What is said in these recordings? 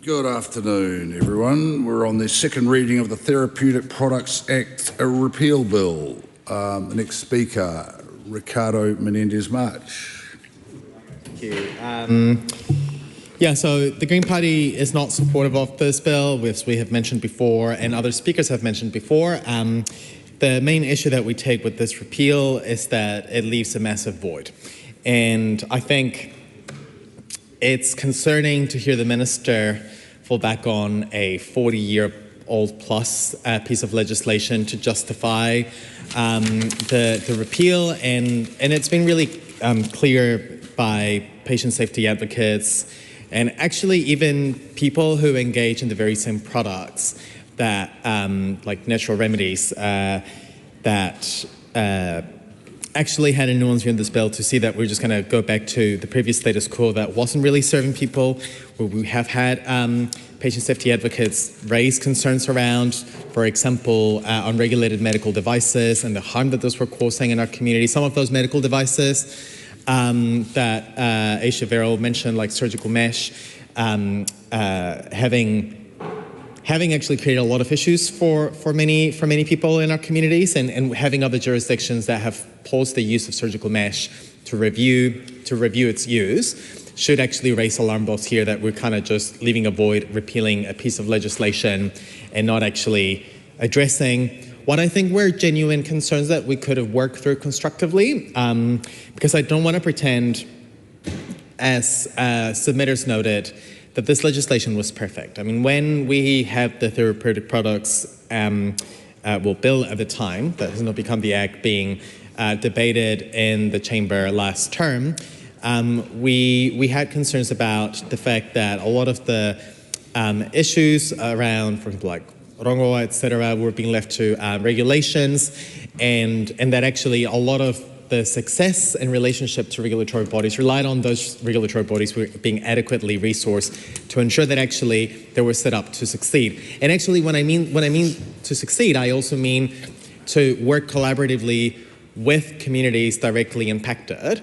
Good afternoon, everyone. We're on the second reading of the Therapeutic Products Act repeal bill. The next speaker, Ricardo Menendez-March. Thank you. So the Green Party is not supportive of this bill, which we have mentioned before and other speakers have mentioned before. The main issue that we take with this repeal is that it leaves a massive void. And I think it's concerning to hear the minister fall back on a 40-year-old plus piece of legislation to justify the repeal, and it's been really clear by patient safety advocates and actually even people who engage in the very same products that, like natural remedies, that actually had a nuanced view in this bill to see that we're just going to go back to the previous status quo that wasn't really serving people, where we have had patient safety advocates raise concerns around, for example, unregulated medical devices and the harm that those were causing in our community. Some of those medical devices that Aotearoa mentioned, like surgical mesh, having actually created a lot of issues for many people in our communities, and having other jurisdictions that have paused the use of surgical mesh to review its use should actually raise alarm bells here that we're kind of just leaving a void, repealing a piece of legislation and not actually addressing what I think were genuine concerns that we could have worked through constructively, because I don't want to pretend, as submitters noted, that this legislation was perfect. I mean, when we had the therapeutic products bill at the time, that has not become the act, being debated in the chamber last term, we had concerns about the fact that a lot of the issues around, for example, like rongoa, etc., were being left to regulations, and that actually a lot of the success and relationship to regulatory bodies relied on those regulatory bodies being adequately resourced to ensure that actually they were set up to succeed. And actually, when I mean to succeed, I also mean to work collaboratively with communities directly impacted,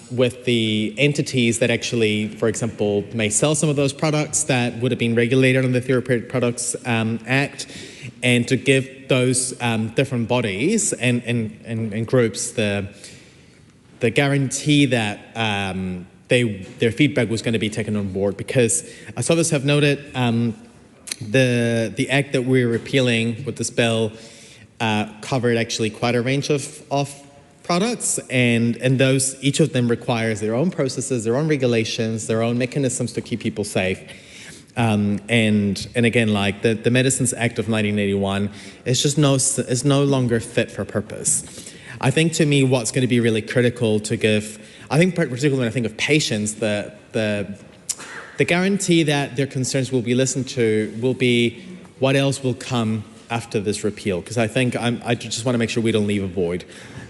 with the entities that actually, for example, may sell some of those products that would have been regulated under the Therapeutic Products Act, and to give those different bodies and groups the guarantee that their feedback was going to be taken on board. Because as others have noted, the act that we're repealing with this bill covered actually quite a range of products, and those, each of them requires their own processes, their own regulations, their own mechanisms to keep people safe. And again, like the Medicines Act of 1981 is no longer fit for purpose. I think, to me, what's going to be really critical to give, I think particularly when I think of patients, the guarantee that their concerns will be listened to will be what else will come after this repeal. Because I think I just want to make sure we don't leave a void.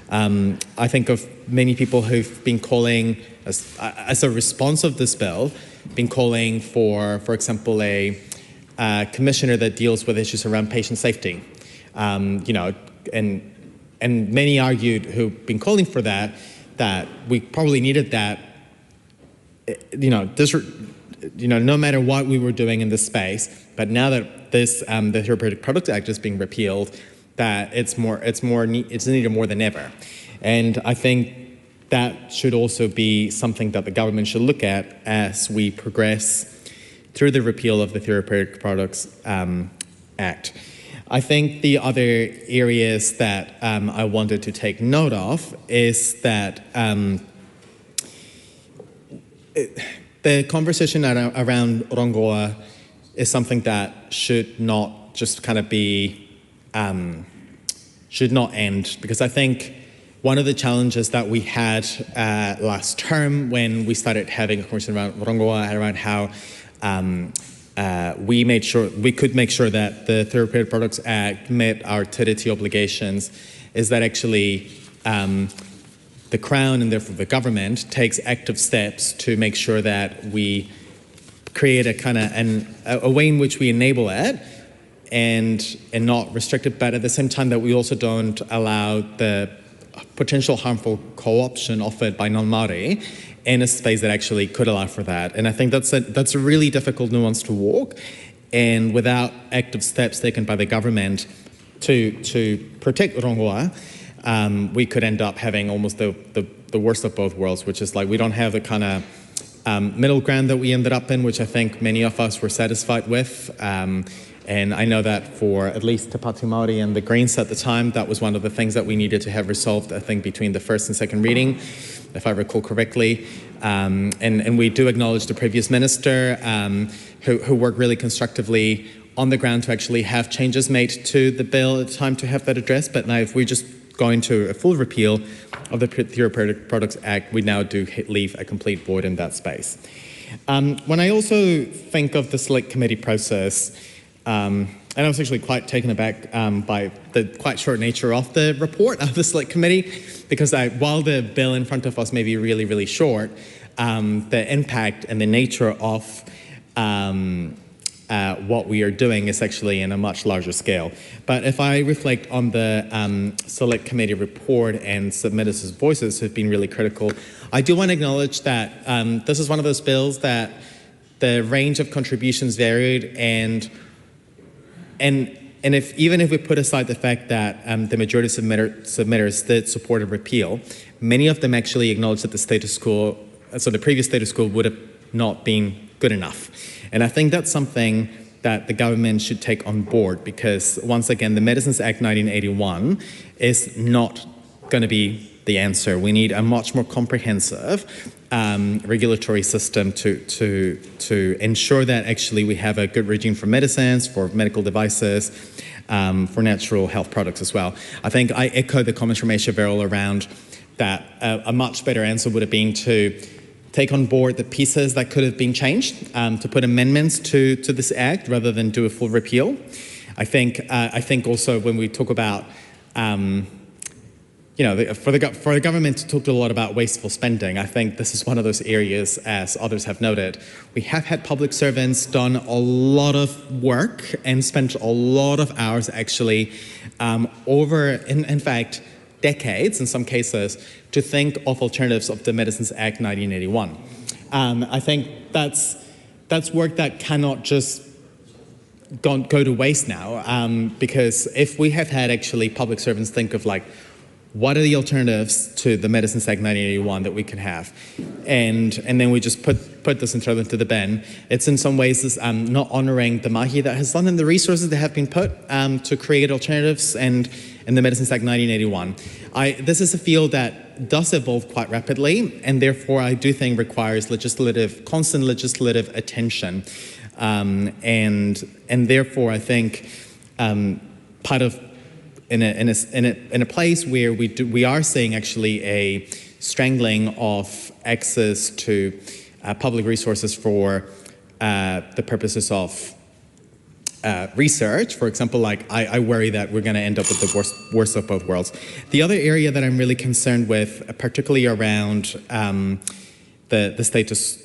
I think of many people who've been calling, as a response of this bill, been calling for example, a commissioner that deals with issues around patient safety. And many argued, who've been calling for that we probably needed that, no matter what we were doing in this space. But now that this, the Therapeutic Products Act is being repealed, that it's needed more than ever. And I think that should also be something that the government should look at as we progress through the repeal of the Therapeutic Products Act. I think the other areas that I wanted to take note of is that the conversation around rongoa is something that should not just kind of be, should not end, because I think one of the challenges that we had last term when we started having a conversation around rongoa, around how we could make sure that the Therapeutic Products Act met our TEDT obligations, is that actually the Crown and therefore the government takes active steps to make sure that we create a kind of a way in which we enable it and not restrict it, but at the same time that we also don't allow the potential harmful co-option offered by non-Māori in a space that actually could allow for that. And I think that's a really difficult nuance to walk, and without active steps taken by the government to protect rongoa, we could end up having almost the worst of both worlds, which is like we don't have the kind of middle ground that we ended up in, which I think many of us were satisfied with. And I know that for at least Te Pāti Māori and the Greens at the time, that was one of the things that we needed to have resolved, I think, between the first and second reading, if I recall correctly. And we do acknowledge the previous minister who worked really constructively on the ground to actually have changes made to the bill at the time to have that addressed. But now if we just go into a full repeal of the Therapeutic Products Act, we now do leave a complete void in that space. When I also think of the select committee process, and I was actually quite taken aback by the quite short nature of the report of the select committee, because while the bill in front of us may be really, really short, the impact and the nature of what we are doing is actually in a much larger scale. But if I reflect on the select committee report and submitters' voices who've been really critical, I do want to acknowledge that this is one of those bills that the range of contributions varied, and even if we put aside the fact that the majority of submitters did support a repeal, many of them actually acknowledged that the status quo, so the previous status quo would have not been good enough. And I think that's something that the government should take on board, because once again, the Medicines Act 1981 is not going to be the answer. We need a much more comprehensive regulatory system to ensure that actually we have a good regime for medicines, for medical devices, for natural health products as well. I think I echo the comments from Aisha Verrill around that a much better answer would have been to take on board the pieces that could have been changed, to put amendments to this act rather than do a full repeal. I think also when we talk about for the government to talk a lot about wasteful spending, I think this is one of those areas, as others have noted. We have had public servants done a lot of work and spent a lot of hours actually over, in fact, decades in some cases, to think of alternatives of the Medicines Act 1981. I think that's work that cannot just go to waste now, because if we have had actually public servants think of like, what are the alternatives to the Medicines Act 1981 that we can have? And then we just put this and throw them to the bin. It's in some ways not honouring the mahi that has done and the resources that have been put to create alternatives and in the Medicines Act 1981. This is a field that does evolve quite rapidly, and therefore I do think requires constant legislative attention. And therefore I think part of in a place where we are seeing actually a strangling of access to public resources for the purposes of research, for example, like I worry that we're going to end up with the worst of both worlds. The other area that I'm really concerned with, particularly around the status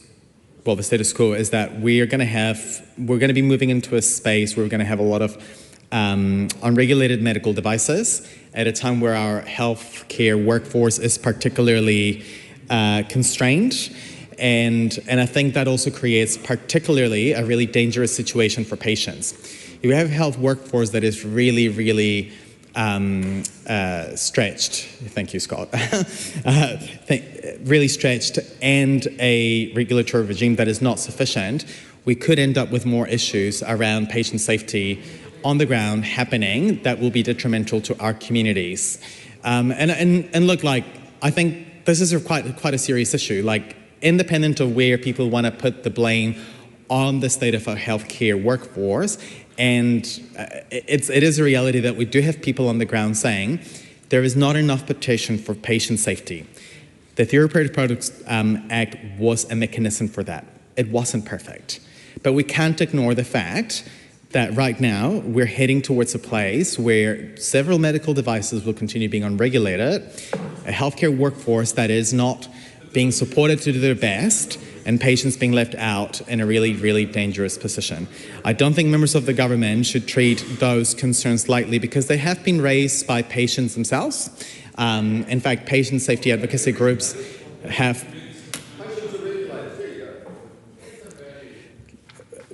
quo, is that we're going to be moving into a space where we're going to have a lot of unregulated medical devices at a time where our healthcare workforce is particularly constrained. And I think that also creates particularly a really dangerous situation for patients. You have a health workforce that is really, really stretched. Thank you, Scott. Really stretched, and a regulatory regime that is not sufficient. We could end up with more issues around patient safety on the ground happening that will be detrimental to our communities. And look, like, I think this is quite a serious issue. Like, independent of where people want to put the blame on the state of our healthcare workforce, and it is a reality that we do have people on the ground saying there is not enough protection for patient safety. The Therapeutic Products Act was a mechanism for that. It wasn't perfect. But we can't ignore the fact that right now we're heading towards a place where several medical devices will continue being unregulated, a healthcare workforce that is not being supported to do their best, and patients being left out in a really, really dangerous position. I don't think members of the government should treat those concerns lightly, because they have been raised by patients themselves. In fact, patient safety advocacy groups have...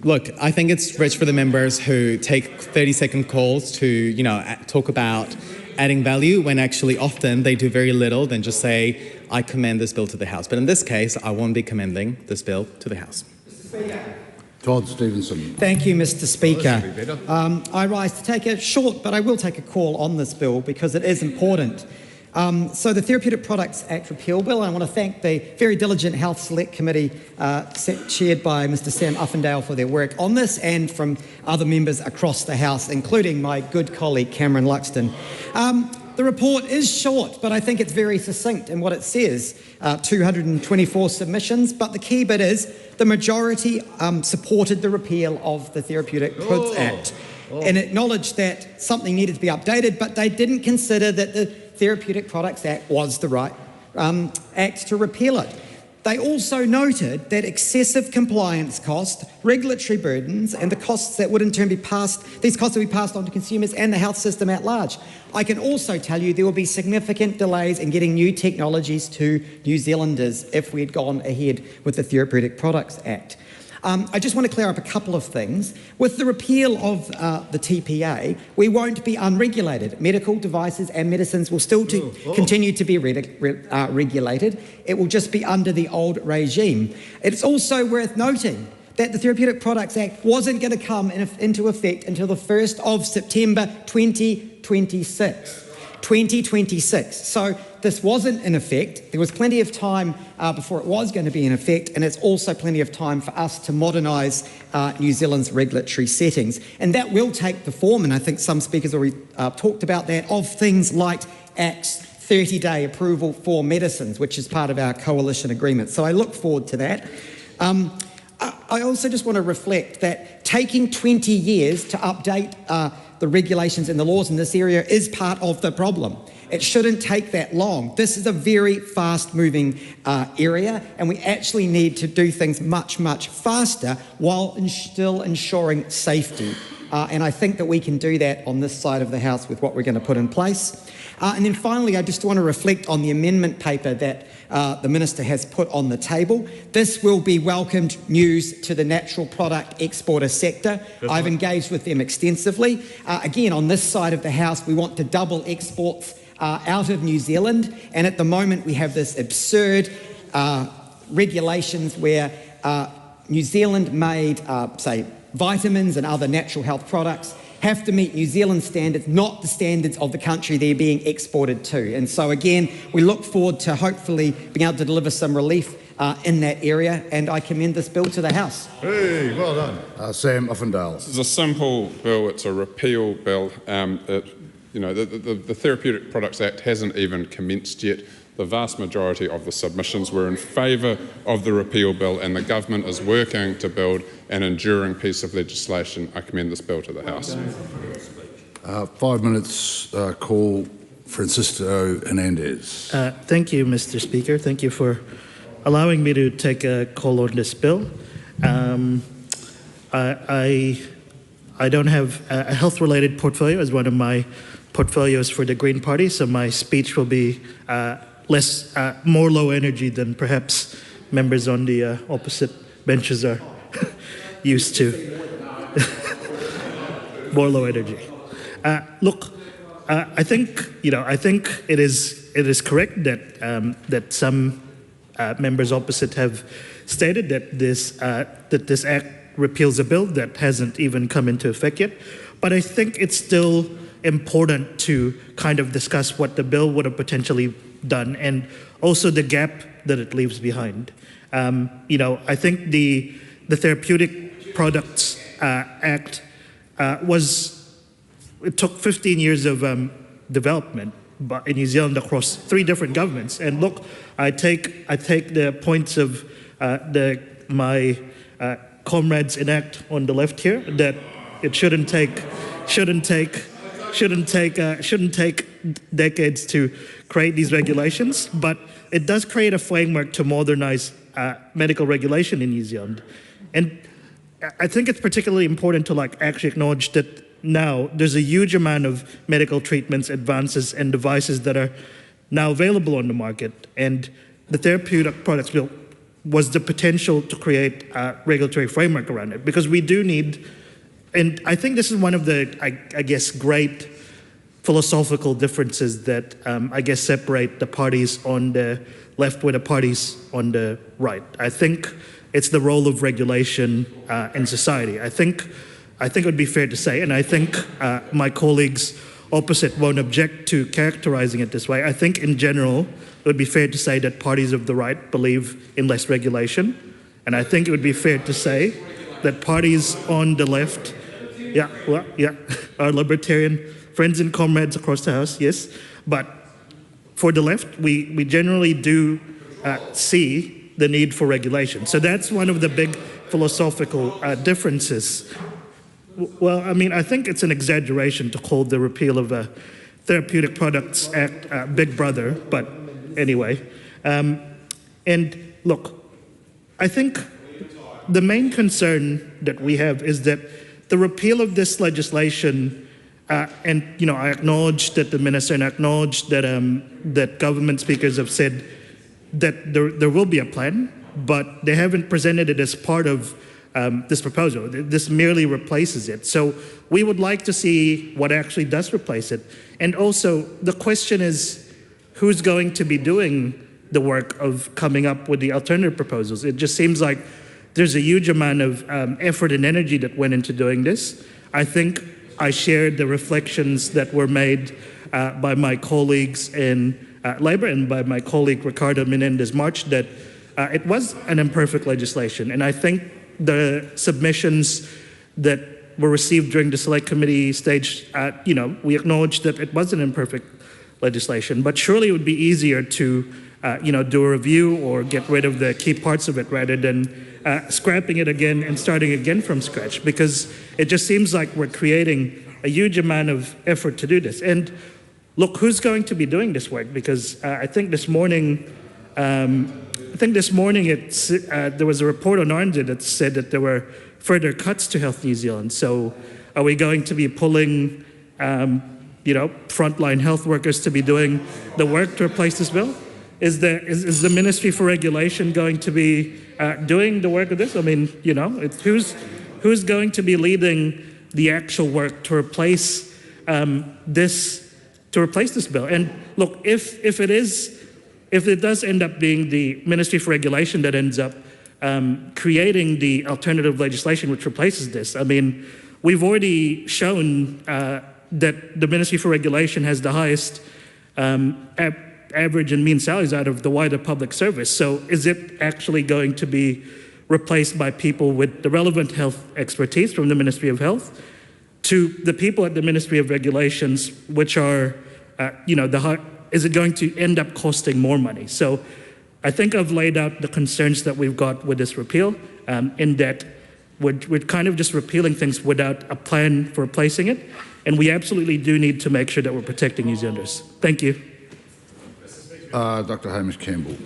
Look, I think it's rich for the members who take 30-second calls to, talk about adding value when actually often they do very little than just say, I commend this bill to the House. But in this case, I won't be commending this bill to the House. Todd Stevenson. Thank you, Mr. Speaker. I rise to take a short, but I will take a call on this bill because it is important. So the Therapeutic Products Act repeal bill, and I want to thank the very diligent Health Select Committee chaired by Mr. Sam Uffendale for their work on this, and from other members across the House, including my good colleague Cameron Luxton. The report is short, but I think it's very succinct in what it says. 224 submissions, but the key bit is the majority supported the repeal of the Therapeutic Products Act and acknowledged that something needed to be updated, but they didn't consider that the Therapeutic Products Act was the right act to repeal it. They also noted that excessive compliance costs, regulatory burdens, and the costs that would in turn be passed, these costs would be passed on to consumers and the health system at large. I can also tell you there will be significant delays in getting new technologies to New Zealanders if we had gone ahead with the Therapeutic Products Act. I just want to clear up a couple of things. With the repeal of the TPA, we won't be unregulated. Medical devices and medicines will still continue to be regulated. It will just be under the old regime. It's also worth noting that the Therapeutic Products Act wasn't going to come into effect until the 1st of September 2026. 2026. So this wasn't in effect. There was plenty of time before it was going to be in effect, and it's also plenty of time for us to modernise New Zealand's regulatory settings. And that will take the form, and I think some speakers already talked about that, of things like ACT's 30-day approval for medicines, which is part of our coalition agreement. So I look forward to that. I also just want to reflect that taking 20 years to update the regulations and the laws in this area is part of the problem. It shouldn't take that long. This is a very fast-moving area, and we actually need to do things much, much faster while still ensuring safety. And I think that we can do that on this side of the House with what we're going to put in place. And then finally, I just want to reflect on the amendment paper that the Minister has put on the table. This will be welcomed news to the natural product exporter sector. I've engaged with them extensively. Again, on this side of the House, we want to double exports out of New Zealand. And at the moment, we have this absurd regulations where New Zealand-made, say, vitamins and other natural health products have to meet New Zealand standards, not the standards of the country they're being exported to. And so again, we look forward to hopefully being able to deliver some relief in that area, and I commend this bill to the House. Hey, well done. Sam Uffendale. This is a simple bill, it's a repeal bill. The Therapeutic Products Act hasn't even commenced yet. The vast majority of the submissions were in favour of the repeal bill, and the government is working to build an enduring piece of legislation. I commend this bill to the House. 5 minutes call, Francisco Hernandez. Thank you, Mr. Speaker. Thank you for allowing me to take a call on this bill. I don't have a health-related portfolio as one of my portfolios for the Green Party, so my speech will be more low energy than perhaps members on the opposite benches are used to. More low energy. Look, I think it is correct that some members opposite have stated that this act repeals a bill that hasn't even come into effect yet. But I think it's still important to kind of discuss what the bill would have potentially done and also the gap that it leaves behind. I think the Therapeutic Products Act it took 15 years of development in New Zealand across 3 different governments. And look, I take the points of my comrades in ACT on the left here that it shouldn't take decades to create these regulations, but it does create a framework to modernize medical regulation in New Zealand. And I think it's particularly important to actually acknowledge that now there's a huge amount of medical treatments, advances, and devices that are now available on the market. And the Therapeutic Products Bill was the potential to create a regulatory framework around it, because we do need, and I think this is one of the, I guess, great philosophical differences that I guess separate the parties on the left with the parties on the right. I think it's the role of regulation in society. I think it would be fair to say, and I think my colleagues opposite won't object to characterizing it this way. I think in general, it would be fair to say that parties of the right believe in less regulation. And I think it would be fair to say that parties on the left, our libertarian friends and comrades across the House, yes. But for the left, we generally do see the need for regulation. So that's one of the big philosophical differences. Well, I mean, I think it's an exaggeration to call the repeal of the Therapeutic Products Act Big Brother, but anyway. And look, I think the main concern that we have is that the repeal of this legislation, and I acknowledge that the minister and I acknowledge that that government speakers have said that there will be a plan, but they haven't presented it as part of this proposal. This merely replaces it. So we would like to see what actually does replace it. And also, the question is, who's going to be doing the work of coming up with the alternative proposals? It just seems like there's a huge amount of effort and energy that went into doing this. I think I shared the reflections that were made by my colleagues in Labour and by my colleague Ricardo Menendez-March that it was an imperfect legislation. And I think the submissions that were received during the select committee stage, we acknowledge that it was an imperfect legislation, but surely it would be easier to, do a review or get rid of the key parts of it rather than scrapping it again and starting again from scratch, because it just seems like we're creating a huge amount of effort to do this. And look, who's going to be doing this work? Because I think this morning, there was a report on Orangey that said that there were further cuts to Health New Zealand. So are we going to be pulling, frontline health workers to be doing the work to replace this bill? Is the Ministry for Regulation going to be doing the work of this? I mean, who's going to be leading the actual work to replace this bill? And look, if it does end up being the Ministry for Regulation that ends up creating the alternative legislation which replaces this, I mean, we've already shown that the Ministry for Regulation has the highest average and mean salaries out of the wider public service. So is it actually going to be replaced by people with the relevant health expertise from the Ministry of Health to the people at the Ministry of Regulations, which are, is it going to end up costing more money? So I think I've laid out the concerns that we've got with this repeal, in that we're kind of just repealing things without a plan for replacing it. And we absolutely do need to make sure that we're protecting New Zealanders. Thank you. Dr. Hamish Campbell.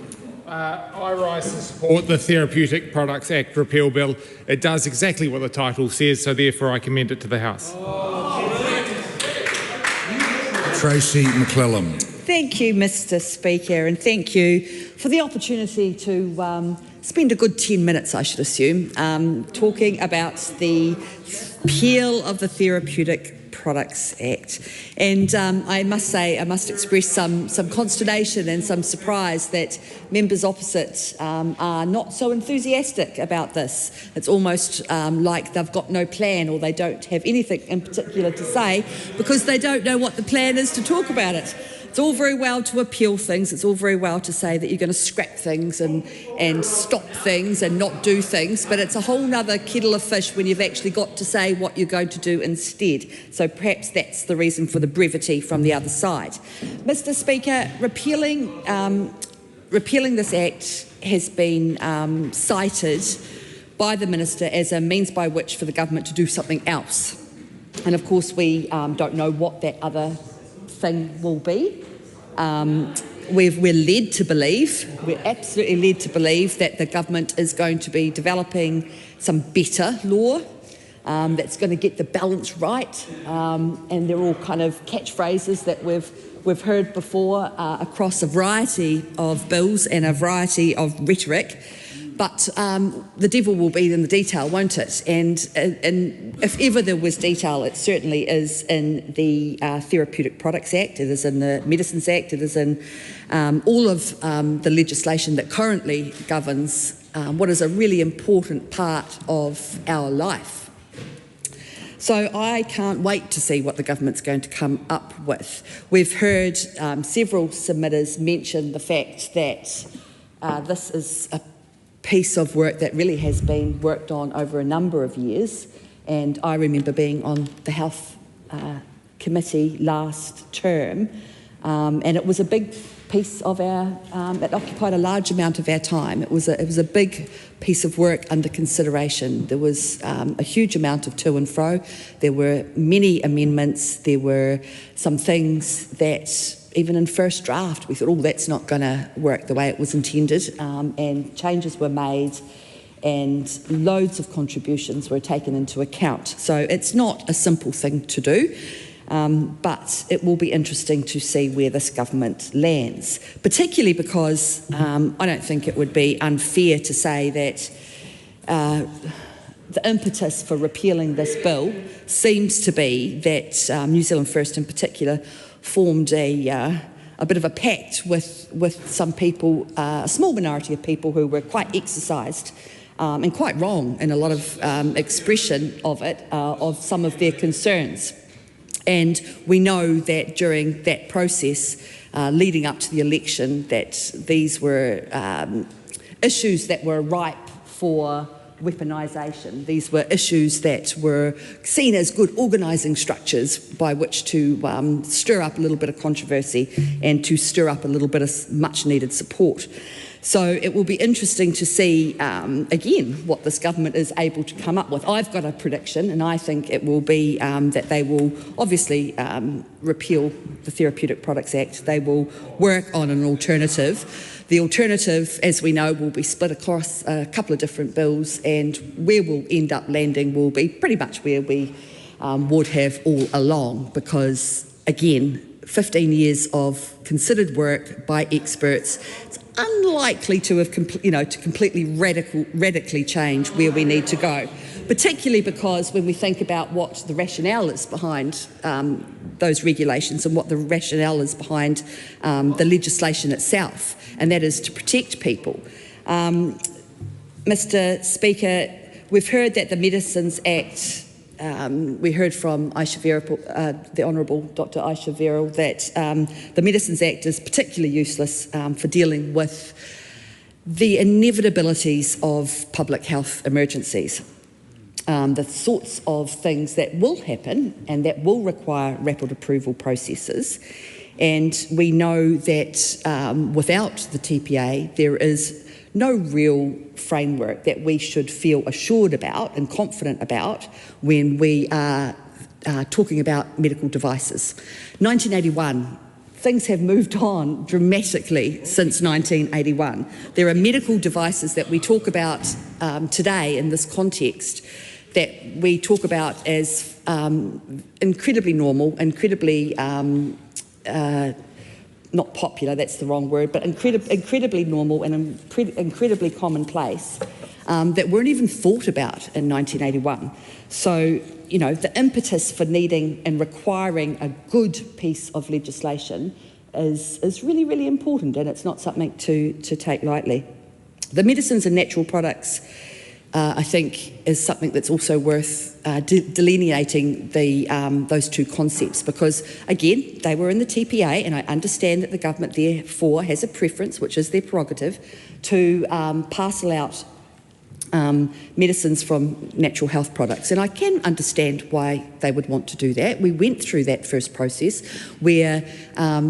I rise to support the Therapeutic Products Act repeal bill. It does exactly what the title says, so therefore I commend it to the House. Tracy McClellan. Thank you, Mr. Speaker, and thank you for the opportunity to spend a good 10 minutes, I should assume, talking about the repeal of the Therapeutic Products Act. And I must express some consternation and some surprise that members opposite are not so enthusiastic about this. It's almost like they've got no plan, or they don't have anything in particular to say because they don't know what the plan is to talk about it. It's all very well to appeal things. It's all very well to say that you're going to scrap things and stop things and not do things, but it's a whole nother kettle of fish when you've actually got to say what you're going to do instead. So perhaps that's the reason for the brevity from the other side. Mr. Speaker, repealing this Act has been cited by the Minister as a means by which for the government to do something else. And of course we don't know what that other thing will be. We're led to believe, we're absolutely led to believe that the government is going to be developing some better law that's going to get the balance right, and they're all kind of catchphrases that we've heard before across a variety of bills and a variety of rhetoric. But the devil will be in the detail, won't it? And if ever there was detail, it certainly is in the Therapeutic Products Act, it is in the Medicines Act, it is in all of the legislation that currently governs what is a really important part of our life. So I can't wait to see what the government's going to come up with. We've heard several submitters mention the fact that this is a piece of work that really has been worked on over a number of years, and I remember being on the Health Committee last term, and it was a big piece of our, it occupied a large amount of our time. It was a big piece of work under consideration. There was a huge amount of to and fro. There were many amendments. There were some things that even in first draft we thought, oh, that's not going to work the way it was intended, and changes were made and loads of contributions were taken into account. So it's not a simple thing to do. But it will be interesting to see where this government lands, particularly because I don't think it would be unfair to say that the impetus for repealing this bill seems to be that New Zealand First in particular formed a bit of a pact with some people, a small minority of people who were quite exercised and quite wrong in a lot of expression of it, of some of their concerns. And we know that during that process, leading up to the election, that these were issues that were ripe for weaponisation. These were issues that were seen as good organising structures by which to stir up a little bit of controversy and to stir up a little bit of much-needed support. So it will be interesting to see, again, what this government is able to come up with. I've got a prediction, and I think it will be that they will obviously repeal the Therapeutic Products Act. They will work on an alternative. The alternative, as we know, will be split across a couple of different bills, and where we'll end up landing will be pretty much where we would have all along, because, again, 15 years of considered work by experts. It's unlikely to have to completely radically change where we need to go, particularly because when we think about what the rationale is behind those regulations and what the rationale is behind the legislation itself, and that is to protect people. Mr. Speaker, we've heard that the Medicines Act, we heard from the Honourable Dr. Aisha Verrill that the Medicines Act is particularly useless for dealing with the inevitabilities of public health emergencies, the sorts of things that will happen and that will require rapid approval processes. And we know that without the TPA, there is no real framework that we should feel assured about and confident about when we are talking about medical devices. 1981, things have moved on dramatically since 1981. There are medical devices that we talk about today in this context that we talk about as incredibly normal, incredibly not popular, that's the wrong word, but incredibly normal and incredibly commonplace that weren't even thought about in 1981. So, you know, the impetus for needing and requiring a good piece of legislation is really, really important, and it's not something to take lightly. The medicines and natural products, I think, is something that's also worth delineating those two concepts, because, again, they were in the TPA, and I understand that the government therefore has a preference, which is their prerogative, to parcel out medicines from natural health products. And I can understand why they would want to do that. We went through that first process where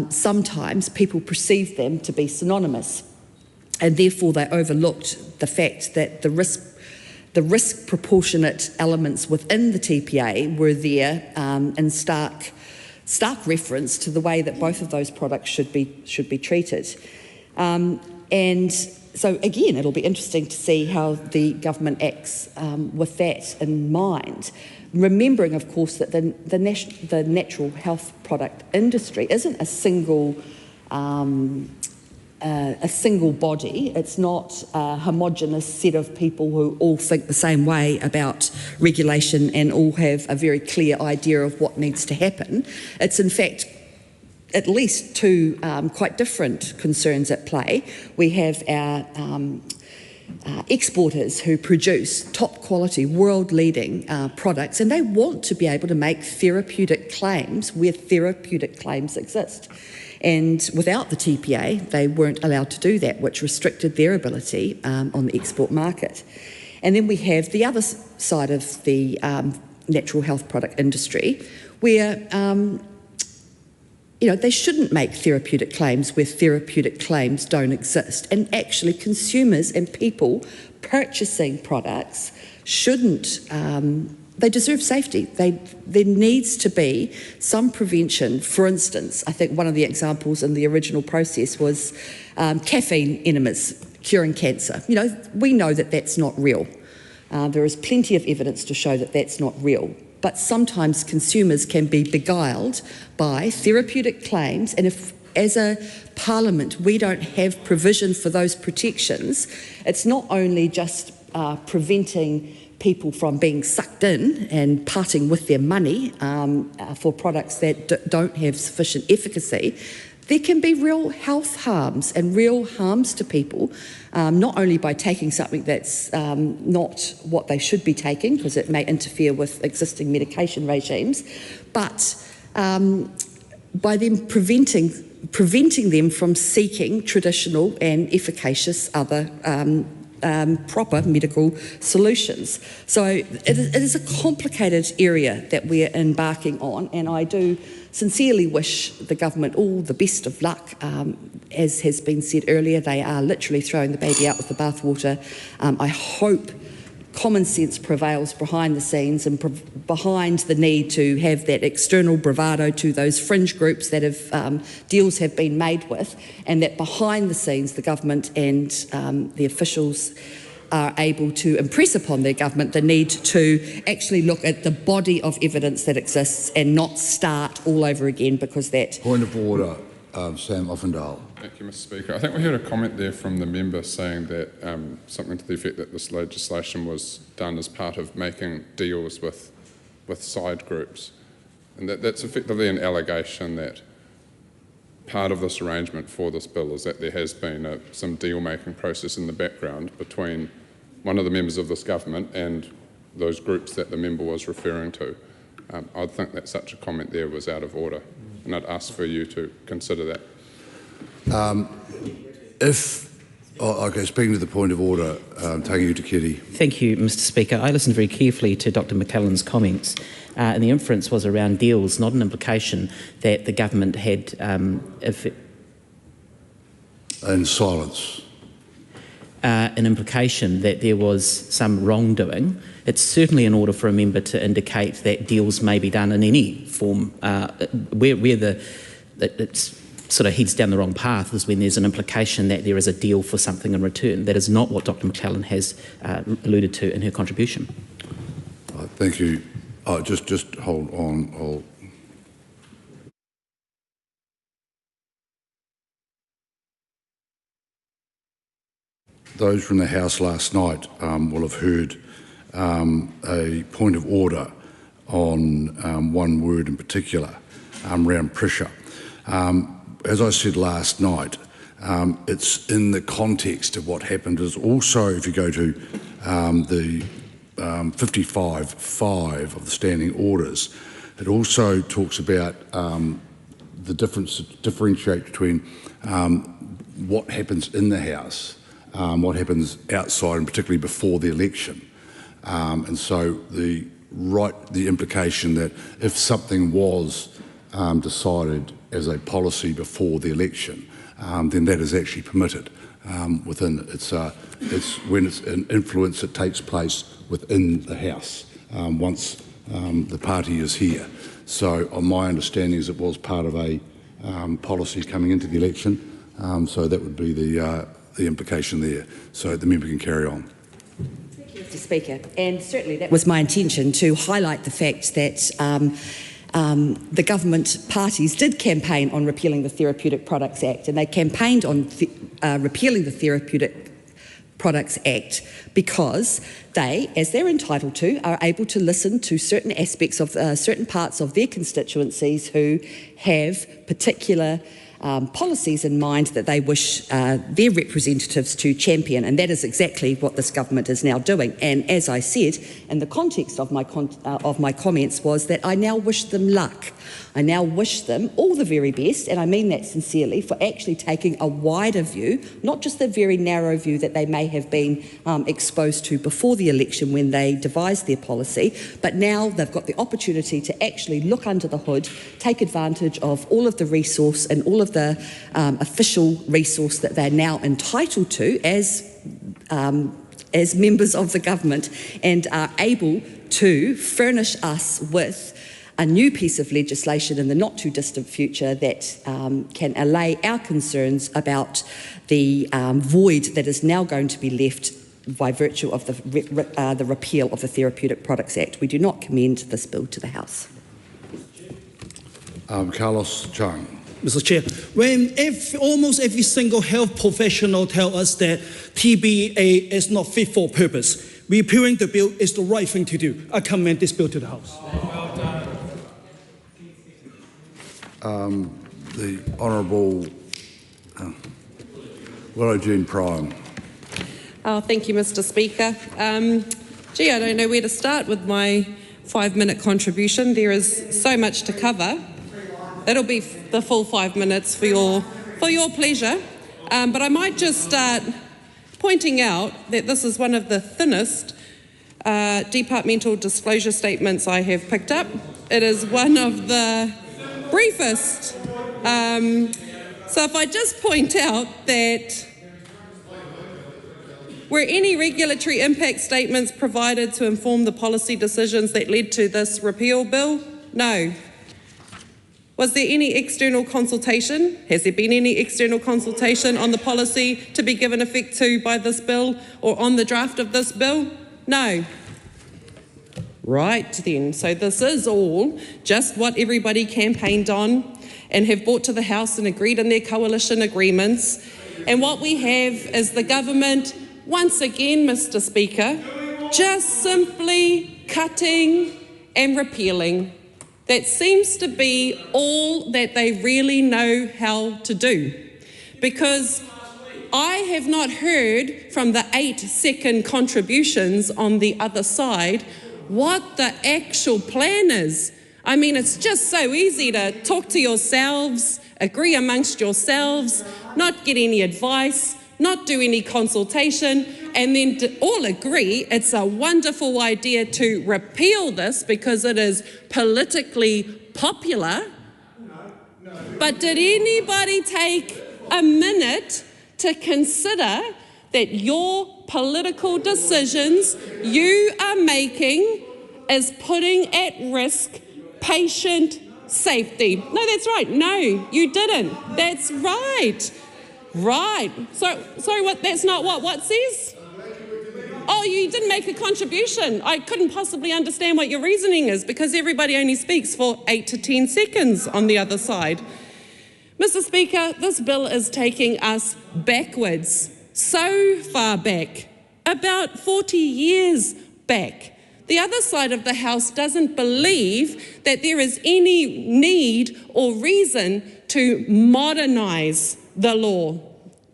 sometimes people perceived them to be synonymous, and therefore they overlooked the fact that the risk proportionate elements within the TPA were there in stark reference to the way that both of those products should be treated. And so again, it'll be interesting to see how the government acts with that in mind, remembering, of course, that the natural health product industry isn't a single a single body. It's not a homogenous set of people who all think the same way about regulation and all have a very clear idea of what needs to happen. It's in fact at least two quite different concerns at play. We have our exporters who produce top quality, world-leading products, and they want to be able to make therapeutic claims where therapeutic claims exist. And without the TPA, they weren't allowed to do that, which restricted their ability on the export market. And then we have the other side of the natural health product industry, where they shouldn't make therapeutic claims where therapeutic claims don't exist. And actually, consumers and people purchasing products shouldn't. They deserve safety. There needs to be some prevention. For instance, I think one of the examples in the original process was caffeine enemas curing cancer. We know that that's not real. There is plenty of evidence to show that that's not real. But sometimes consumers can be beguiled by therapeutic claims, and if, as a parliament, we don't have provision for those protections, it's not only just preventing people from being sucked in and parting with their money for products that don't have sufficient efficacy. There can be real health harms and real harms to people, not only by taking something that's not what they should be taking, because it may interfere with existing medication regimes, but by them preventing them from seeking traditional and efficacious other proper medical solutions. So it is a complicated area that we're embarking on, and I do sincerely wish the government all the best of luck. As has been said earlier, they are literally throwing the baby out with the bathwater. I hope common sense prevails behind the scenes and behind the need to have that external bravado to those fringe groups that deals have been made with, and that behind the scenes the government and the officials are able to impress upon their government the need to actually look at the body of evidence that exists and not start all over again, because that... Point of order, Sam Offendale. Thank you, Mr Speaker. I think we heard a comment there from the member saying that something to the effect that this legislation was done as part of making deals with side groups. And that's effectively an allegation that part of this arrangement for this bill is that there has been some deal-making process in the background between one of the members of this government and those groups that the member was referring to. I'd think that such a comment there was out of order, and I'd ask for you to consider that. Speaking to the point of order, taking you to Kitty. Thank you, Mr Speaker. I listened very carefully to Dr McClellan's comments, and the inference was around deals, not an implication that the government had... In silence. An implication that there was some wrongdoing. It's certainly in order for a member to indicate that deals may be done in any form where it's sort of heads down the wrong path is when there's an implication that there is a deal for something in return. That is not what Dr McClellan has alluded to in her contribution. Thank you. Just hold on. Those from the House last night will have heard a point of order on one word in particular, around pressure. As I said last night, it's in the context of what happened. Is also, if you go to the 55.5 of the standing orders, it also talks about the differentiate between what happens in the House, what happens outside, and particularly before the election. And so the implication that if something was decided as a policy before the election, then that is actually permitted within. It's when it's an influence that takes place within the House once the party is here. So my understanding is it was part of a policy coming into the election. So that would be the implication there. So the member can carry on. Thank you, Mr Speaker. And certainly that was my intention, to highlight the fact that the government parties did campaign on repealing the Therapeutic Products Act, and they campaigned on repealing the Therapeutic Products Act because they, as they're entitled to, are able to listen to certain aspects of certain parts of their constituencies who have particular policies in mind that they wish their representatives to champion, and that is exactly what this government is now doing. And as I said, in the context of my comments was that I now wish them luck. I now wish them all the very best, and I mean that sincerely, for actually taking a wider view, not just the very narrow view that they may have been exposed to before the election when they devised their policy, but now they've got the opportunity to actually look under the hood, take advantage of all of the resource and all of the official resource that they're now entitled to as members of the government, and are able to furnish us with a new piece of legislation in the not too distant future that can allay our concerns about the void that is now going to be left by virtue of the repeal of the Therapeutic Products Act. We do not commend this bill to the House. Carlos Chung. Mr. Chair, when almost every single health professional tells us that TBA is not fit for purpose, repealing the bill is the right thing to do. I commend this bill to the House. The Honourable Willow Jean Prime. Oh, thank you, Mr. Speaker. Gee, I don't know where to start with my 5-minute contribution. There is so much to cover. It'll be the full 5 minutes for your pleasure. But I might just start pointing out that this is one of the thinnest departmental disclosure statements I have picked up. It is one of the briefest. So if I just point out that were any regulatory impact statements provided to inform the policy decisions that led to this repeal bill? No. Was there any external consultation? Has there been any external consultation on the policy to be given effect to by this bill or on the draft of this bill? No. Right then, so this is all just what everybody campaigned on and have brought to the House and agreed in their coalition agreements. And what we have is the government, once again, Mr. Speaker, just simply cutting and repealing. That seems to be all that they really know how to do. Because I have not heard from the 8-second contributions on the other side what the actual plan is. I mean, it's just so easy to talk to yourselves, agree amongst yourselves, not get any advice, not do any consultation, and then to all agree it's a wonderful idea to repeal this because it is politically popular. But did anybody take a minute to consider that your political decisions you are making is putting at risk patient safety? No, that's right. No, you didn't. That's right. Right. Sorry, what? That's not what says? Oh, you didn't make a contribution. I couldn't possibly understand what your reasoning is because everybody only speaks for 8 to 10 seconds on the other side. Mr. Speaker, this bill is taking us backwards, so far back, about 40 years back. The other side of the House doesn't believe that there is any need or reason to modernise the law.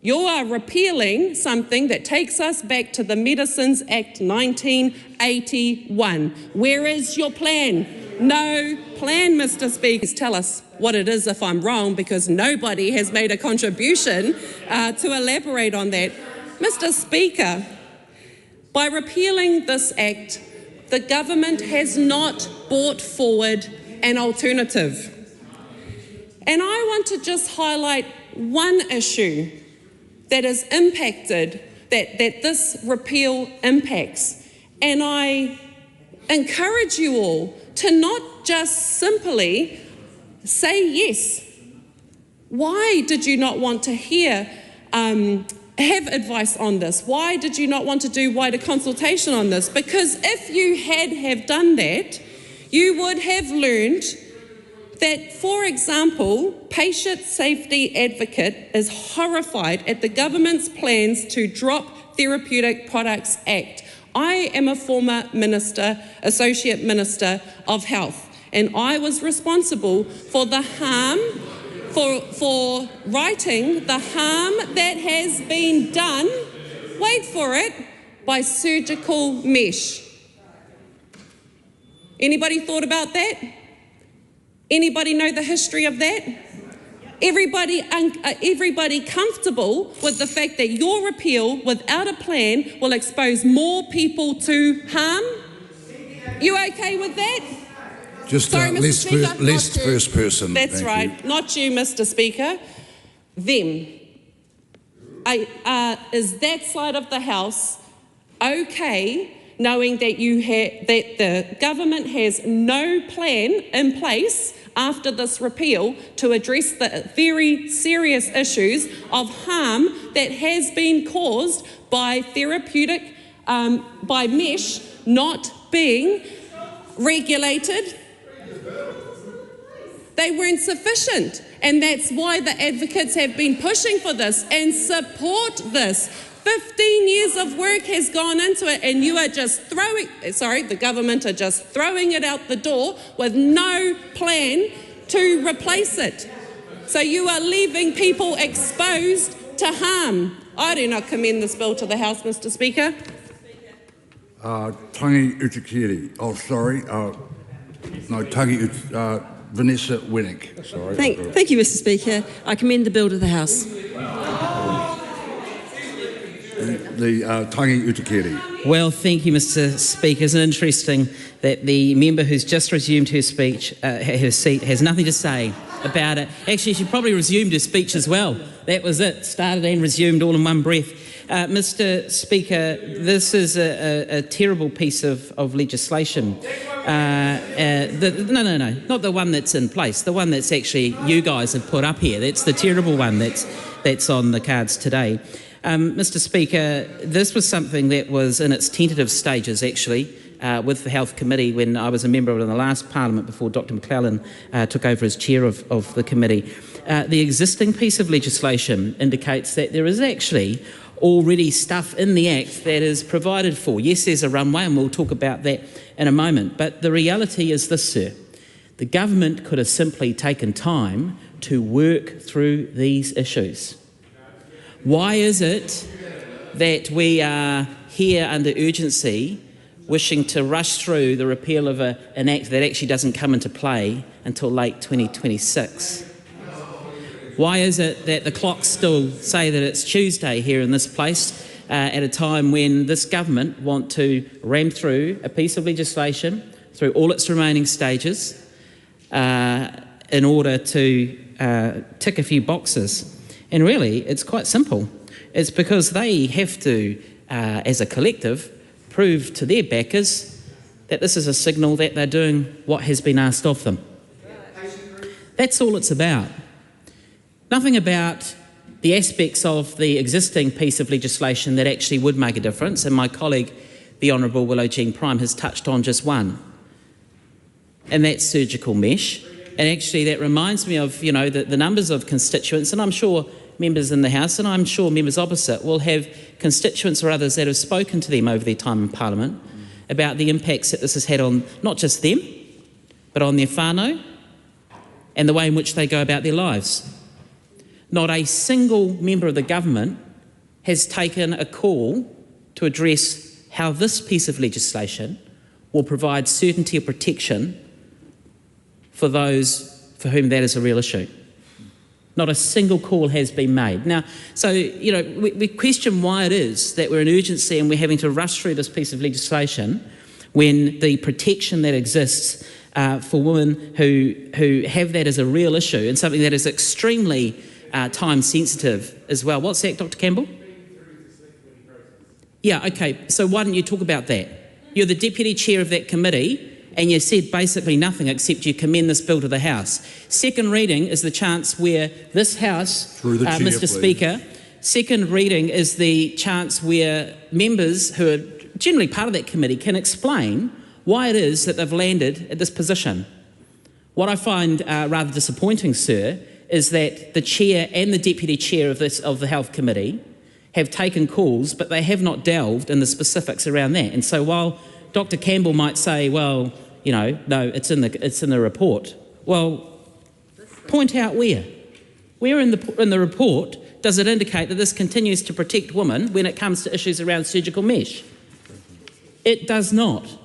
You are repealing something that takes us back to the Medicines Act 1981. Where is your plan? No plan, Mr. Speaker. Tell us what it is if I'm wrong, because nobody has made a contribution to elaborate on that. Mr. Speaker, by repealing this act, the government has not brought forward an alternative. And I want to just highlight one issue that is impacted, that this repeal impacts. And I encourage you all to not just simply say yes. Why did you not want to have advice on this? Why did you not want to do wider consultation on this? Because if you have done that, you would have learned that, for example, Patient Safety Advocate is horrified at the government's plans to drop Therapeutic Products Act. I am a former minister, Associate Minister of Health, and I was responsible for the harm, for righting the harm that has been done, wait for it, by surgical mesh. Anybody thought about that? Anybody know the history of that? Everybody comfortable with the fact that your repeal without a plan will expose more people to harm? You okay with that? Just Sorry, Mr. Speaker, less not you. first person. That's Thank right, you. not you, Mr. Speaker. Them. Is that side of the House okay, knowing that that the government has no plan in place after this repeal to address the very serious issues of harm that has been caused by by mesh not being regulated? They weren't sufficient, and that's why the advocates have been pushing for this and support this. 15 years of work has gone into it, and you are just the government are just throwing it out the door with no plan to replace it. So you are leaving people exposed to harm. I do not commend this bill to the House, Mr. Speaker. Tangi Utakiri. Oh, sorry. No, Tangi Vanessa Winnick. Sorry. Thank you, Mr. Speaker. I commend the bill to the House. The Tangi Utakiri. Well, thank you, Mr. Speaker. Isn't it interesting that the member who's just resumed her speech, her seat, has nothing to say about it? Actually, she probably resumed her speech as well. That was it, started and resumed all in one breath. Mr. Speaker, this is a terrible piece of legislation. No, not the one that's in place, the one that's actually you guys have put up here. That's the terrible one that's on the cards today. Mr. Speaker, this was something that was in its tentative stages, actually, with the Health Committee when I was a member of it in the last Parliament before Dr McClellan took over as chair of the committee. The existing piece of legislation indicates that there is actually already stuff in the Act that is provided for. Yes, there's a runway, and we'll talk about that in a moment, but the reality is this, sir. The government could have simply taken time to work through these issues. Why is it that we are here under urgency wishing to rush through the repeal of an Act that actually doesn't come into play until late 2026? Why is it that the clocks still say that it's Tuesday here in this place at a time when this government want to ram through a piece of legislation through all its remaining stages in order to tick a few boxes? And really, it's quite simple. It's because they have to, as a collective, prove to their backers that this is a signal that they're doing what has been asked of them. That's all it's about. Nothing about the aspects of the existing piece of legislation that actually would make a difference, and my colleague, the Honourable Willow Jean Prime, has touched on just one, and that's surgical mesh. And actually that reminds me of, you know, the numbers of constituents, and I'm sure members in the House, and I'm sure members opposite, will have constituents or others that have spoken to them over their time in Parliament about the impacts that this has had on not just them, but on their whānau and the way in which they go about their lives. Not a single member of the government has taken a call to address how this piece of legislation will provide certainty of protection for those for whom that is a real issue. Not a single call has been made. Now, so, you know, we question why it is that we're in urgency and we're having to rush through this piece of legislation when the protection that exists for women who have that as a real issue and something that is extremely time sensitive as well. What's that, Dr. Campbell? Yeah, okay, so why don't you talk about that? You're the deputy chair of that committee and you said basically nothing except you commend this bill to the House. Second reading is the chance where this House, Mr. Speaker, second reading is the chance where members who are generally part of that committee can explain why it is that they've landed at this position. What I find rather disappointing, sir, is that the chair and the deputy chair of the Health Committee have taken calls, but they have not delved in the specifics around that. And so while Dr. Campbell might say, well, you know, no, it's in the report. Well, point out where. Where in the report does it indicate that this continues to protect women when it comes to issues around surgical mesh? It does not.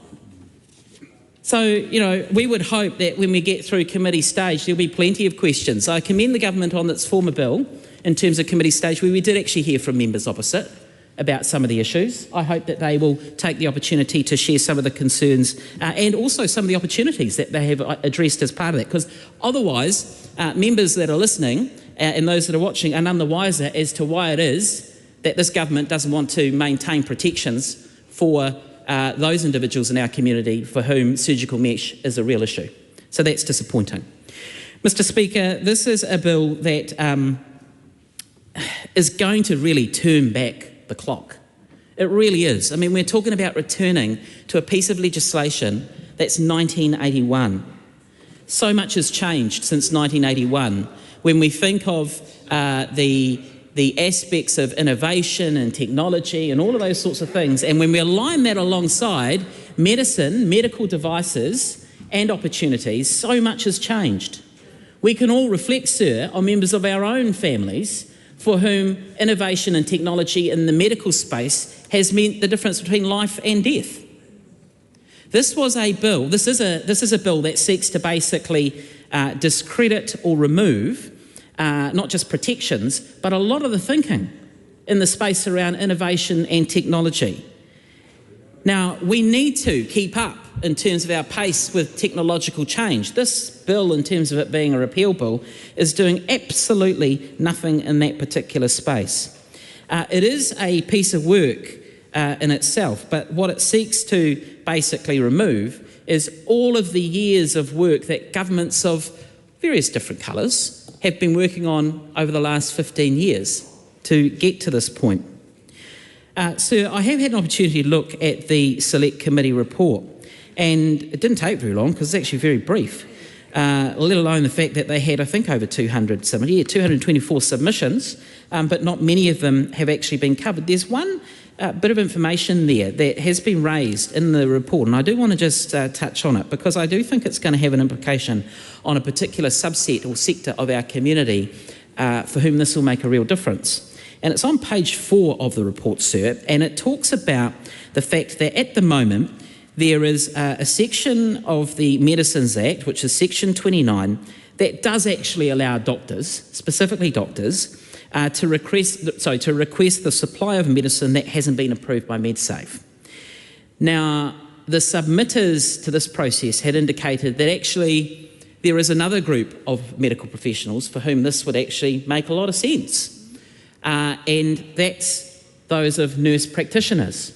So, you know, we would hope that when we get through committee stage, there'll be plenty of questions. I commend the government on its former bill in terms of committee stage, where we did actually hear from members opposite about some of the issues. I hope that they will take the opportunity to share some of the concerns and also some of the opportunities that they have addressed as part of that, because otherwise members that are listening and those that are watching are none the wiser as to why it is that this government doesn't want to maintain protections for those individuals in our community for whom surgical mesh is a real issue. So that's disappointing. Mr. Speaker, this is a bill that is going to really turn back the clock. It really is. I mean, we're talking about returning to a piece of legislation that's 1981. So much has changed since 1981. When we think of the aspects of innovation and technology and all of those sorts of things, and when we align that alongside medicine, medical devices and opportunities, so much has changed. We can all reflect, sir, on members of our own families for whom innovation and technology in the medical space has meant the difference between life and death. This is a bill that seeks to basically discredit or remove not just protections, but a lot of the thinking in the space around innovation and technology. Now, we need to keep up in terms of our pace with technological change. This bill, in terms of it being a repeal bill, is doing absolutely nothing in that particular space. It is a piece of work in itself, but what it seeks to basically remove is all of the years of work that governments of various different colours have been working on over the last 15 years to get to this point. Sir, I have had an opportunity to look at the Select Committee report, and it didn't take very long because it's actually very brief, let alone the fact that they had, I think, over 224 submissions, but not many of them have actually been covered. There's one bit of information there that has been raised in the report, and I do want to just touch on it because I do think it's going to have an implication on a particular subset or sector of our community for whom this will make a real difference. And it's on page 4 of the report, sir, and it talks about the fact that at the moment there is a section of the Medicines Act, which is section 29, that does actually allow doctors, specifically doctors, to request the supply of medicine that hasn't been approved by MedSafe. Now, the submitters to this process had indicated that actually there is another group of medical professionals for whom this would actually make a lot of sense. And that's those of nurse practitioners.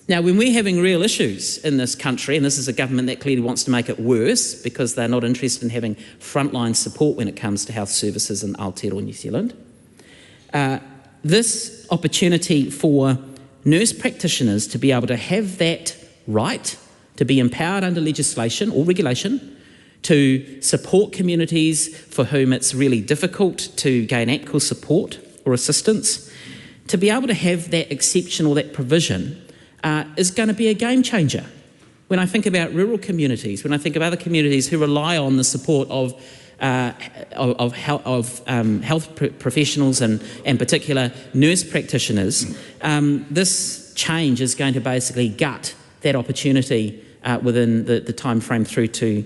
Now, when we're having real issues in this country, and this is a government that clearly wants to make it worse because they're not interested in having frontline support when it comes to health services in Aotearoa, New Zealand, this opportunity for nurse practitioners to be able to have that right, to be empowered under legislation or regulation, to support communities for whom it's really difficult to gain actual support or assistance, to be able to have that exception or that provision is going to be a game changer. When I think about rural communities, when I think of other communities who rely on the support of health professionals and in particular nurse practitioners, this change is going to basically gut that opportunity within the time frame through to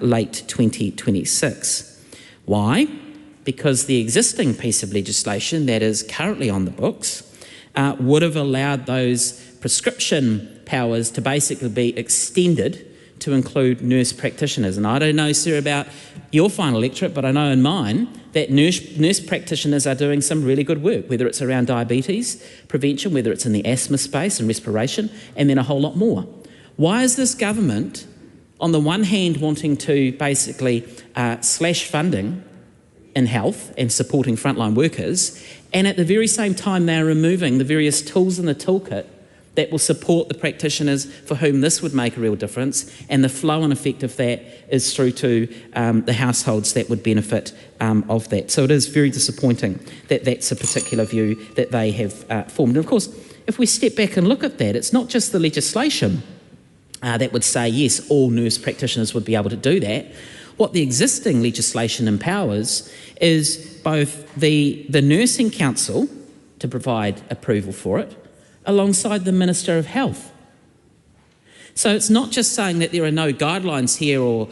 late 2026. Why? Because the existing piece of legislation that is currently on the books would have allowed those prescription powers to basically be extended to include nurse practitioners. And I don't know, sir, about your final electorate, but I know in mine that nurse practitioners are doing some really good work, whether it's around diabetes prevention, whether it's in the asthma space and respiration, and then a whole lot more. Why is this government, on the one hand, wanting to basically slash funding in health and supporting frontline workers, and at the very same time they're removing the various tools in the toolkit that will support the practitioners for whom this would make a real difference, and the flow and effect of that is through to the households that would benefit of that. So it is very disappointing that that's a particular view that they have formed. And of course, if we step back and look at that, it's not just the legislation that would say, yes, all nurse practitioners would be able to do that. What the existing legislation empowers is both the Nursing Council to provide approval for it, alongside the Minister of Health. So it's not just saying that there are no guidelines here or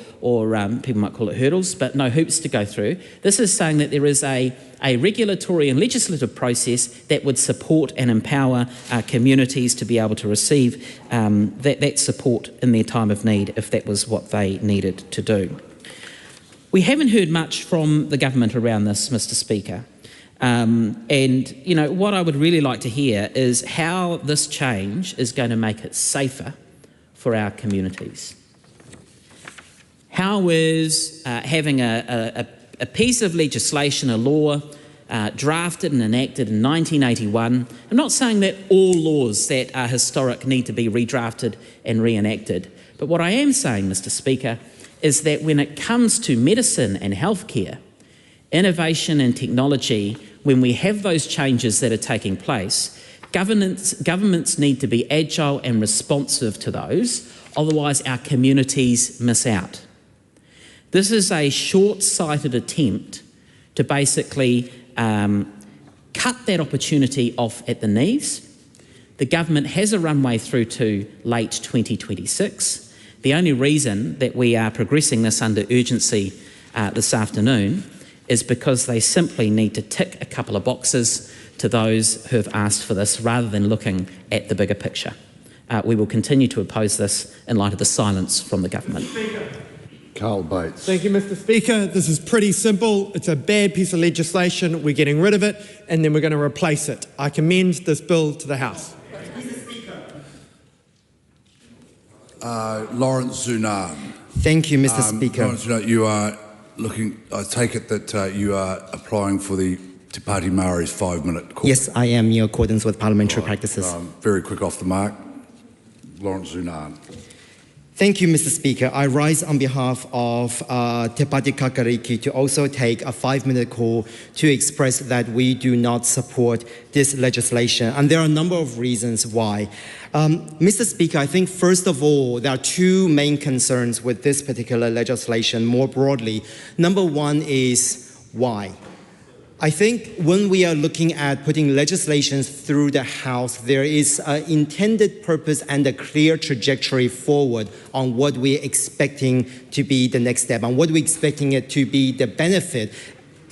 people might call it hurdles, but no hoops to go through. This is saying that there is a regulatory and legislative process that would support and empower communities to be able to receive that support in their time of need if that was what they needed to do. We haven't heard much from the government around this, Mr. Speaker. And, you know, what I would really like to hear is how this change is going to make it safer for our communities. How is having a piece of legislation, a law, drafted and enacted in 1981, I'm not saying that all laws that are historic need to be redrafted and reenacted, but what I am saying, Mr. Speaker, is that when it comes to medicine and healthcare, innovation and technology, when we have those changes that are taking place, governments need to be agile and responsive to those, otherwise our communities miss out. This is a short-sighted attempt to basically cut that opportunity off at the knees. The government has a runway through to late 2026. The only reason that we are progressing this under urgency this afternoon is because they simply need to tick a couple of boxes to those who have asked for this rather than looking at the bigger picture. We will continue to oppose this in light of the silence from the government. Carl Bates. Thank you, Mr. Speaker. This is pretty simple. It's a bad piece of legislation. We're getting rid of it and then we're going to replace it. I commend this bill to the House. Lawrence Zunan. Thank you, Mr. Speaker. Lawrence Zunan, you are looking, I take it that you are applying for the Te Pāti Māori's 5-minute call. Yes, I am, in accordance with parliamentary practices. Very quick off the mark. Lawrence Zunan. Thank you, Mr. Speaker. I rise on behalf of Te Pāti Kakariki to also take a 5-minute call to express that we do not support this legislation. And there are a number of reasons why. Mr. Speaker, I think first of all, there are two main concerns with this particular legislation more broadly. Number one is why? I think when we are looking at putting legislations through the House, there is an intended purpose and a clear trajectory forward on what we're expecting to be the next step, and what we're expecting it to be the benefit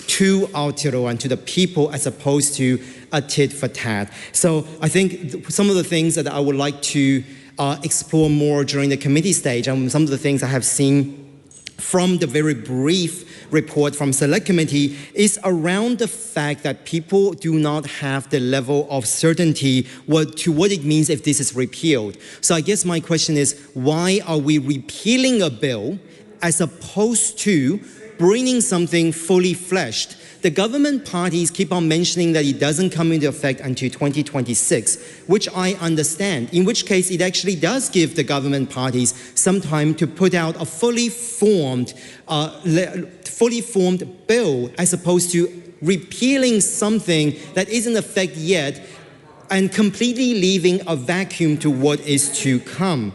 to Aotearoa and to the people as opposed to a tit for tat. So I think some of the things that I would like to explore more during the committee stage, and some of the things I have seen from the very brief report from Select Committee is around the fact that people do not have the level of certainty to what it means if this is repealed. So I guess my question is, why are we repealing a bill as opposed to bringing something fully fleshed? The government parties keep on mentioning that it doesn't come into effect until 2026, which I understand, in which case it actually does give the government parties some time to put out a fully formed bill as opposed to repealing something that isn't in effect yet and completely leaving a vacuum to what is to come.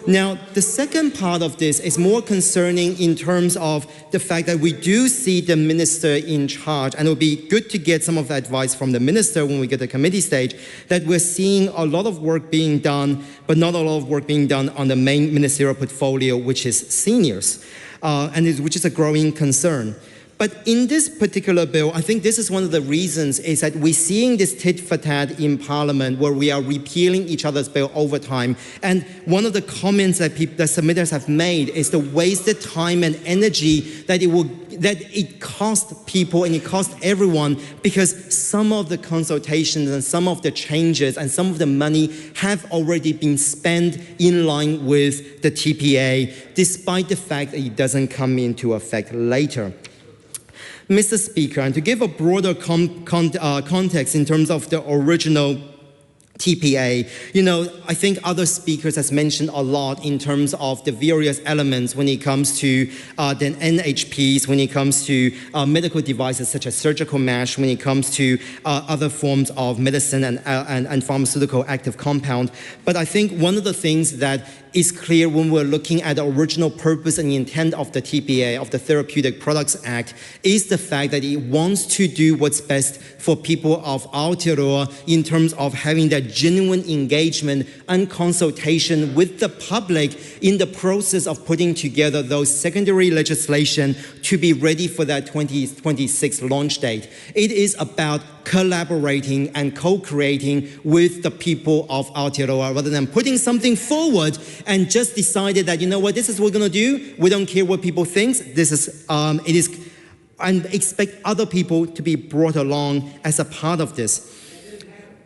Now, the second part of this is more concerning in terms of the fact that we do see the minister in charge, and it would be good to get some of the advice from the minister when we get to the committee stage, that we're seeing a lot of work being done, but not a lot of work being done on the main ministerial portfolio, which is seniors, which is a growing concern. But in this particular bill, I think this is one of the reasons is that we're seeing this tit for tat in Parliament where we are repealing each other's bill over time. And one of the comments that the submitters have made is the wasted time and energy that it costs people and it costs everyone, because some of the consultations and some of the changes and some of the money have already been spent in line with the TPA, despite the fact that it doesn't come into effect later. Mr. Speaker, and to give a broader context in terms of the original TPA. You know, I think other speakers has mentioned a lot in terms of the various elements when it comes to then NHPs, when it comes to medical devices such as surgical mesh, when it comes to other forms of medicine and pharmaceutical active compound. But I think one of the things that is clear when we're looking at the original purpose and intent of the TPA, of the Therapeutic Products Act, is the fact that it wants to do what's best for people of Aotearoa in terms of having that genuine engagement and consultation with the public in the process of putting together those secondary legislation to be ready for that 2026 launch date. It is about collaborating and co-creating with the people of Aotearoa rather than putting something forward and just decided that, you know what, this is what we're going to do. We don't care what people think. This is, it is, and expect other people to be brought along as a part of this.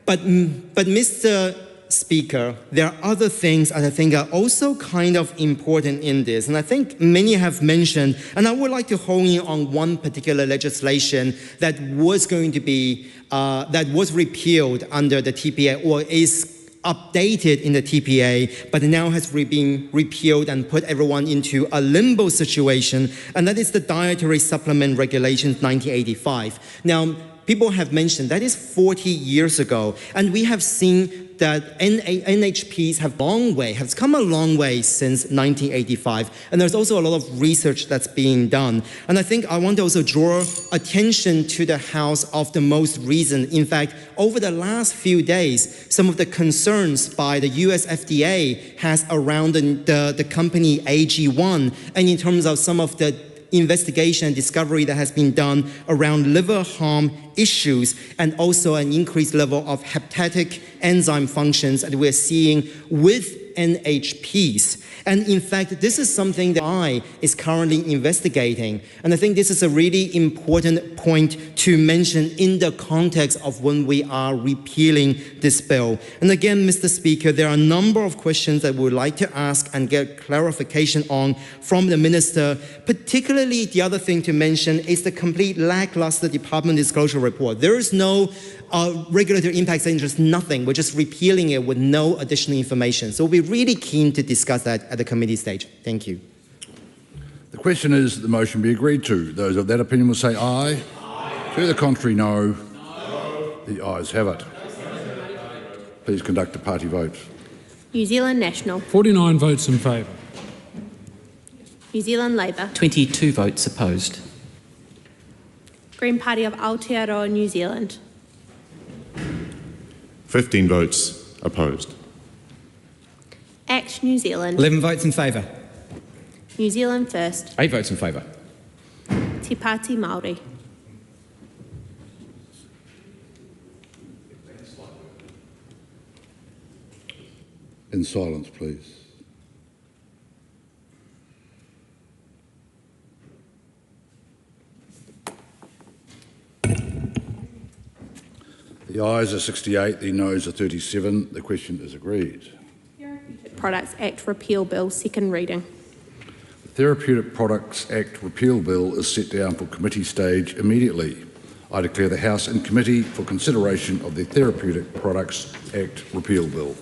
But Mr. Speaker, there are other things that I think are also kind of important in this. And I think many have mentioned, and I would like to hone in on one particular legislation that was going to be, that was repealed under the TPA or is updated in the TPA, but now has been repealed and put everyone into a limbo situation, and that is the Dietary Supplement Regulations 1985. Now, people have mentioned that is 40 years ago, and we have seen that NHPs have come a long way since 1985, and there's also a lot of research that's being done. And I think I want to also draw attention to the House of the most recent. In fact, over the last few days, some of the concerns by the US FDA has around the company AG1, and in terms of some of the investigation and discovery that has been done around liver harm issues, and also an increased level of hepatic enzyme functions that we're seeing with NHPs. And in fact, this is something that I is currently investigating. And I think this is a really important point to mention in the context of when we are repealing this bill. And again, Mr. Speaker, there are a number of questions that we would like to ask and get clarification on from the Minister. Particularly, the other thing to mention is the complete lackluster Department disclosure report. There is no regulatory impact statement, just nothing. We're just repealing it with no additional information. So we're really keen to discuss that at the committee stage. Thank you. The question is that the motion be agreed to. Those of that opinion will say aye. Aye. To the contrary, no. No. The ayes have it. Please conduct a party vote. New Zealand National. 49 votes in favour. New Zealand Labour. 22 votes opposed. Green Party of Aotearoa, New Zealand. 15 votes opposed. ACT New Zealand. 11 votes in favour. New Zealand First. 8 votes in favour. Te Pāti Māori. In silence, please. The ayes are 68, the noes are 37. The question is agreed. Products Act Repeal Bill, second reading. The Therapeutic Products Act Repeal Bill is set down for committee stage immediately. I declare the House in committee for consideration of the Therapeutic Products Act Repeal Bill.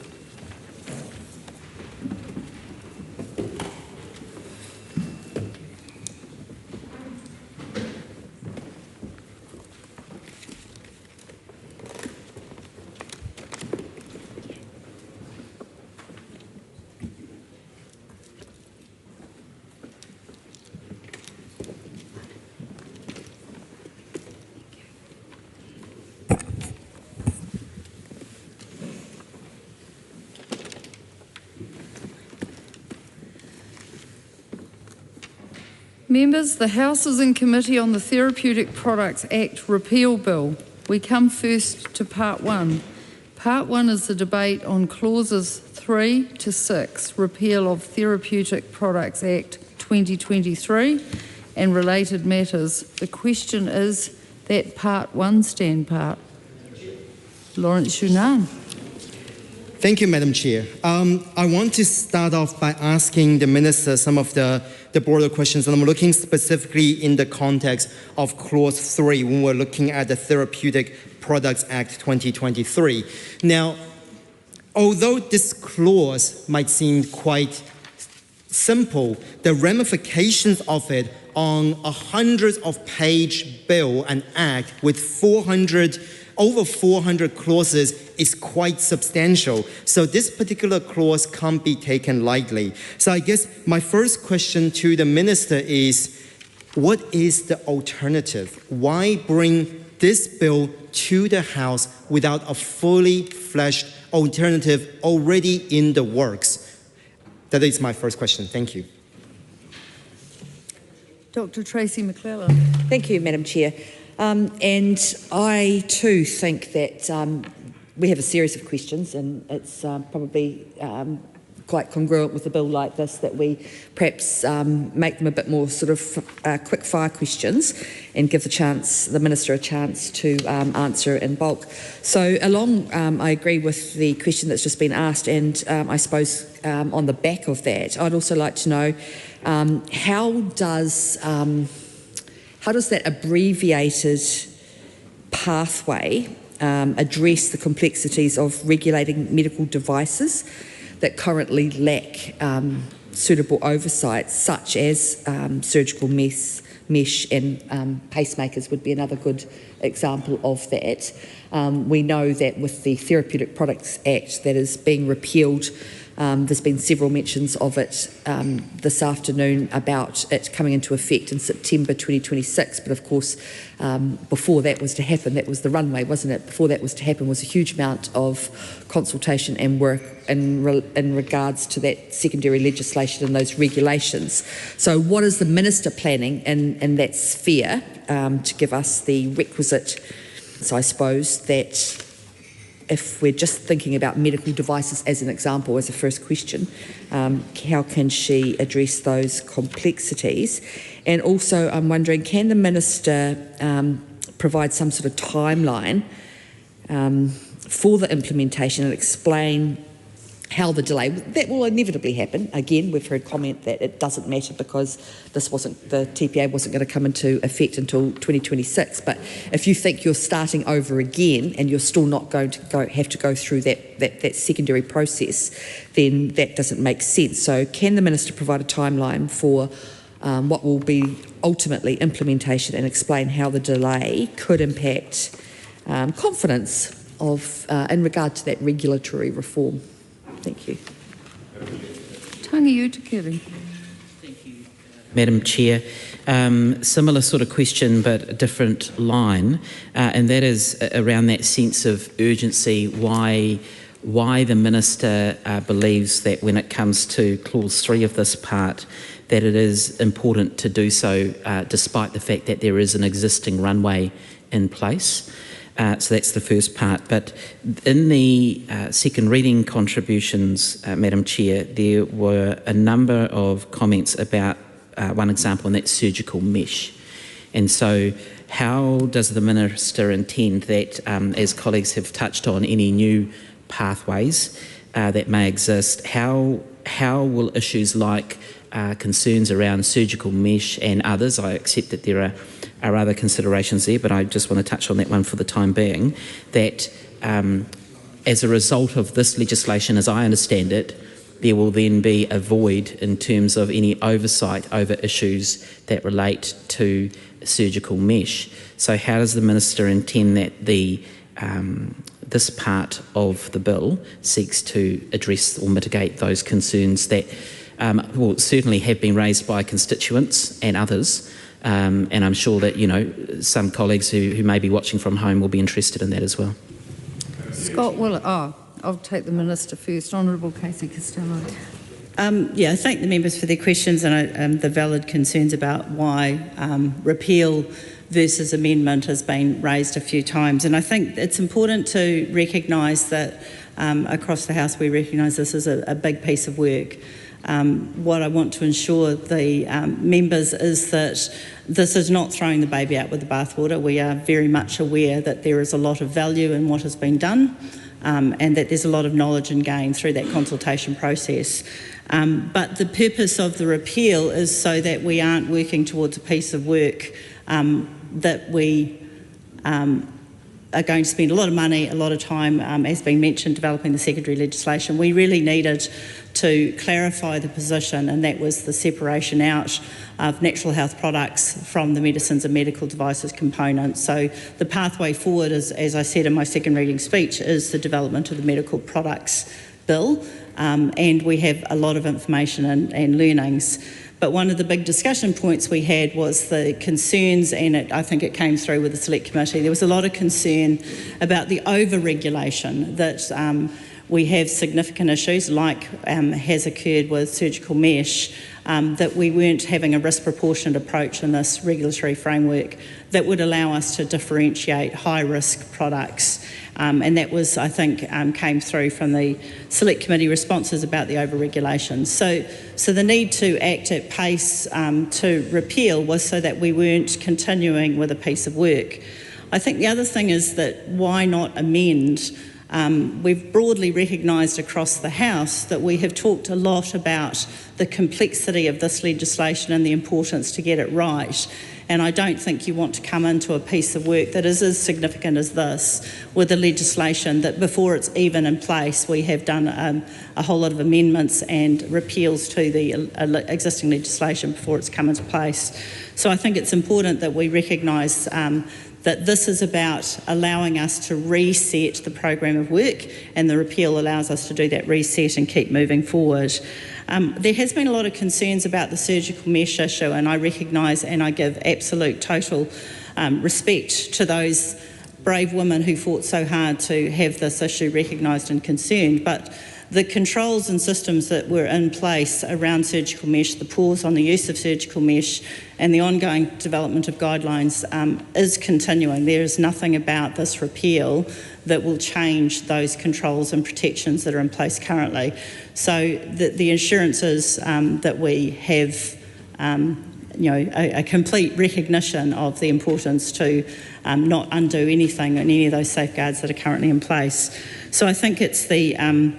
Members, the House is in committee on the Therapeutic Products Act Repeal Bill. We come first to Part 1. Part 1 is the debate on clauses 3 to 6, repeal of Therapeutic Products Act 2023 and related matters. The question is that Part 1 stand part. Lawrence Shunan. Thank you, Madam Chair. I want to start off by asking the Minister some of the broader questions, and I'm looking specifically in the context of Clause 3 when we're looking at the Therapeutic Products Act 2023. Now, although this clause might seem quite simple, the ramifications of it on a hundreds of page bill and act with over 400 clauses is quite substantial. So this particular clause can't be taken lightly. So I guess my first question to the minister is, what is the alternative? Why bring this bill to the House without a fully fleshed alternative already in the works? That is my first question. Thank you. Dr. Tracy McClellan. Thank you, Madam Chair. And I too think that we have a series of questions, and it's probably quite congruent with a bill like this that we perhaps make them a bit more sort of quick fire questions and give the Minister a chance to answer in bulk. So I agree with the question that's just been asked, and I suppose on the back of that, I'd also like to know how does that abbreviated pathway address the complexities of regulating medical devices that currently lack suitable oversight, such as surgical mesh and pacemakers would be another good example of that. We know that with the Therapeutic Products Act that is being repealed, there's been several mentions of it this afternoon about it coming into effect in September 2026. But of course, before that was to happen, that was the runway, wasn't it? Before that was to happen was a huge amount of consultation and work in regards to that secondary legislation and those regulations. So what is the Minister planning in that sphere to give us the requisite, so I suppose, that if we're just thinking about medical devices as an example, as a first question, how can she address those complexities? And also I'm wondering, can the Minister provide some sort of timeline for the implementation and explain how the delay, that will inevitably happen. Again, we've heard comment that it doesn't matter because the TPA wasn't going to come into effect until 2026. But if you think you're starting over again and you're still not going to have to go through that secondary process, then that doesn't make sense. So can the Minister provide a timeline for what will be ultimately implementation and explain how the delay could impact confidence in regard to that regulatory reform? Thank you. Tangi Utakere. Thank you, Madam Chair. Similar sort of question, but a different line, and that is around that sense of urgency. Why the Minister believes that when it comes to Clause 3 of this part, that it is important to do so, despite the fact that there is an existing runway in place. So that's the first part. But in the second reading contributions, Madam Chair, there were a number of comments about one example, and that's surgical mesh. And so how does the Minister intend that, as colleagues have touched on, any new pathways that may exist, how will issues like concerns around surgical mesh and others, I accept that there are other considerations there, but I just want to touch on that one for the time being, that as a result of this legislation, as I understand it, there will then be a void in terms of any oversight over issues that relate to surgical mesh. So how does the Minister intend that this part of the bill seeks to address or mitigate those concerns that certainly have been raised by constituents and others, and I'm sure that some colleagues who may be watching from home will be interested in that as well. Scott Willett. I'll take the Minister first. Honourable Casey Costello. I thank the members for their questions and the valid concerns about why repeal versus amendment has been raised a few times. And I think it's important to recognise that across the House we recognise this as a big piece of work. What I want to ensure the members is that this is not throwing the baby out with the bathwater. We are very much aware that there is a lot of value in what has been done, and that there's a lot of knowledge and gain through that consultation process. But the purpose of the repeal is so that we aren't working towards a piece of work that we are going to spend a lot of money, a lot of time, as being mentioned, developing the secondary legislation. We really needed to clarify the position, and that was the separation out of natural health products from the medicines and medical devices component. So the pathway forward, is, as I said in my second reading speech, is the development of the medical products bill, and we have a lot of information and learnings. But one of the big discussion points we had was the concerns, and I think it came through with the Select Committee. There was a lot of concern about the over-regulation, that we have significant issues, like has occurred with surgical mesh, that we weren't having a risk-proportionate approach in this regulatory framework that would allow us to differentiate high-risk products. And that was, I think, came through from the Select Committee responses about the over-regulation. So the need to act at pace to repeal was so that we weren't continuing with a piece of work. I think the other thing is that why not amend? We've broadly recognised across the House that we have talked a lot about the complexity of this legislation and the importance to get it right. And I don't think you want to come into a piece of work that is as significant as this with the legislation that before it's even in place, we have done a whole lot of amendments and repeals to the existing legislation before it's come into place. So I think it's important that we recognise that this is about allowing us to reset the program of work, and the repeal allows us to do that reset and keep moving forward. There has been a lot of concerns about the surgical mesh issue, and I recognise and I give absolute total respect to those brave women who fought so hard to have this issue recognised and concerned. But the controls and systems that were in place around surgical mesh, the pause on the use of surgical mesh and the ongoing development of guidelines is continuing. There is nothing about this repeal that will change those controls and protections that are in place currently. So the assurance is that we have a complete recognition of the importance to not undo anything and any of those safeguards that are currently in place. So I think it's the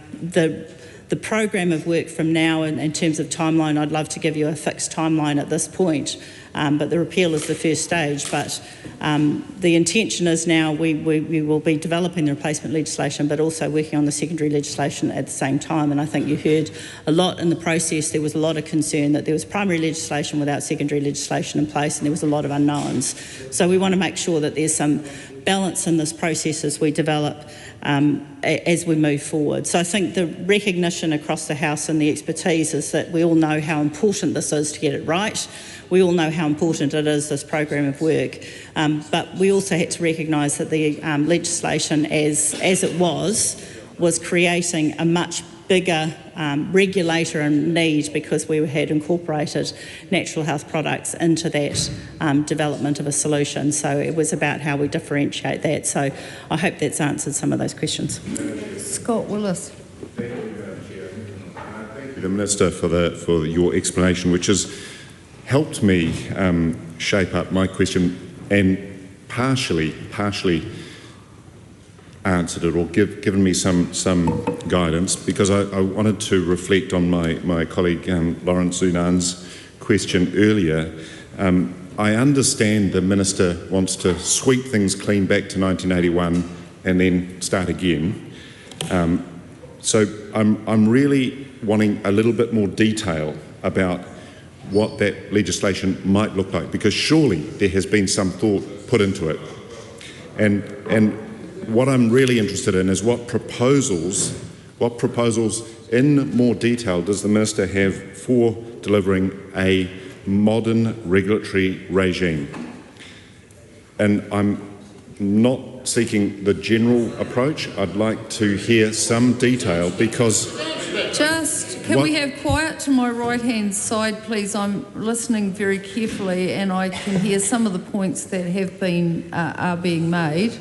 program of work from now, in terms of timeline. I'd love to give you a fixed timeline at this point, but the repeal is the first stage. But the intention is now we will be developing the replacement legislation, but also working on the secondary legislation at the same time. And I think you heard a lot in the process. There was a lot of concern that there was primary legislation without secondary legislation in place, and there was a lot of unknowns. So we want to make sure that there's some balance in this process as we develop, as we move forward. So I think the recognition across the House and the expertise is that we all know how important this is to get it right. We all know how important it is, this program of work. But we also had to recognise that the legislation as it was creating a much bigger regulator and need, because we had incorporated natural health products into that development of a solution. So it was about how we differentiate that. So I hope that's answered some of those questions. Scott Willis. Thank you, the Minister, for your explanation, which has helped me shape up my question and partially answered it, or given me some guidance, because I wanted to reflect on my colleague Lawrence Zunan's question earlier. I understand the Minister wants to sweep things clean back to 1981 and then start again. So I'm really wanting a little bit more detail about what that legislation might look like, because surely there has been some thought put into it. And what I'm really interested in is what proposals in more detail does the Minister have for delivering a modern regulatory regime? And I'm not seeking the general approach. I'd like to hear some detail, because... Can we have quiet to my right-hand side, please? I'm listening very carefully and I can hear some of the points that have been are being made.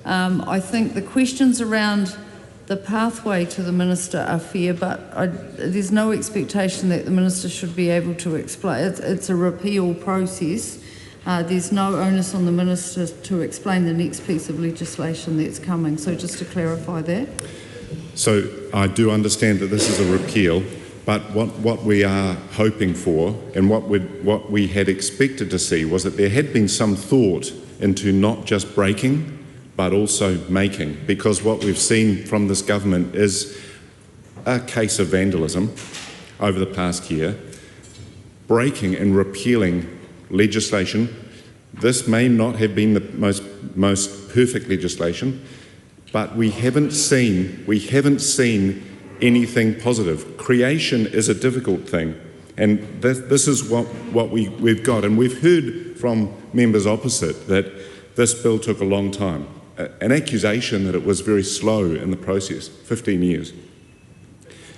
I think the questions around the pathway to the Minister are fair, but there's no expectation that the Minister should be able to explain. It's a repeal process. There's no onus on the Minister to explain the next piece of legislation that's coming. So just to clarify that. So I do understand that this is a repeal, but what we are hoping for and what we had expected to see was that there had been some thought into not just breaking, but also making, because what we've seen from this government is a case of vandalism over the past year, breaking and repealing legislation. This may not have been the most perfect legislation, but we haven't seen anything positive. Creation is a difficult thing, and this is what we've got. And we've heard from members opposite that this bill took a long time, an accusation that it was very slow in the process, 15 years.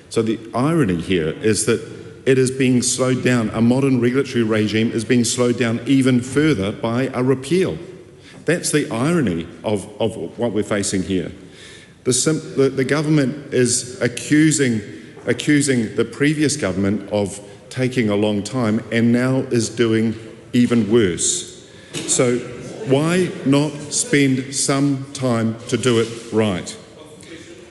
So the irony here is that it is being slowed down. A modern regulatory regime is being slowed down even further by a repeal. That's the irony of what we're facing here. The government is accusing the previous government of taking a long time and now is doing even worse. So why not spend some time to do it right?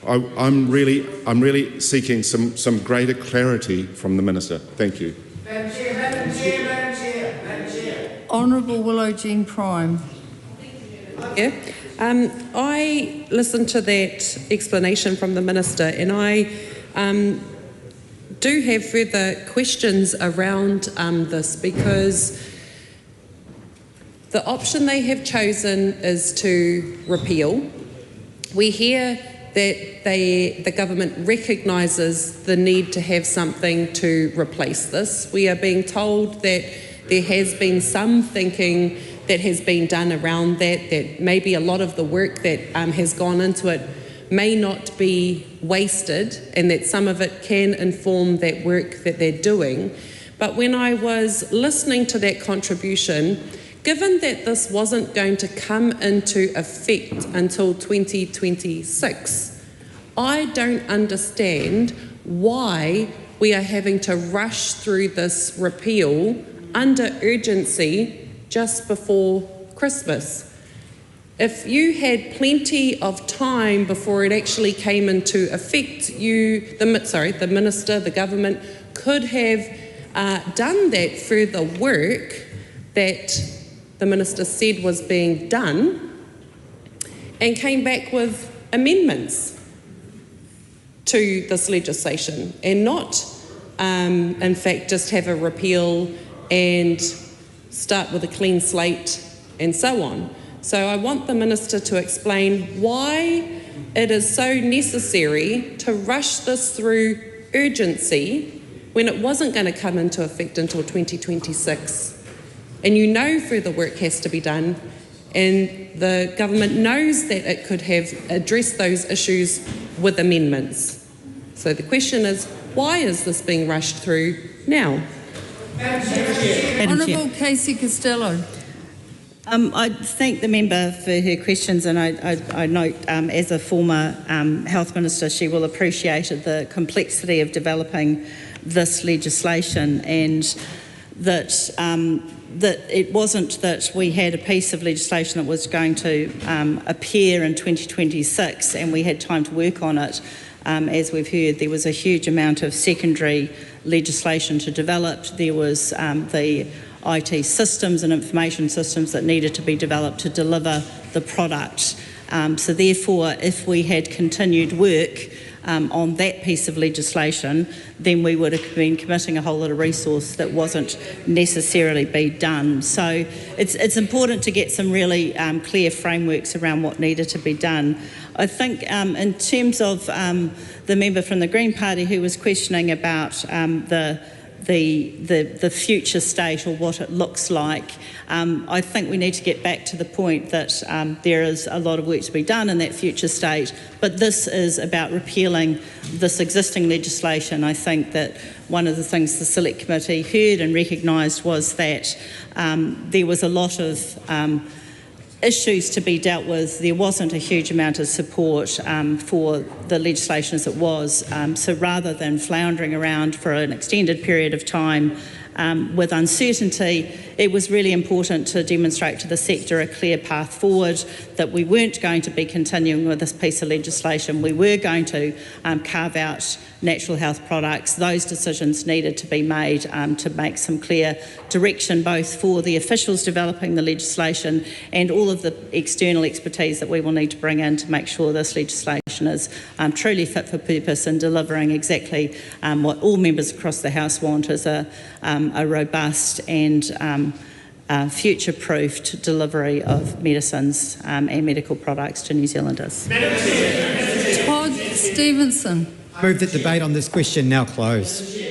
I'm really seeking some greater clarity from the Minister. Thank you. Madam Chair. Honourable Willow Jean Prime. Yeah. I listened to that explanation from the Minister, and I do have further questions around this, because the option they have chosen is to repeal. We hear that the government recognises the need to have something to replace this. We are being told that there has been some thinking that has been done around that maybe a lot of the work that has gone into it may not be wasted, and that some of it can inform that work that they're doing. But when I was listening to that contribution, given that this wasn't going to come into effect until 2026, I don't understand why we are having to rush through this repeal under urgency just before Christmas. If you had plenty of time before it actually came into effect, the Minister, the government, could have done that further work that the Minister said was being done and came back with amendments to this legislation, and not, in fact, just have a repeal and start with a clean slate and so on. So I want the Minister to explain why it is so necessary to rush this through urgency when it wasn't going to come into effect until 2026. And you know further work has to be done, and the government knows that it could have addressed those issues with amendments. So the question is, why is this being rushed through now? Honourable Casey Costello. I thank the member for her questions, and I note as a former health minister, she will appreciate the complexity of developing this legislation, and that it wasn't that we had a piece of legislation that was going to appear in 2026 and we had time to work on it. As we've heard, there was a huge amount of secondary legislation to develop. There was the IT systems and information systems that needed to be developed to deliver the product. So therefore, if we had continued work on that piece of legislation, then we would have been committing a whole lot of resource that wasn't necessarily be done. So it's important to get some really clear frameworks around what needed to be done. I think in terms of the member from the Green Party who was questioning about the future state or what it looks like, I think we need to get back to the point that there is a lot of work to be done in that future state, but this is about repealing this existing legislation. I think that one of the things the Select Committee heard and recognised was that there was a lot of issues to be dealt with. There wasn't a huge amount of support for the legislation as it was. So rather than floundering around for an extended period of time, with uncertainty, it was really important to demonstrate to the sector a clear path forward, that we weren't going to be continuing with this piece of legislation. We were going to carve out natural health products. Those decisions needed to be made to make some clear direction, both for the officials developing the legislation and all of the external expertise that we will need to bring in to make sure this legislation is truly fit for purpose and delivering exactly what all members across the House want, is a robust and future-proofed delivery of medicines and medical products to New Zealanders. Todd Stevenson. I move that debate on this question now close.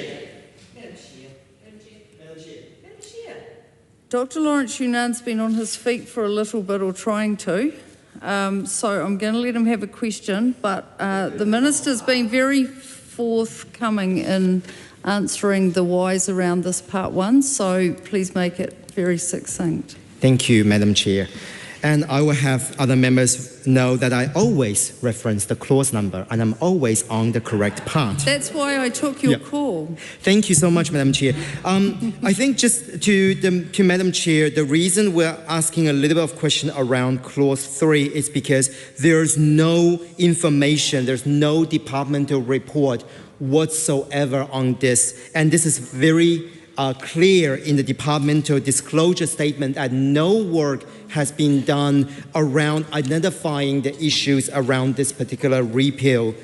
Dr. Lawrence Yunan's been on his feet for a little bit, or trying to, so I'm going to let him have a question, but the Minister's been very forthcoming in answering the whys around this part one, so please make it very succinct. Thank you, Madam Chair. And I will have other members know that I always reference the clause number and I'm always on the correct part. That's why I took your call. Thank you so much, Madam Chair. I think just to Madam Chair, the reason we're asking a little bit of question around clause 3 is because there's no information, there's no departmental report whatsoever on this. And this is very clear in the departmental disclosure statement that no work has been done around identifying the issues around this particular repeal.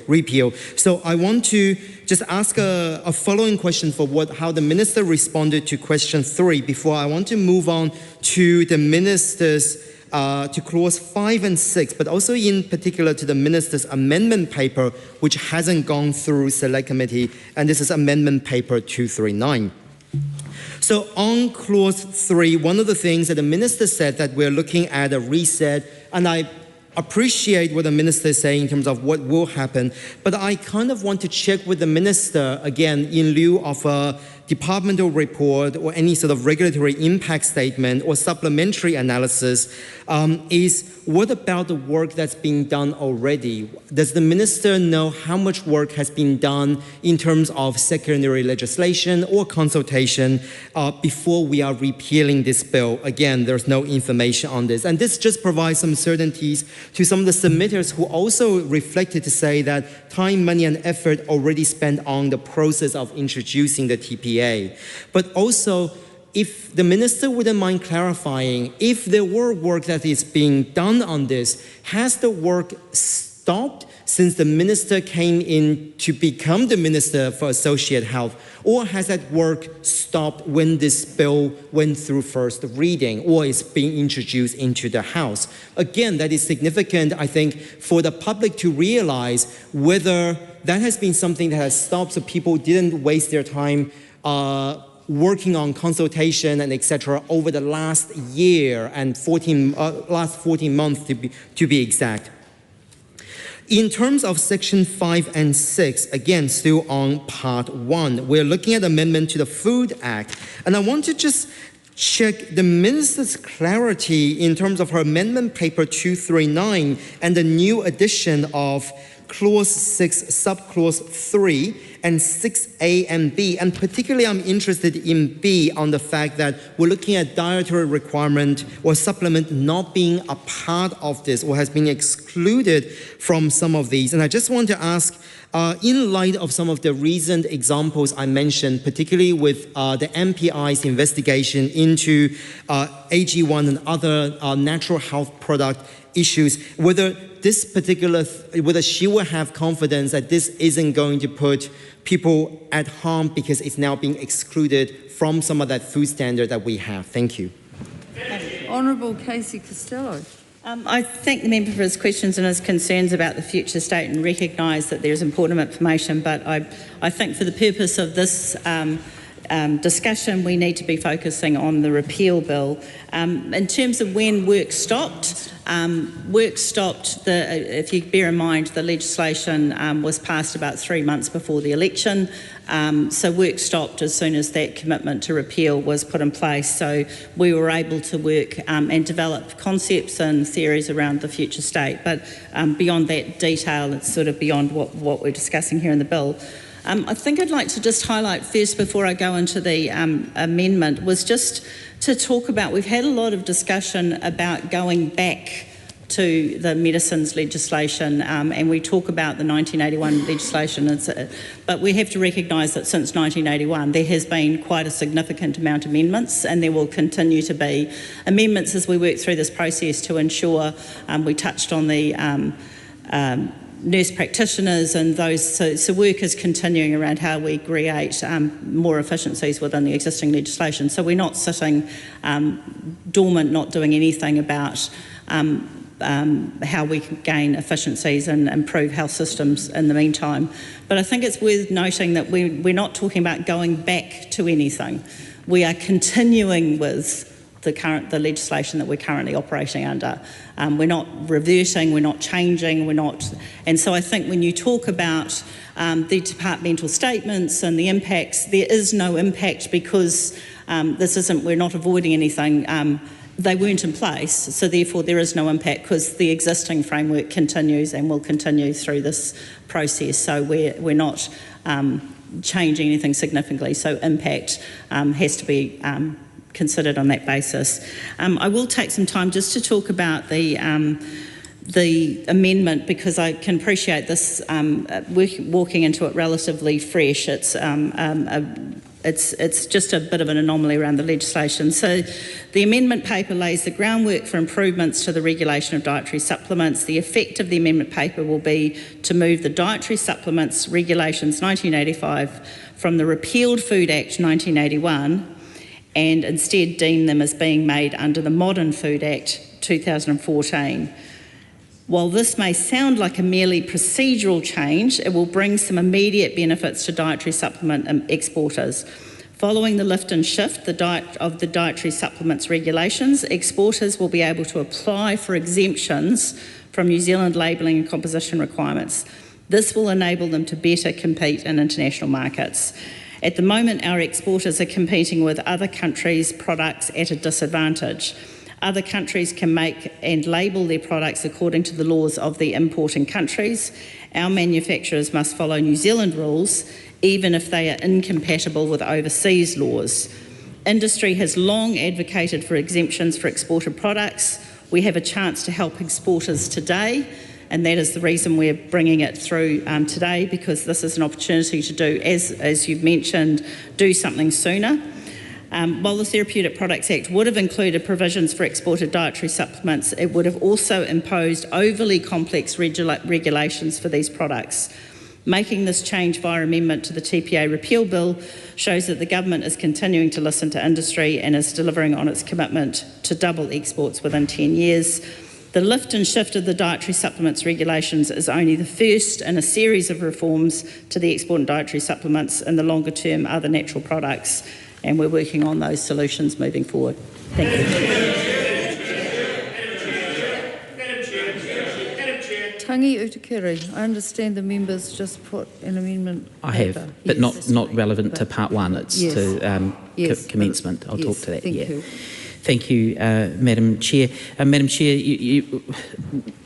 So I want to just ask a following question for how the Minister responded to question 3 before I want to move on to the Minister's to clause 5 and 6, but also in particular to the Minister's amendment paper, which hasn't gone through Select Committee, and this is amendment paper 239. So on clause 3, one of the things that the Minister said that we're looking at a reset, and I appreciate what the Minister is saying in terms of what will happen, but I kind of want to check with the Minister, again, in lieu of a departmental report or any sort of regulatory impact statement or supplementary analysis, is what about the work that's being done already? Does the Minister know how much work has been done in terms of secondary legislation or consultation before we are repealing this bill? Again, there's no information on this. And this just provides some certainties to some of the submitters who also reflected to say that time, money, and effort already spent on the process of introducing the TPA. But also, if the Minister wouldn't mind clarifying, if there were work that is being done on this, has the work stopped since the Minister came in to become the Minister for Associate Health, or has that work stopped when this bill went through first reading or is being introduced into the House? Again, that is significant, I think, for the public to realize whether that has been something that has stopped so people didn't waste their time working on consultation and etc. over the last year and last 14 months to be exact. In terms of section 5 and 6, again, still on part 1, we're looking at amendment to the Food Act. And I want to just check the Minister's clarity in terms of her amendment paper 239 and the new addition of clause 6, subclause 3, and 6A and B. And particularly I'm interested in B on the fact that we're looking at dietary requirement or supplement not being a part of this or has been excluded from some of these. And I just want to ask, in light of some of the recent examples I mentioned, particularly with the MPI's investigation into AG1 and other natural health product issues, whether she will have confidence that this isn't going to put people at harm because it's now being excluded from some of that food standard that we have. Thank you. Honourable Casey Costello. I thank the member for his questions and his concerns about the future state and recognise that there's important information, but I think for the purpose of this discussion, we need to be focusing on the repeal bill. In terms of when work stopped, if you bear in mind the legislation was passed about 3 months before the election, so work stopped as soon as that commitment to repeal was put in place. So we were able to work and develop concepts and theories around the future state, but beyond that detail, it's sort of beyond what we're discussing here in the bill. I think I'd like to just highlight first, before I go into the amendment, was just to talk about, we've had a lot of discussion about going back to the medicines legislation, and we talk about the 1981 legislation, but we have to recognise that since 1981 there has been quite a significant amount of amendments, and there will continue to be amendments as we work through this process to ensure, we touched on the nurse practitioners and those, so work is continuing around how we create more efficiencies within the existing legislation. So we're not sitting dormant, not doing anything about how we can gain efficiencies and improve health systems in the meantime. But I think it's worth noting that we're not talking about going back to anything. We are continuing with the legislation that we're currently operating under. We're not reverting, we're not changing, and so I think when you talk about the departmental statements and the impacts, there is no impact because we're not avoiding anything. They weren't in place, so therefore there is no impact because the existing framework continues and will continue through this process. So we're not changing anything significantly, so impact has to be considered on that basis. I will take some time just to talk about the amendment, because I can appreciate this walking into it relatively fresh. It's just a bit of an anomaly around the legislation. So the amendment paper lays the groundwork for improvements to the regulation of dietary supplements. The effect of the amendment paper will be to move the Dietary Supplements Regulations 1985 from the repealed Food Act 1981 and instead deem them as being made under the Modern Food Act 2014. While this may sound like a merely procedural change, it will bring some immediate benefits to dietary supplement exporters. Following the lift and shift of the dietary supplements regulations, exporters will be able to apply for exemptions from New Zealand labelling and composition requirements. This will enable them to better compete in international markets. At the moment, our exporters are competing with other countries' products at a disadvantage. Other countries can make and label their products according to the laws of the importing countries. Our manufacturers must follow New Zealand rules, even if they are incompatible with overseas laws. Industry has long advocated for exemptions for exported products. We have a chance to help exporters today, and that is the reason we're bringing it through today, because this is an opportunity to do, as you've mentioned, do something sooner. While the Therapeutic Products Act would have included provisions for exported dietary supplements, it would have also imposed overly complex regulations for these products. Making this change via amendment to the TPA repeal bill shows that the government is continuing to listen to industry and is delivering on its commitment to double exports within 10 years. The lift and shift of the dietary supplements regulations is only the first in a series of reforms to the export and dietary supplements and the longer term other natural products, and we're working on those solutions moving forward. Thank you. Tangi Utakere, I understand the members just put an amendment. I have, but not relevant to part one. It's to commencement. I'll talk to that. Thank you. Thank you, Madam Chair. Madam Chair,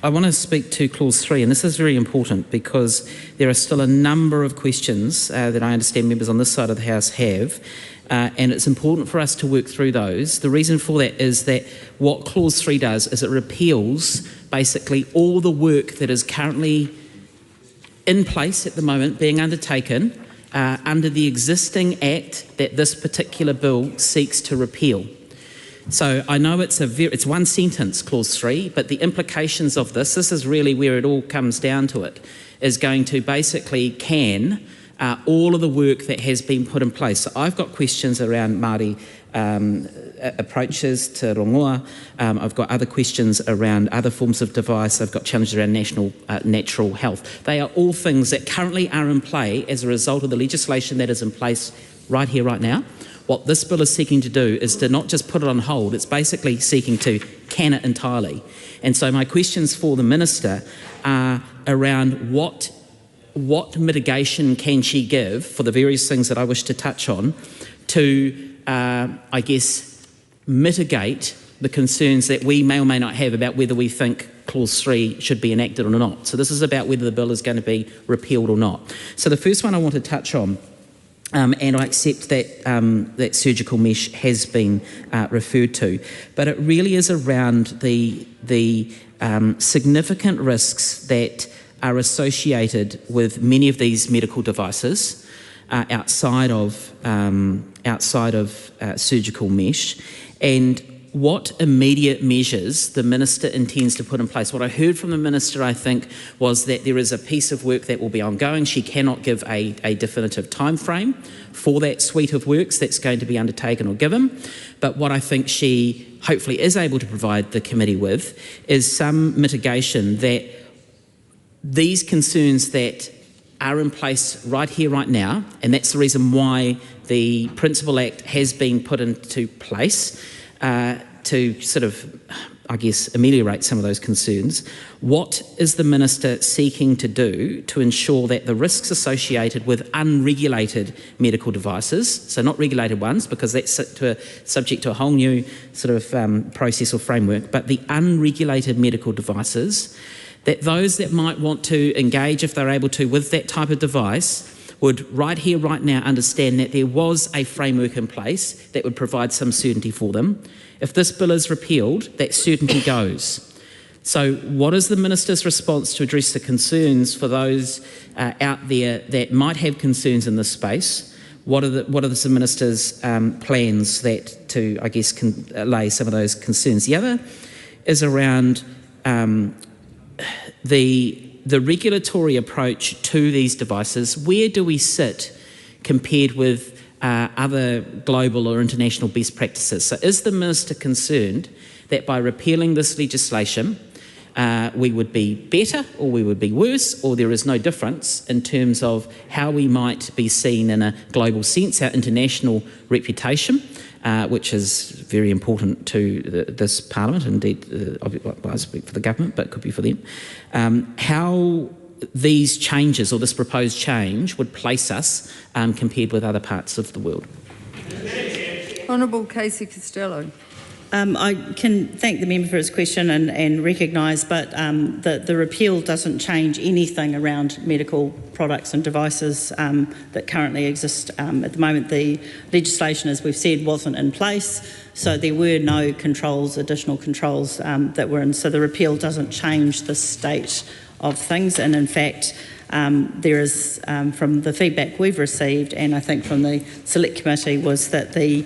I want to speak to Clause 3, and this is very important because there are still a number of questions that I understand members on this side of the House have, and it's important for us to work through those. The reason for that is that what Clause 3 does is it repeals basically all the work that is currently in place at the moment being undertaken under the existing Act that this particular bill seeks to repeal. So I know it's one sentence, Clause 3, but the implications of this is really where it all comes down to it, is going to basically can all of the work that has been put in place. So I've got questions around Māori approaches to rongoa. I've got other questions around other forms of device. I've got challenges around natural health. They are all things that currently are in play as a result of the legislation that is in place right here, right now. What this bill is seeking to do is to not just put it on hold, it's basically seeking to can it entirely. And so my questions for the Minister are around what mitigation can she give for the various things that I wish to touch on to, I guess, mitigate the concerns that we may or may not have about whether we think Clause 3 should be enacted or not. So this is about whether the bill is going to be repealed or not. So the first one I want to touch on, and I accept that that surgical mesh has been referred to, but it really is around the significant risks that are associated with many of these medical devices outside of surgical mesh, and what immediate measures the Minister intends to put in place. What I heard from the Minister, I think, was that there is a piece of work that will be ongoing. She cannot give a definitive time frame for that suite of works that's going to be undertaken or given. But what I think she hopefully is able to provide the committee with is some mitigation that these concerns that are in place right here, right now, and that's the reason why the Principal Act has been put into place, to sort of, I guess, ameliorate some of those concerns. What is the Minister seeking to do to ensure that the risks associated with unregulated medical devices, so not regulated ones, because that's subject to a whole new sort of process or framework, but the unregulated medical devices, that those that might want to engage, if they're able to, with that type of device would right here, right now understand that there was a framework in place that would provide some certainty for them. If this bill is repealed, that certainty goes. So what is the Minister's response to address the concerns for those out there that might have concerns in this space? What are the Minister's plans that to, I guess, allay some of those concerns? The other is around the regulatory approach to these devices. Where do we sit compared with other global or international best practices? So is the Minister concerned that by repealing this legislation we would be better or we would be worse, or there is no difference in terms of how we might be seen in a global sense, our international reputation, which is very important to this Parliament, indeed, I speak for the government, but it could be for them, how these changes or this proposed change would place us compared with other parts of the world. Honourable Casey Costello. I can thank the member for his question and recognise, but the repeal doesn't change anything around medical products and devices that currently exist. At the moment, the legislation, as we've said, wasn't in place, so there were no controls, additional controls that were in. So the repeal doesn't change the state of things, and in fact, there is, from the feedback we've received, and I think from the Select Committee, was that the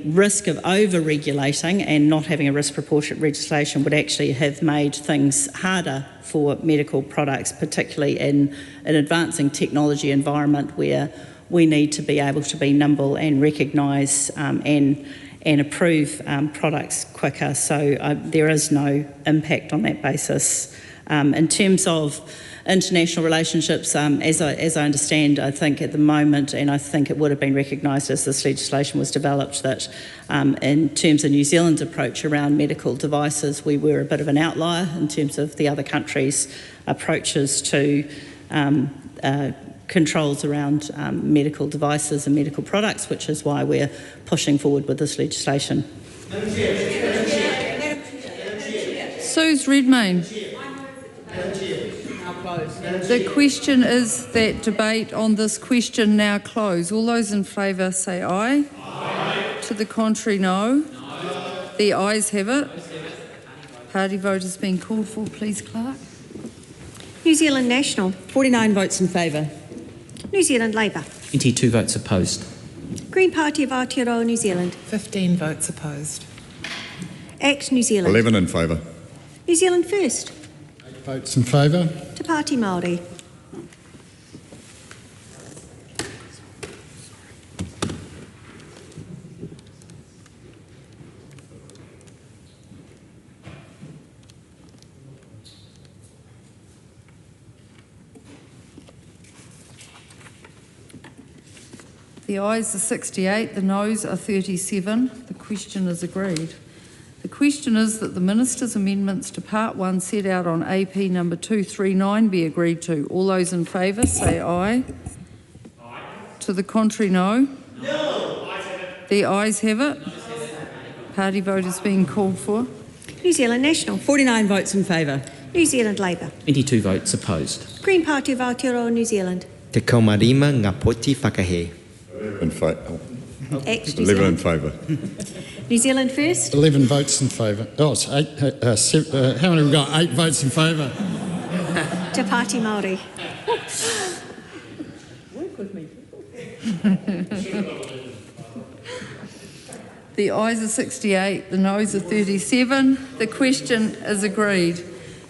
risk of over-regulating and not having a risk-proportionate legislation would actually have made things harder for medical products, particularly in an advancing technology environment where we need to be able to be nimble and recognise and approve products quicker. So there is no impact on that basis. In terms of international relationships, as I understand, I think at the moment, and I think it would have been recognised as this legislation was developed, that in terms of New Zealand's approach around medical devices, we were a bit of an outlier in terms of the other countries' approaches to controls around medical devices and medical products, which is why we're pushing forward with this legislation. Suze Redmayne. The question is that debate on this question now close. All those in favour say aye. Aye. To the contrary, no. No. The ayes have it. Party vote has been called for. Please, Clerk. New Zealand National. 49 votes in favour. New Zealand Labour. 22 votes opposed. Green Party of Aotearoa, New Zealand. 15 votes opposed. ACT New Zealand. 11 in favour. New Zealand First. 8 votes in favour. Te Pāti Māori. The ayes are 68, the noes are 37. The question is agreed. The question is that the Minister's amendments to Part 1 set out on AP number 239 be agreed to. All those in favour say aye. Aye. To the contrary, no. No. The ayes have it. Party vote is being called for. New Zealand National. 49 votes in favour. New Zealand Labour. 22 votes opposed. Green Party of Aotearoa, New Zealand. Te kamarima ngā poti whakahe. Act New 11 in Zealand. favour. New Zealand First. 11 votes in favour. Oh, it's eight, how many have we got? 8 votes in favour. Te Pāti Māori. Work with me. The ayes are 68, the noes are 37. The question is agreed.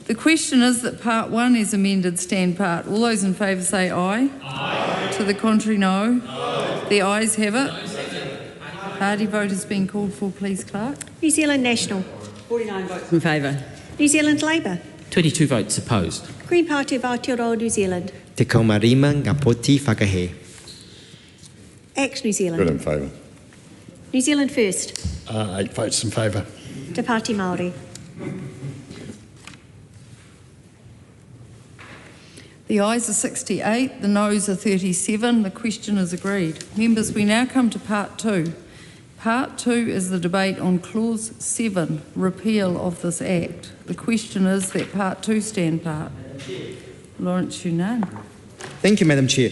The question is that Part 1 is amended, stand part. All those in favour say aye. Aye. To the contrary, no. No. The ayes have it. Party vote has been called for, please, Clerk. New Zealand National. 49 votes in favour. New Zealand Labour. 22 votes opposed. Green Party of Aotearoa, New Zealand. Te kamarima ngā poti whakahe. Act New Zealand. Good in favour. New Zealand First. 8 votes in favour. Te Pāti Māori. The ayes are 68, the noes are 37. The question is agreed. Members, we now come to Part 2. Part 2 is the debate on Clause 7, repeal of this Act. The question is that Part 2 stand part. Lawrence Yunan. Thank you, Madam Chair.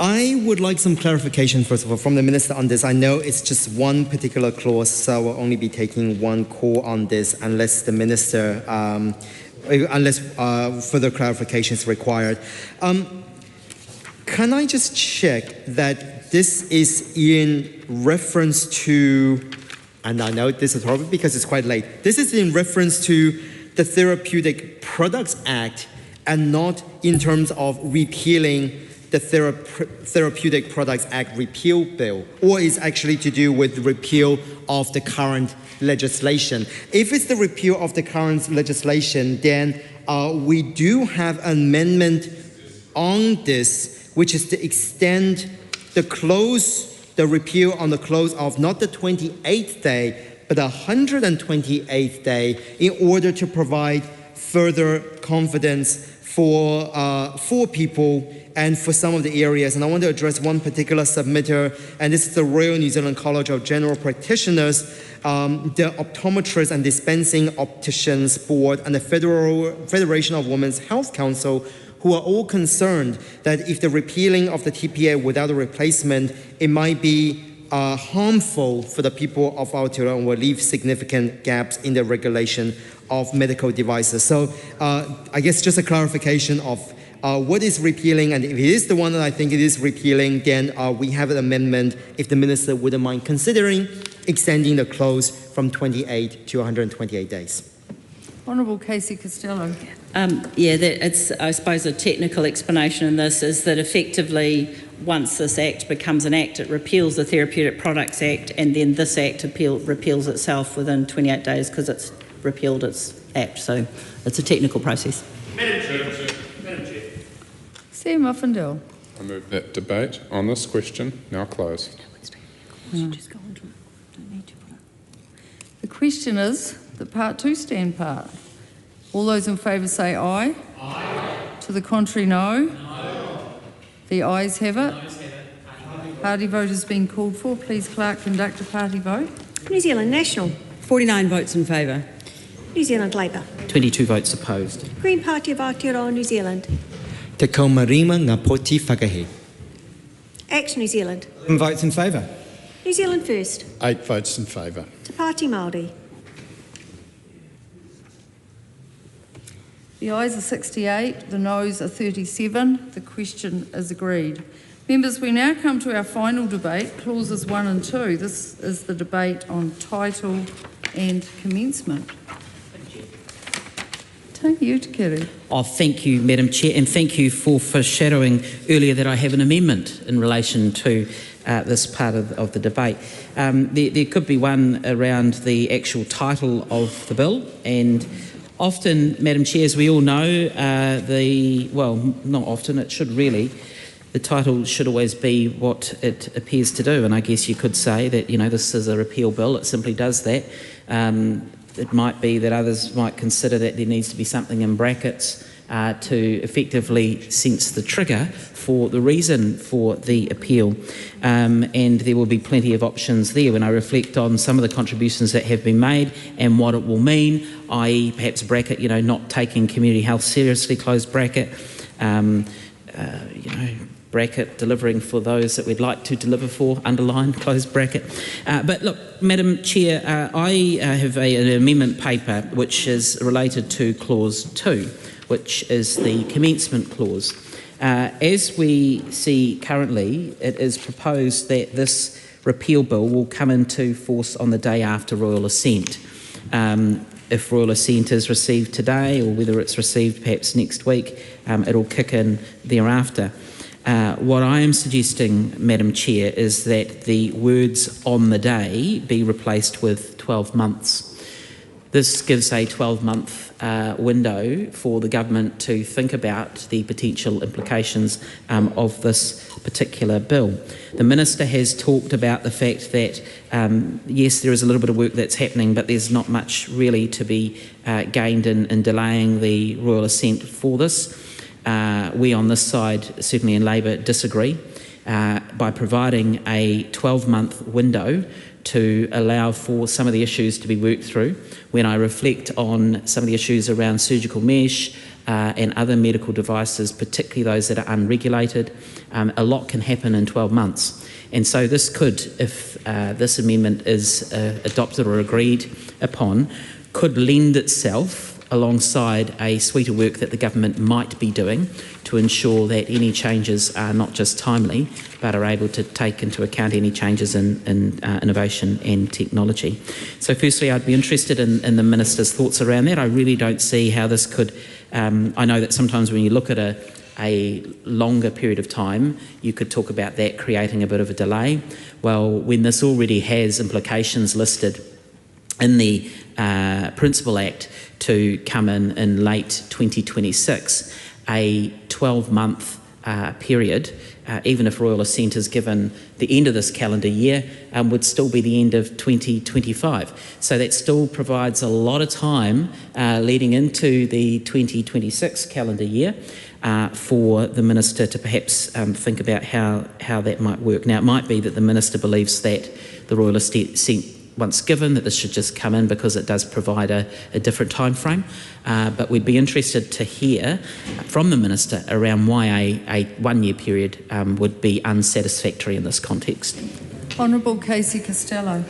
I would like some clarification, first of all, from the Minister on this. I know it's just one particular clause, so we'll only be taking one call on this unless the Minister, further clarification is required. Can I just check that this is in reference to, and I know this is probably because it's quite late, this is in reference to the Therapeutic Products Act and not in terms of repealing the Therapeutic Products Act repeal bill, or is actually to do with the repeal of the current legislation? If it's the repeal of the current legislation, then we do have an amendment on this, which is to extend the repeal on the close of not the 28th day, but the 128th day, in order to provide further confidence for people and for some of the areas. And I want to address one particular submitter, and this is the Royal New Zealand College of General Practitioners, the Optometrists and Dispensing Opticians Board, and the Federation of Women's Health Council, who are all concerned that if the repealing of the TPA without a replacement, it might be harmful for the people of Aotearoa and will leave significant gaps in the regulation of medical devices. So I guess just a clarification of what is repealing, and if it is the one that I think it is repealing, then we have an amendment if the Minister wouldn't mind considering extending the close from 28 to 128 days. Honourable Casey Costello. It's, I suppose, a technical explanation in this is that effectively, once this Act becomes an Act, it repeals the Therapeutic Products Act, and then this Act repeals itself within 28 days because it's repealed its Act. So it's a technical process. Madam Chair. Sam Muffindale. I move that debate on this question now closed. The question is that Part 2 stand part. All those in favour say aye. Aye. To the contrary, no. No. The ayes have it. Party vote has been called for. Please, Clerk, conduct a party vote. New Zealand National. 49 votes in favour. New Zealand Labour. 22 votes opposed. Green Party of Aotearoa, New Zealand. Te kamarima ngā poti whakahe. Act New Zealand. 7 votes in favour. New Zealand First. 8 votes in favour. Te Pāti Māori. The ayes are 68, the noes are 37. The question is agreed. Members, we now come to our final debate, clauses 1 and 2. This is the debate on title and commencement. Thank you, Kerry. Oh, thank you, Madam Chair, and thank you for foreshadowing earlier that I have an amendment in relation to this part of the debate. There could be one around the actual title of the bill, and often, Madam Chair, as we all know, not often, it should really, the title should always be what it appears to do, and I guess you could say that, this is a repeal bill, it simply does that. It might be that others might consider that there needs to be something in brackets to effectively sense the trigger for the reason for the appeal, and there will be plenty of options there. When I reflect on some of the contributions that have been made and what it will mean, i.e. perhaps bracket, not taking community health seriously, close bracket, bracket delivering for those that we'd like to deliver for, underline, close bracket. But look, Madam Chair, I have an amendment paper which is related to Clause 2, which is the commencement clause. As we see currently, it is proposed that this repeal bill will come into force on the day after Royal Assent. If Royal Assent is received today, or whether it's received perhaps next week, it'll kick in thereafter. What I am suggesting, Madam Chair, is that the words "on the day" be replaced with 12 months. This gives a 12-month window for the government to think about the potential implications of this particular bill. The Minister has talked about the fact that, yes, there is a little bit of work that's happening, but there's not much really to be gained in delaying the Royal Assent for this. We on this side, certainly in Labor, disagree. By providing a 12-month window to allow for some of the issues to be worked through. When I reflect on some of the issues around surgical mesh and other medical devices, particularly those that are unregulated, a lot can happen in 12 months. And so this could, if this amendment is adopted or agreed upon, could lend itself alongside a suite of work that the government might be doing to ensure that any changes are not just timely, but are able to take into account any changes in innovation and technology. So firstly, I'd be interested in the Minister's thoughts around that. I really don't see how this could, I know that sometimes when you look at a longer period of time, you could talk about that creating a bit of a delay. Well, when this already has implications listed in the Principal Act to come in late 2026, a 12-month period, even if Royal Assent is given the end of this calendar year, would still be the end of 2025. So that still provides a lot of time leading into the 2026 calendar year for the Minister to perhaps think about how that might work. Now, it might be that the Minister believes that the Royal Assent once given, that this should just come in because it does provide a different time frame. But we'd be interested to hear from the Minister around why a one-year period would be unsatisfactory in this context. Honourable Casey Costello.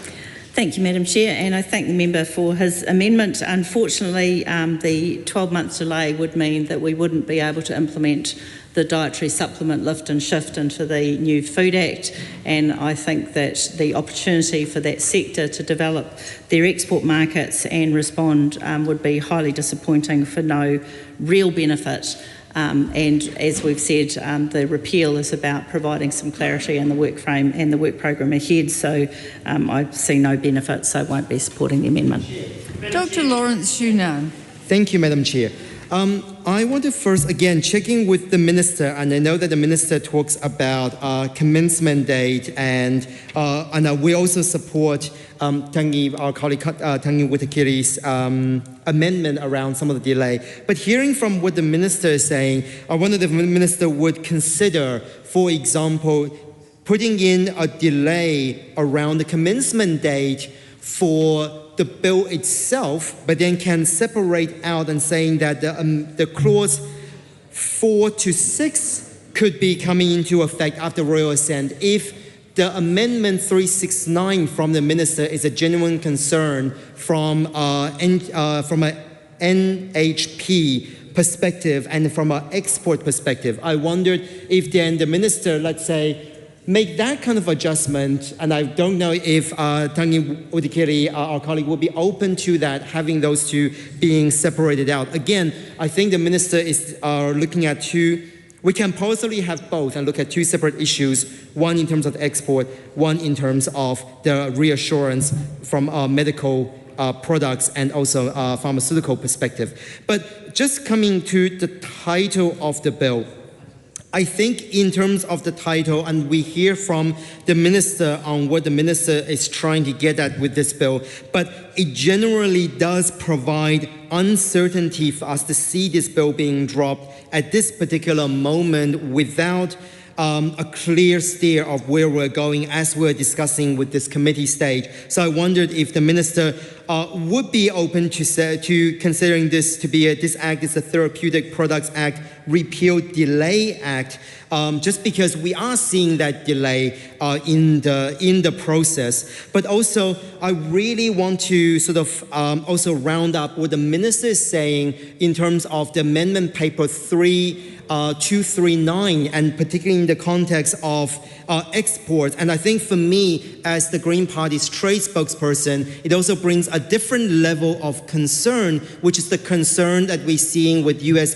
Thank you, Madam Chair, and I thank the member for his amendment. Unfortunately, the 12-month delay would mean that we wouldn't be able to implement the dietary supplement lift and shift into the new Food Act, and I think that the opportunity for that sector to develop their export markets and respond would be highly disappointing for no real benefit. And as we've said, the repeal is about providing some clarity in the work frame and the work program ahead, so I see no benefit, so I won't be supporting the amendment. Dr. Lawrence Yunnan. Thank you, Madam Chair. I want to first, again, checking with the Minister, and I know that the Minister talks about commencement date, and we also support our colleague Tangi Witakiri's amendment around some of the delay. But hearing from what the Minister is saying, I wonder if the Minister would consider, for example, putting in a delay around the commencement date for the bill itself, but then can separate out and saying that the clause 4 to 6 could be coming into effect after Royal Assent if the Amendment 369 from the Minister is a genuine concern from an NHP perspective and from an export perspective. I wondered if then the Minister, let's say, make that kind of adjustment, and I don't know if Tangi Witakiri, our colleague, will be open to that, having those two being separated out. Again, I think the Minister is looking at two. We can possibly have both and look at two separate issues, one in terms of export, one in terms of the reassurance from medical products and also pharmaceutical perspective. But just coming to the title of the bill, I think in terms of the title, and we hear from the minister on what the minister is trying to get at with this bill, but it generally does provide uncertainty for us to see this bill being dropped at this particular moment without a clear steer of where we're going as we're discussing with this committee stage. So I wondered if the minister would be open to considering this to be this act is a Therapeutic Products Act Repeal Delay Act, just because we are seeing that delay in the process. But also, I really want to sort of also round up what the minister is saying in terms of the amendment paper 239, and particularly in the context of exports. And I think for me, as the Green Party's trade spokesperson, it also brings a different level of concern, which is the concern that we're seeing with US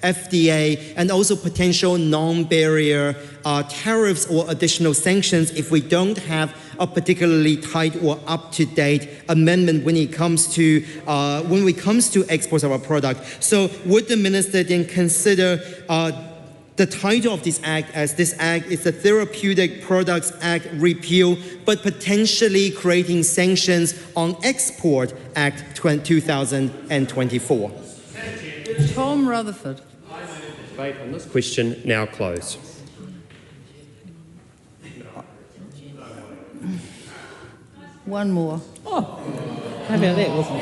FDA and also potential non-barrier tariffs or additional sanctions if we don't have a particularly tight or up-to-date amendment when it comes to exports of our product. So would the minister then consider the title of this act as this act is the Therapeutic Products Act Repeal, but potentially creating sanctions on Export Act 2024? Tom Rutherford. Debate on this question now closed. One more. Oh, how about that? Wasn't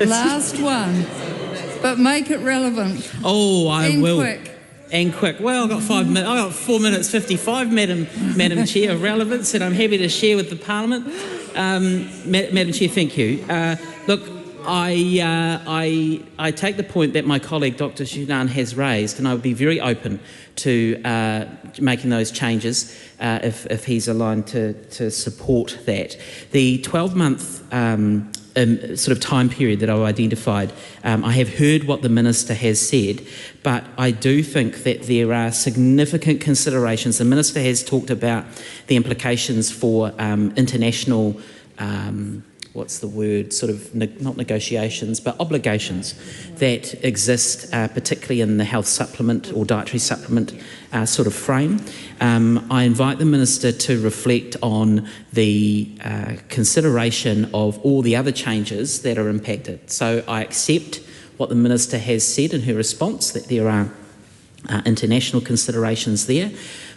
it? Last one. But make it relevant. Oh, I will. Quick. And quick. Well, I've got 5 minutes. I've got 4 minutes 55, Madam Chair, of relevance, and I'm happy to share with the Parliament. Madam Chair, thank you. Look, I take the point that my colleague Dr. Shunan has raised, and I would be very open to making those changes if he's aligned to support that. The 12-month sort of time period that I've identified, I have heard what the Minister has said, but I do think that there are significant considerations. The Minister has talked about the implications for international what's the word, sort of not negotiations, but obligations that exist, particularly in the health supplement or dietary supplement sort of frame. I invite the Minister to reflect on the consideration of all the other changes that are impacted. So I accept what the Minister has said in her response, that there are international considerations there.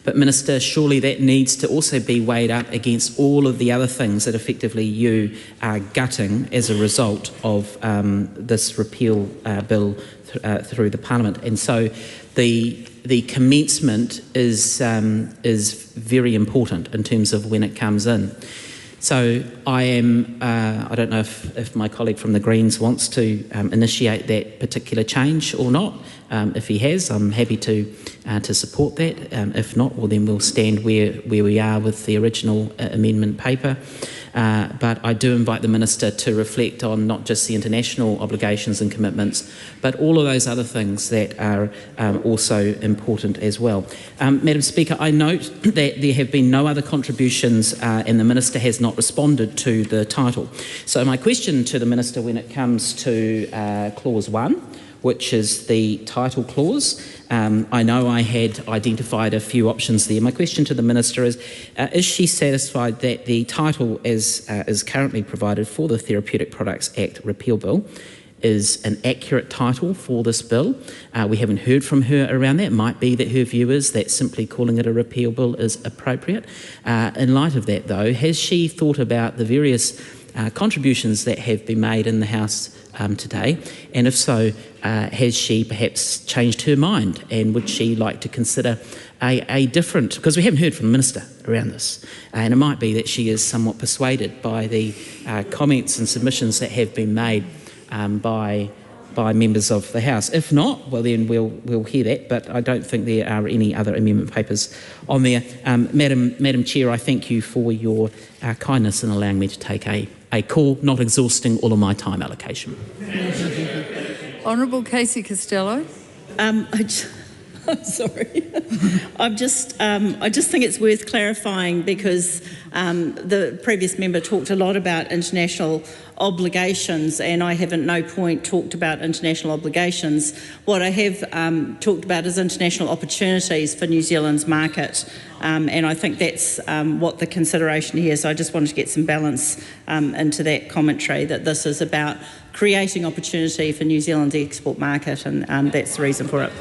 But Minister, surely that needs to also be weighed up against all of the other things that effectively you are gutting as a result of this repeal bill through the Parliament. And so the commencement is very important in terms of when it comes in. So I am, I don't know if my colleague from the Greens wants to initiate that particular change or not. If he has, I'm happy to support that. If not, well then we'll stand where we are with the original amendment paper. But I do invite the Minister to reflect on not just the international obligations and commitments, but all of those other things that are also important as well. Madam Speaker, I note that there have been no other contributions and the Minister has not responded to the title. So my question to the Minister when it comes to Clause 1, which is the title clause. I know I had identified a few options there. My question to the Minister is she satisfied that the title as is currently provided for the Therapeutic Products Act Repeal Bill is an accurate title for this bill? We haven't heard from her around that. It might be that her view is that simply calling it a repeal bill is appropriate. In light of that, though, has she thought about the various contributions that have been made in the House today, and if so, has she perhaps changed her mind, and would she like to consider a different, because we haven't heard from the Minister around this, and it might be that she is somewhat persuaded by the comments and submissions that have been made by members of the House. If not, well then we'll hear that, but I don't think there are any other amendment papers on there. Madam Chair, I thank you for your kindness in allowing me to take a call, not exhausting all of my time allocation. Honourable Casey Costello. I'm sorry. I just think it's worth clarifying because the previous member talked a lot about international obligations, and I have at no point talked about international obligations. What I have talked about is international opportunities for New Zealand's market, and I think that's what the consideration here is. So I just wanted to get some balance into that commentary, that this is about creating opportunity for New Zealand's export market, and that's the reason for it.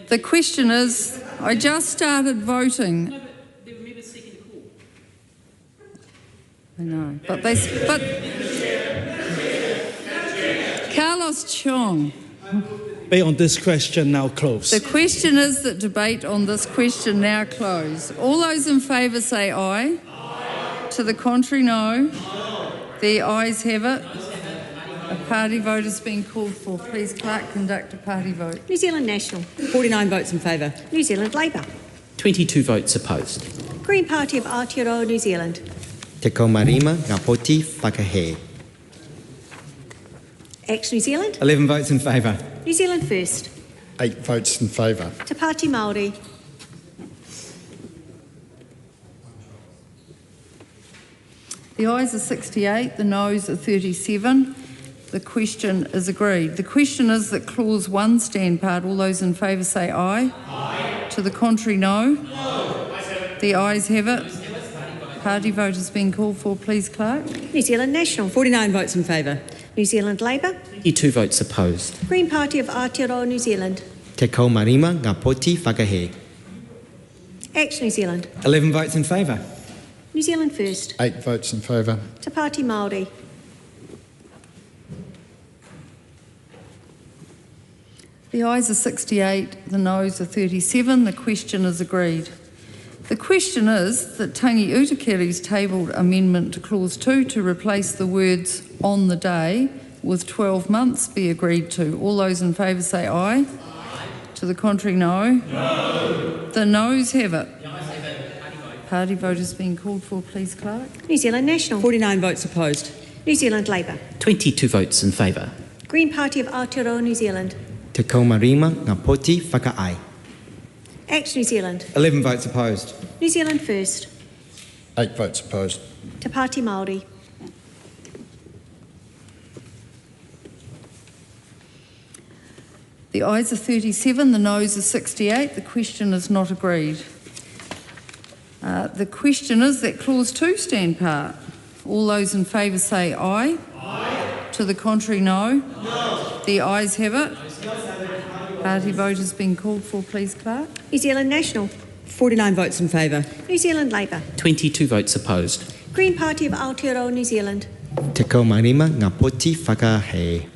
The question is, I just started voting. I know, but Carlos Chong. Debate on this question now closed. The question is that debate on this question now closed. All those in favour say aye. Aye. To the contrary, no. The ayes have it. A party vote has been called for. Please, Clerk, conduct a party vote. New Zealand National. 49 votes in favour. New Zealand Labour. 22 votes opposed. Green Party of Aotearoa, New Zealand. Te kaumārima ngā poti whakahe. Action New Zealand. 11 votes in favour. New Zealand First. 8 votes in favour. Te Pāti Māori. The ayes are 68, the noes are 37. The question is agreed. The question is that clause 1 stand part. All those in favour say aye. Aye. To the contrary, no. No. The ayes have it. Party vote has been called for. Please, Clerk. New Zealand National. 49 votes in favour. New Zealand Labour. 22 votes opposed. Green Party of Aotearoa, New Zealand. Te kaumārima ngā poti whakahe. Action New Zealand. 11 votes in favour. New Zealand First. 8 votes in favour. Te Pāti Māori. The ayes are 68, the noes are 37. The question is agreed. The question is that Tangi Utakeri's tabled amendment to clause 2 to replace the words on the day with 12 months be agreed to. All those in favour say aye. Aye. To the contrary, no. No. The noes have it. Party vote has been called for. Please, Clerk. New Zealand National. 49 votes opposed. New Zealand Labour. 22 votes in favour. Green Party of Aotearoa, New Zealand. Te kaumārima ngā poti whakaai. Action New Zealand. 11 votes opposed. New Zealand First. 8 votes opposed. Te Pāti Māori. The ayes are 37, the noes are 68. The question is not agreed. The question is that clause 2 stand part. All those in favour say aye. Aye. To the contrary, no. No. The ayes have it. Party vote has been called for. Please, Clerk. New Zealand National. 49 votes in favour. New Zealand Labour. 22 votes opposed. Green Party of Aotearoa, New Zealand. Te kaumārima ngā poti whakahe.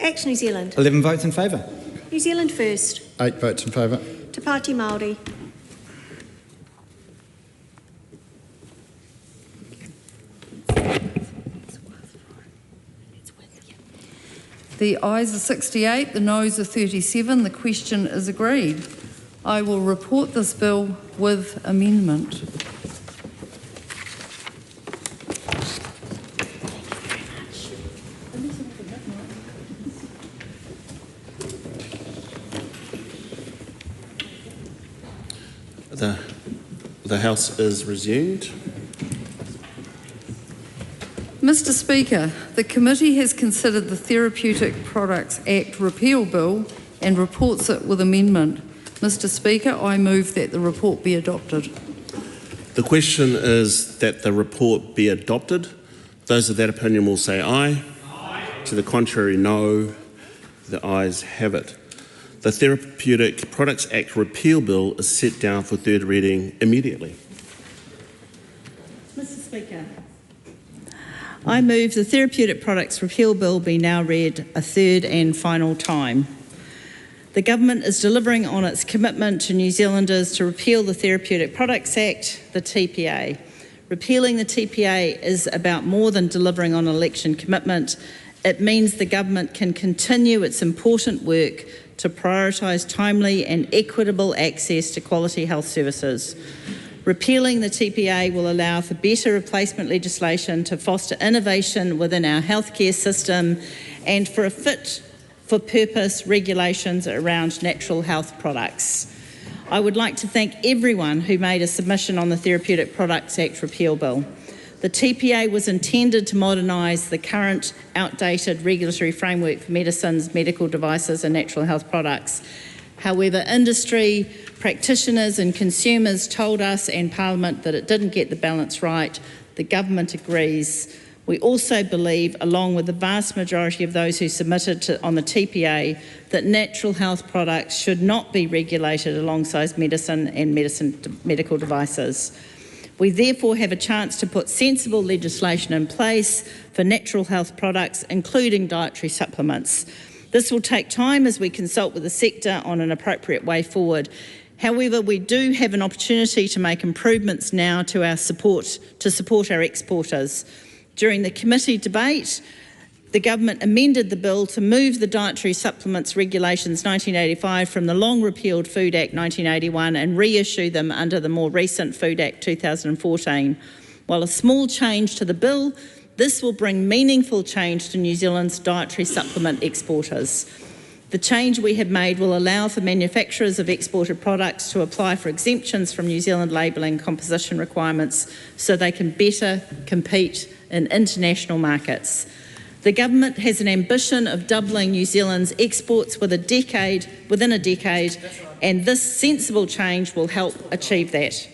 Action New Zealand. 11 votes in favour. New Zealand First. 8 votes in favour. Te Pāti Māori. The ayes are 68, the noes are 37. The question is agreed. I will report this bill with amendment. The House is resumed. Mr Speaker, the committee has considered the Therapeutic Products Act repeal bill and reports it with amendment. Mr Speaker, I move that the report be adopted. The question is that the report be adopted. Those of that opinion will say aye. Aye. To the contrary, no. The ayes have it. The Therapeutic Products Act repeal bill is set down for third reading immediately. Mr Speaker, I move the Therapeutic Products Repeal Bill be now read a third and final time. The Government is delivering on its commitment to New Zealanders to repeal the Therapeutic Products Act, the TPA. Repealing the TPA is about more than delivering on an election commitment. It means the Government can continue its important work to prioritise timely and equitable access to quality health services. Repealing the TPA will allow for better replacement legislation to foster innovation within our healthcare system and for for purpose regulations around natural health products. I would like to thank everyone who made a submission on the Therapeutic Products Act repeal bill. The TPA was intended to modernise the current outdated regulatory framework for medicines, medical devices and natural health products. However, industry, practitioners and consumers told us and Parliament that it didn't get the balance right. The government agrees. We also believe, along with the vast majority of those who submitted on the TPA, that natural health products should not be regulated alongside medicine and medical devices. We therefore have a chance to put sensible legislation in place for natural health products, including dietary supplements. This will take time as we consult with the sector on an appropriate way forward. However, we do have an opportunity to make improvements now to support our exporters. During the committee debate, the government amended the bill to move the Dietary Supplements Regulations 1985 from the long-repealed Food Act 1981 and reissue them under the more recent Food Act 2014. While a small change to the bill, this will bring meaningful change to New Zealand's dietary supplement exporters. The change we have made will allow for manufacturers of exported products to apply for exemptions from New Zealand labelling composition requirements so they can better compete in international markets. The government has an ambition of doubling New Zealand's exports within a decade, and this sensible change will help achieve that.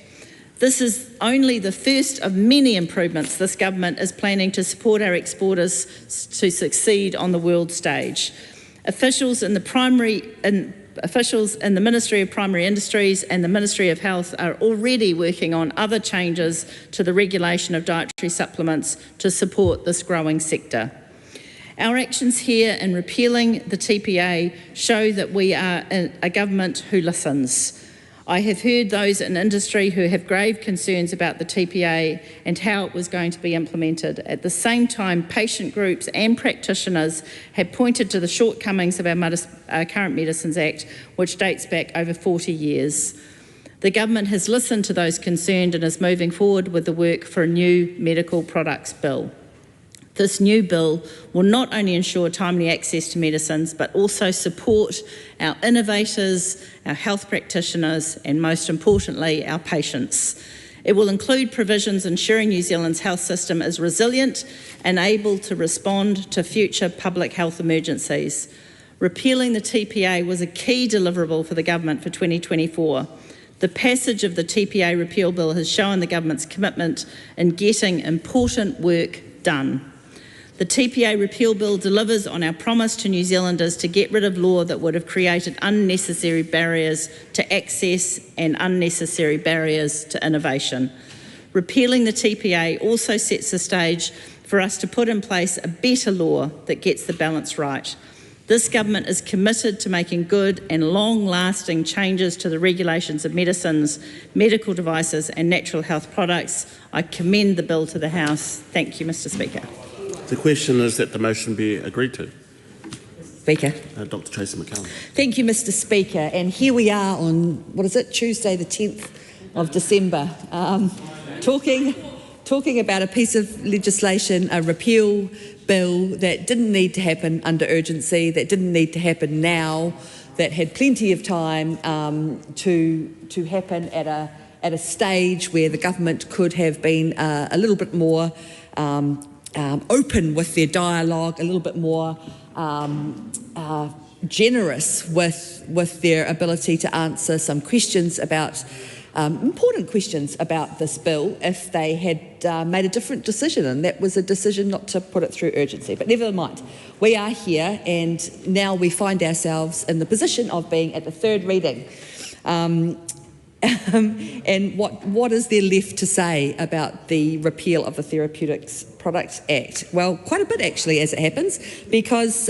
This is only the first of many improvements this government is planning to support our exporters to succeed on the world stage. Officials in the Ministry of Primary Industries and the Ministry of Health are already working on other changes to the regulation of dietary supplements to support this growing sector. Our actions here in repealing the TPA show that we are a government who listens. I have heard those in industry who have grave concerns about the TPA and how it was going to be implemented. At the same time, patient groups and practitioners have pointed to the shortcomings of our current Medicines Act, which dates back over 40 years. The government has listened to those concerned and is moving forward with the work for a new medical products bill. This new bill will not only ensure timely access to medicines, but also support our innovators, our health practitioners, and most importantly, our patients. It will include provisions ensuring New Zealand's health system is resilient and able to respond to future public health emergencies. Repealing the TPA was a key deliverable for the government for 2024. The passage of the TPA repeal bill has shown the government's commitment in getting important work done. The TPA repeal bill delivers on our promise to New Zealanders to get rid of law that would have created unnecessary barriers to access and unnecessary barriers to innovation. Repealing the TPA also sets the stage for us to put in place a better law that gets the balance right. This government is committed to making good and long-lasting changes to the regulations of medicines, medical devices and natural health products. I commend the bill to the House. Thank you, Mr Speaker. The question is that the motion be agreed to. Speaker. Dr Tracy McCallum. Thank you, Mr Speaker. And here we are on, Tuesday the 10th of December, talking about a piece of legislation, a repeal bill that didn't need to happen under urgency, that didn't need to happen now, that had plenty of time to happen at a stage where the government could have been a little bit more open with their dialogue, a little bit more generous with their ability to answer some questions about, important questions about this bill if they had made a different decision, and that was a decision not to put it through urgency. But never mind, we are here and now we find ourselves in the position of being at the third reading. And what is there left to say about the repeal of the Therapeutics Products Act? Well, quite a bit actually, as it happens, because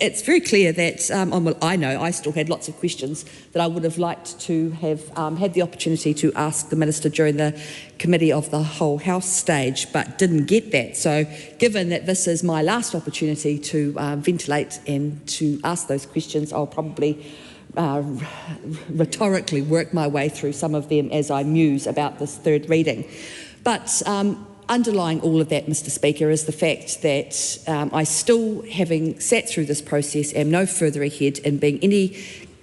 it's very clear that, well, I know I still had lots of questions that I would have liked to have had the opportunity to ask the Minister during the Committee of the Whole House stage, but didn't get that. So given that this is my last opportunity to ventilate and to ask those questions, I'll probably rhetorically work my way through some of them as I muse about this third reading. But underlying all of that, Mr. Speaker, is the fact that I still, having sat through this process, am no further ahead in being any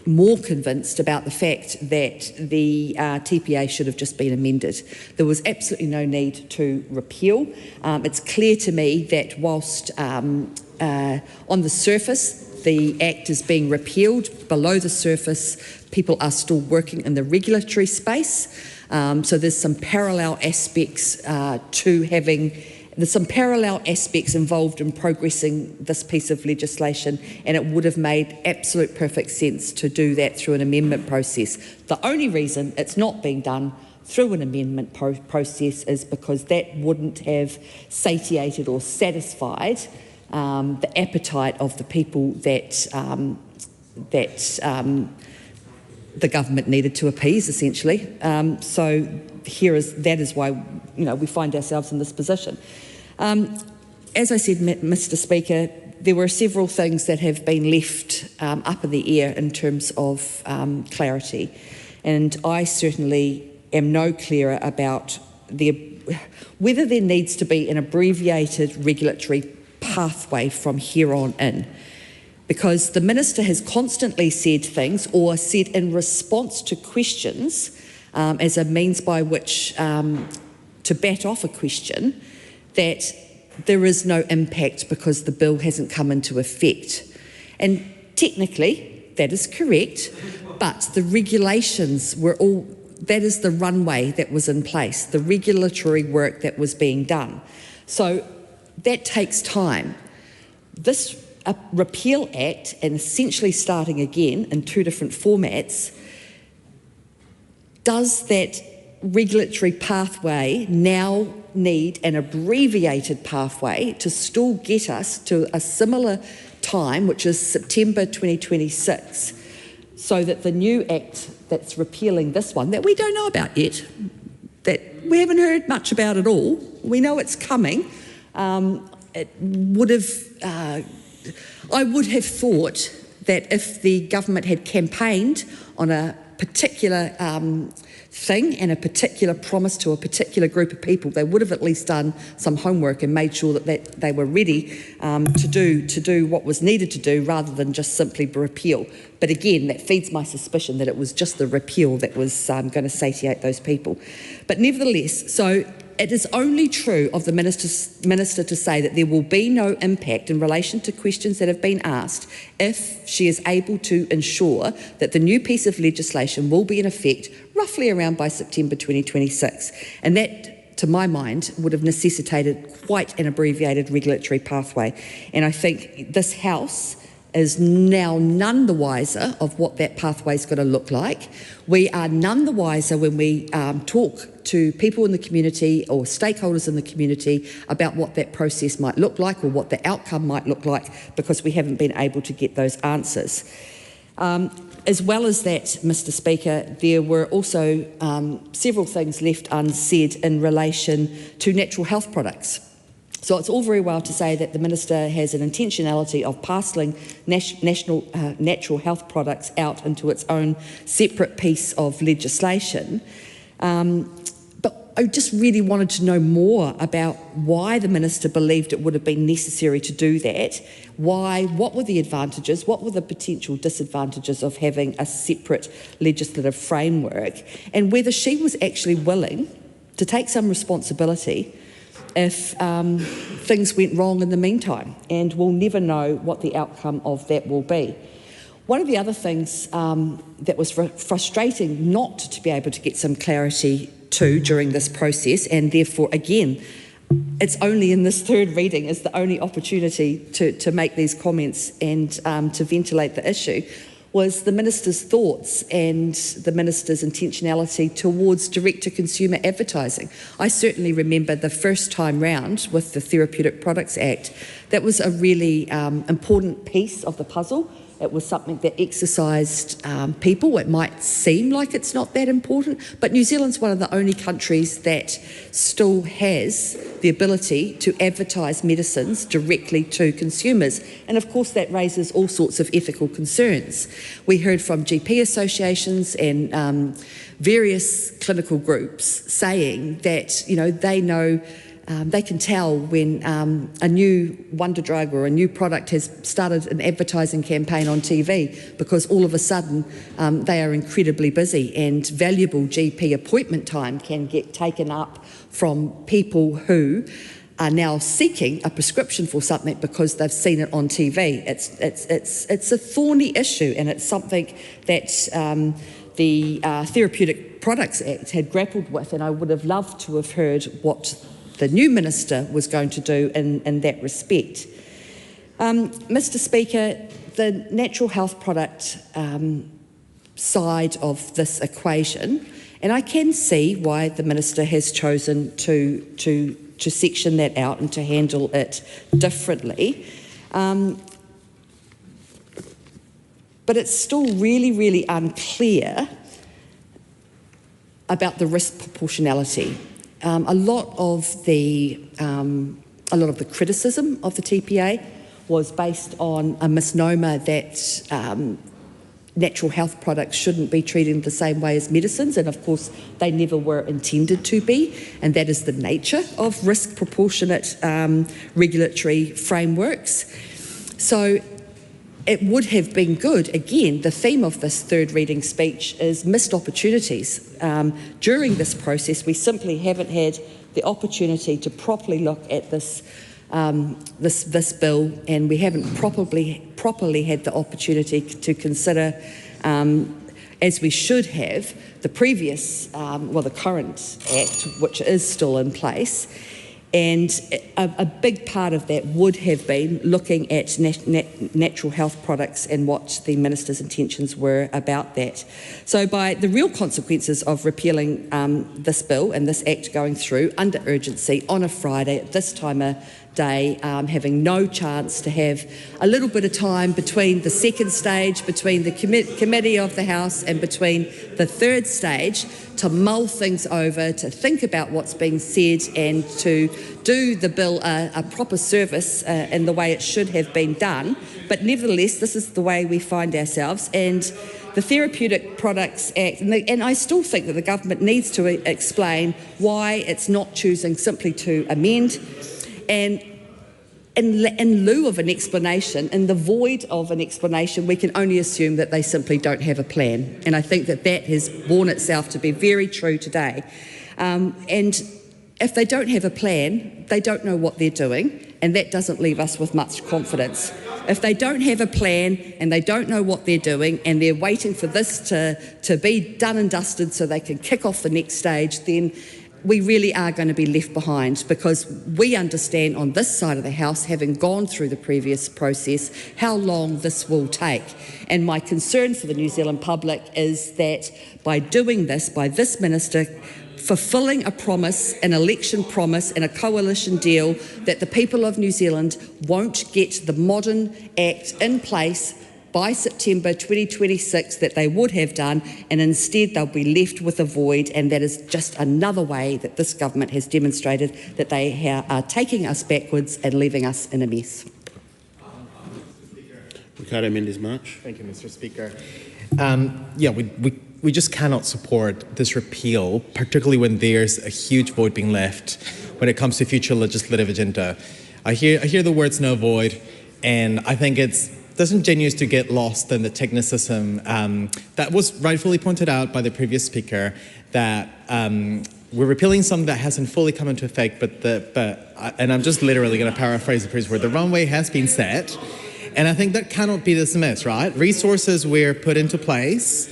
more convinced about the fact that the TPA should have just been amended. There was absolutely no need to repeal. It's clear to me that whilst on the surface the Act is being repealed, below the surface people are still working in the regulatory space. So there's some parallel aspects there's some parallel aspects involved in progressing this piece of legislation, and it would have made absolute perfect sense to do that through an amendment process. The only reason it's not being done through an amendment process is because that wouldn't have satiated or satisfied the appetite of the people that the government needed to appease, essentially. So that is why we find ourselves in this position. As I said, Mr. Speaker, there were several things that have been left up in the air in terms of clarity, and I certainly am no clearer about whether there needs to be an abbreviated regulatory pathway from here on in. Because the Minister has constantly said things, or said in response to questions as a means by which to bat off a question, that there is no impact because the bill hasn't come into effect. And technically that is correct, but the regulations were all, that is the runway that was in place, the regulatory work that was being done. So that takes time. This Repeal Act, and essentially starting again in two different formats, does that regulatory pathway now need an abbreviated pathway to still get us to a similar time, which is September 2026, so that the new Act that's repealing this one, that we don't know about yet, that we haven't heard much about at all, we know it's coming, it would have... I would have thought that if the government had campaigned on a particular thing and a particular promise to a particular group of people, they would have at least done some homework and made sure that they were ready to do what was needed to do, rather than just simply repeal. But again, that feeds my suspicion that it was just the repeal that was going to satiate those people. But nevertheless, so it is only true of the Minister to say that there will be no impact in relation to questions that have been asked if she is able to ensure that the new piece of legislation will be in effect roughly around by September 2026. And that, to my mind, would have necessitated quite an abbreviated regulatory pathway. And I think this House is now none the wiser of what that pathway is going to look like. We are none the wiser when we talk to people in the community or stakeholders in the community about what that process might look like or what the outcome might look like, because we haven't been able to get those answers. As well as that, Mr. Speaker, there were also several things left unsaid in relation to natural health products. So it's all very well to say that the Minister has an intentionality of parcelling natural health products out into its own separate piece of legislation. But I just really wanted to know more about why the Minister believed it would have been necessary to do that. What were the advantages, what were the potential disadvantages of having a separate legislative framework, and whether she was actually willing to take some responsibility if things went wrong in the meantime, and we'll never know what the outcome of that will be. One of the other things that was frustrating not to be able to get some clarity to during this process, and therefore, again, it's only in this third reading is the only opportunity to make these comments and to ventilate the issue, was the Minister's thoughts and the Minister's intentionality towards direct-to-consumer advertising. I certainly remember the first time round with the Therapeutic Products Act, that was a really important piece of the puzzle. It was something that exercised people. It might seem like it's not that important, but New Zealand's one of the only countries that still has the ability to advertise medicines directly to consumers. And of course that raises all sorts of ethical concerns. We heard from GP associations and various clinical groups saying that, they know They can tell when a new wonder drug or a new product has started an advertising campaign on TV, because all of a sudden they are incredibly busy, and valuable GP appointment time can get taken up from people who are now seeking a prescription for something because they've seen it on TV. It's a thorny issue, and it's something that the Therapeutic Products Act had grappled with, and I would have loved to have heard what the new minister was going to do in that respect. Mr. Speaker, the natural health product side of this equation, and I can see why the minister has chosen to section that out and to handle it differently. But it's still really, really unclear about the risk proportionality. A lot of the criticism of the TPA was based on a misnomer that natural health products shouldn't be treated the same way as medicines, and of course they never were intended to be, and that is the nature of risk proportionate regulatory frameworks. So it would have been good, again, the theme of this third reading speech is missed opportunities. During this process, we simply haven't had the opportunity to properly look at this bill, and we haven't properly had the opportunity to consider, as we should have, the previous, the current Act, which is still in place. And a big part of that would have been looking at natural health products and what the minister's intentions were about that. So by the real consequences of repealing this bill and this Act going through under urgency on a Friday at this time of day, having no chance to have a little bit of time between the second stage, between the committee of the House and between the third stage, to mull things over, to think about what's being said, and to do the bill a proper service in the way it should have been done. But nevertheless, this is the way we find ourselves, and the Therapeutic Products Act, and I still think that the government needs to explain why it's not choosing simply to amend, and in lieu of an explanation, in the void of an explanation, we can only assume that they simply don't have a plan. And I think that that has borne itself to be very true today. And if they don't have a plan, they don't know what they're doing, and that doesn't leave us with much confidence. If they don't have a plan and they don't know what they're doing, and they're waiting for this to be done and dusted so they can kick off the next stage, then we really are going to be left behind, because we understand on this side of the House, having gone through the previous process, how long this will take. And my concern for the New Zealand public is that by doing this, by this minister fulfilling a promise, an election promise and a coalition deal, that the people of New Zealand won't get the modern Act in place by September 2026 that they would have done, and instead they'll be left with a void. And that is just another way that this government has demonstrated that they are taking us backwards and leaving us in a mess. Ricardo Mendes-March. Thank you, Mr. Speaker. We just cannot support this repeal, particularly when there's a huge void being left when it comes to future legislative agenda. I hear the words "no void," and I think it's disingenuous to get lost in the technicism that was rightfully pointed out by the previous speaker, that we're repealing something that hasn't fully come into effect, and I'm just literally going to paraphrase the previous word, the runway has been set, and I think that cannot be dismissed, right? Resources were put into place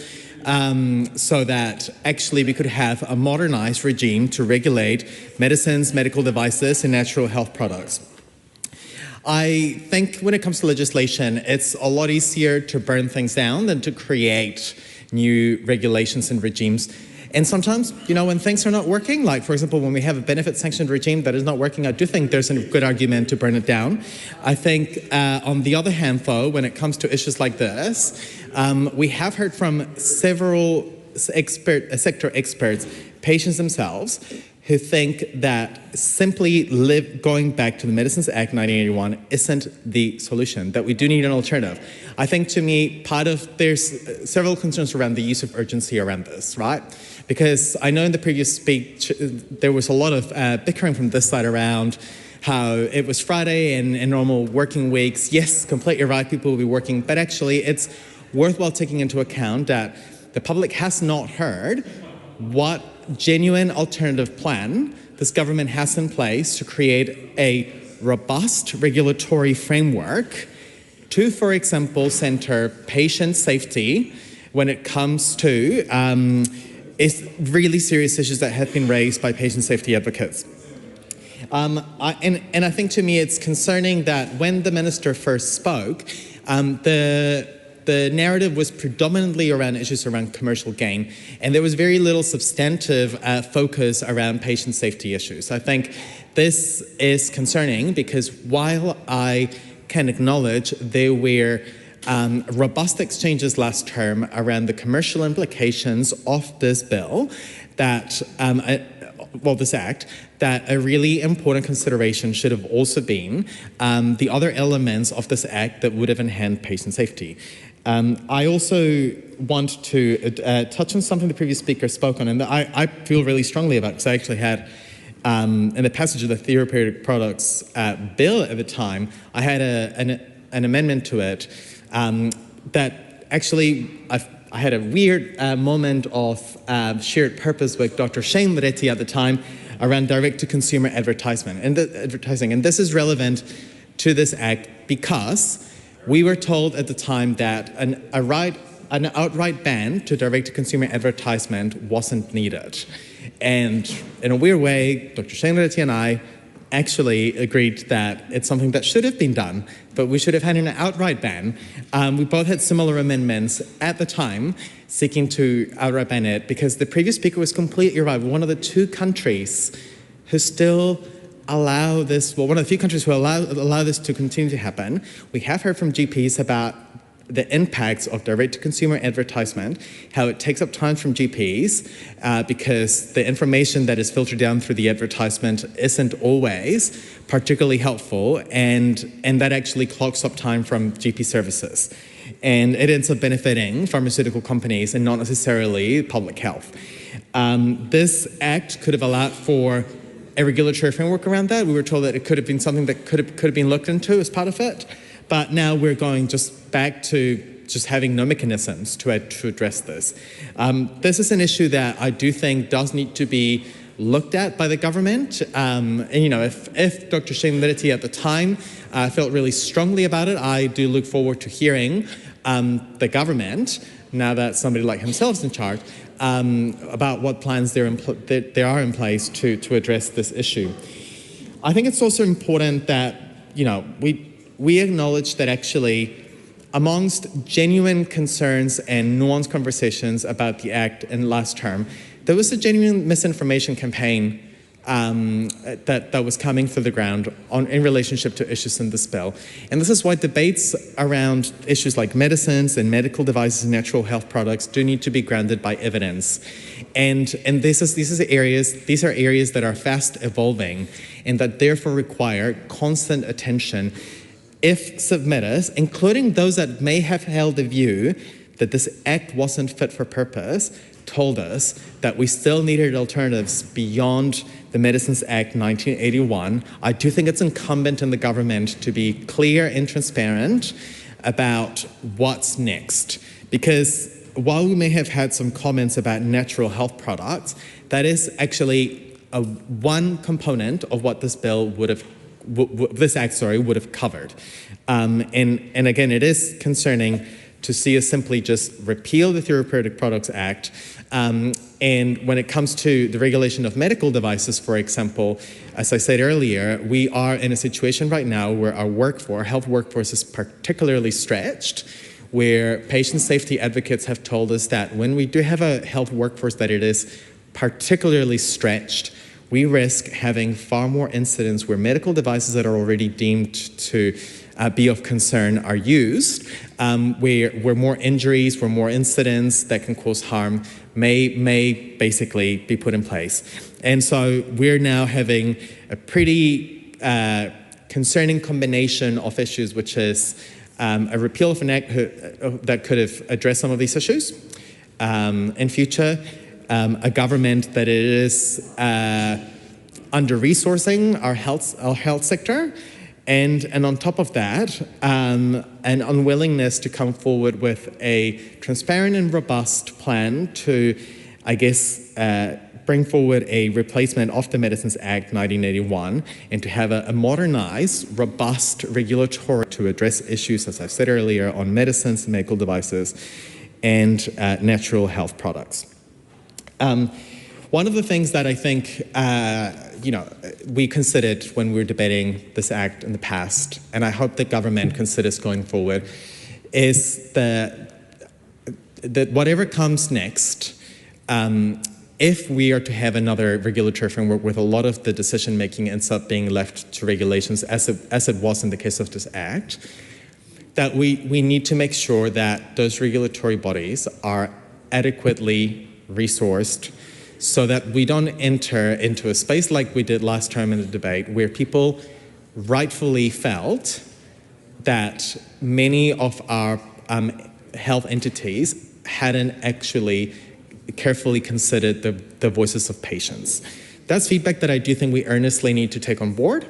so that actually we could have a modernized regime to regulate medicines, medical devices, and natural health products. I think when it comes to legislation, it's a lot easier to burn things down than to create new regulations and regimes. And sometimes, when things are not working, like, for example, when we have a benefit sanctioned regime that is not working, I do think there's a good argument to burn it down. I think, on the other hand, though, when it comes to issues like this, we have heard from several sector experts, patients themselves, who think that simply going back to the Medicines Act 1981 isn't the solution, that we do need an alternative. I think, to me, there's several concerns around the use of urgency around this, right? Because I know in the previous speech there was a lot of bickering from this side around how it was Friday and in normal working weeks. Yes, completely right, people will be working, but actually it's worthwhile taking into account that the public has not heard what genuine alternative plan this government has in place to create a robust regulatory framework to, for example, center patient safety when it comes to really serious issues that have been raised by patient safety advocates. And I think to me it's concerning that when the minister first spoke, the narrative was predominantly around issues around commercial gain, and there was very little substantive focus around patient safety issues. I think this is concerning because while I can acknowledge there were robust exchanges last term around the commercial implications of this bill, that this act, that a really important consideration should have also been the other elements of this act that would have enhanced patient safety. I also want to touch on something the previous speaker spoke on, and that I feel really strongly about, because I actually had, in the passage of the therapeutic products bill at the time, I had an amendment to it that actually I had a weird moment of shared purpose with Dr. Shane Leretti at the time around direct-to-consumer advertising. And this is relevant to this act because we were told at the time that an outright ban to direct-to-consumer advertisement wasn't needed. And in a weird way, Dr. Shane Leretti and I actually agreed that it's something that should have been done, but we should have had an outright ban. We both had similar amendments at the time seeking to outright ban it, because the previous speaker was completely right. We're one of the two countries who still allow this, well, one of the few countries who allow this to continue to happen. We have heard from GPs about the impacts of direct-to-consumer advertisement, how it takes up time from GPs because the information that is filtered down through the advertisement isn't always particularly helpful, and that actually clogs up time from GP services. And it ends up benefiting pharmaceutical companies and not necessarily public health. This act could have allowed for a regulatory framework around that. We were told that it could have been something that could have been looked into as part of it. But now we're going just back to just having no mechanisms to address this. This is an issue that I do think does need to be looked at by the government. And you know, if Dr. Shane Leretti at the time felt really strongly about it, I do look forward to hearing the government, now that somebody like himself is in charge, about what plans there are in place to address this issue. I think it's also important that, you know, we acknowledge that actually amongst genuine concerns and nuanced conversations about the Act in last term, there was a genuine misinformation campaign that was coming through the ground in relationship to issues in this bill. And this is why debates around issues like medicines and medical devices and natural health products do need to be grounded by evidence. And these are areas that are fast evolving and that therefore require constant attention. If submitters, including those that may have held the view that this act wasn't fit for purpose, told us that we still needed alternatives beyond the Medicines Act 1981, I do think it's incumbent on the government to be clear and transparent about what's next. Because while we may have had some comments about natural health products, that is actually one component of what this bill would have would have covered. And again, it is concerning to see us simply just repeal the Therapeutic Products Act. And when it comes to the regulation of medical devices, for example, as I said earlier, we are in a situation right now where our health workforce is particularly stretched, where patient safety advocates have told us that when we do have a health workforce that it is particularly stretched, we risk having far more incidents where medical devices that are already deemed to be of concern are used, where more injuries, where more incidents that can cause harm may basically be put in place. And so we're now having a pretty concerning combination of issues, which is a repeal of an act that could have addressed some of these issues in future, a government that is under-resourcing our health sector, and on top of that, an unwillingness to come forward with a transparent and robust plan to, I guess, bring forward a replacement of the Medicines Act 1981 and to have a modernized, robust regulatory to address issues, as I said earlier, on medicines, medical devices, and natural health products. One of the things that I think we considered when we were debating this act in the past, and I hope the government considers going forward, is that whatever comes next, if we are to have another regulatory framework with a lot of the decision-making ends up being left to regulations, as it was in the case of this act, that we need to make sure that those regulatory bodies are adequately resourced so that we don't enter into a space like we did last time in the debate where people rightfully felt that many of our health entities hadn't actually carefully considered the voices of patients. That's feedback that I do think we earnestly need to take on board,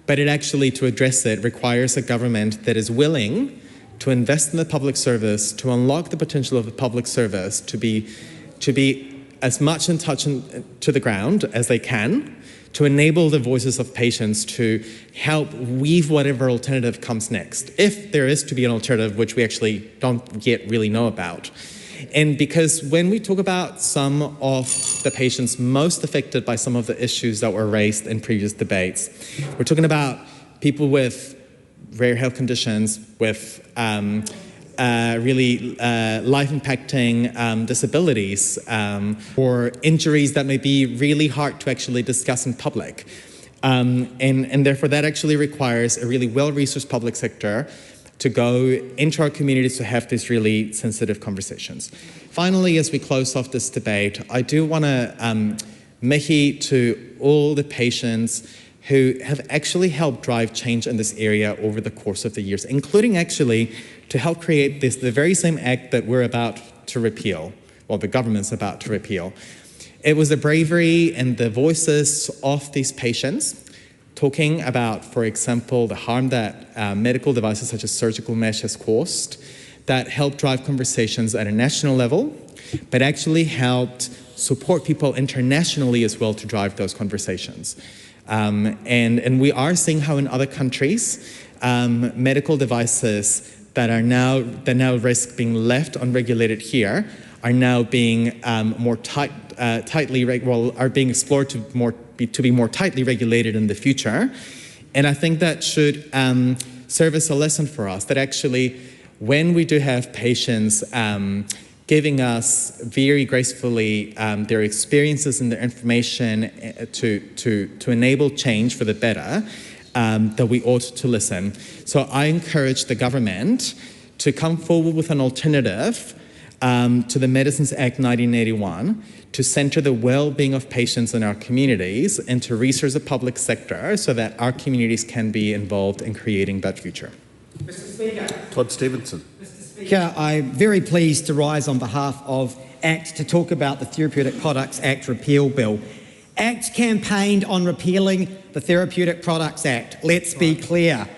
but it actually, to address it, requires a government that is willing to invest in the public service, to unlock the potential of the public service, to be as much in touch to the ground as they can, to enable the voices of patients to help weave whatever alternative comes next, if there is to be an alternative, which we actually don't yet really know about. And because when we talk about some of the patients most affected by some of the issues that were raised in previous debates, we're talking about people with rare health conditions, with really life-impacting disabilities, or injuries that may be really hard to actually discuss in public. And therefore that actually requires a really well-resourced public sector to go into our communities to have these really sensitive conversations. Finally, as we close off this debate, I do want to mihi to all the patients who have actually helped drive change in this area over the course of the years, including actually to help create the very same act that we're about to repeal, well, the government's about to repeal. It was the bravery and the voices of these patients talking about, for example, the harm that medical devices such as surgical mesh has caused, that helped drive conversations at a national level, but actually helped support people internationally as well to drive those conversations. And we are seeing how in other countries, medical devices that risk being left unregulated here are now being are being explored to be more tightly regulated in the future. And I think that should serve as a lesson for us, that actually when we do have patients giving us very gracefully their experiences and their information to enable change for the better, that we ought to listen. So I encourage the government to come forward with an alternative to the Medicines Act 1981 to center the well-being of patients in our communities and to resource the public sector so that our communities can be involved in creating that future. Mr. Speaker. Todd Stevenson. Mr. Speaker, I'm very pleased to rise on behalf of ACT to talk about the Therapeutic Products Act repeal bill. ACT campaigned on repealing the Therapeutic Products Act. Let's be clear.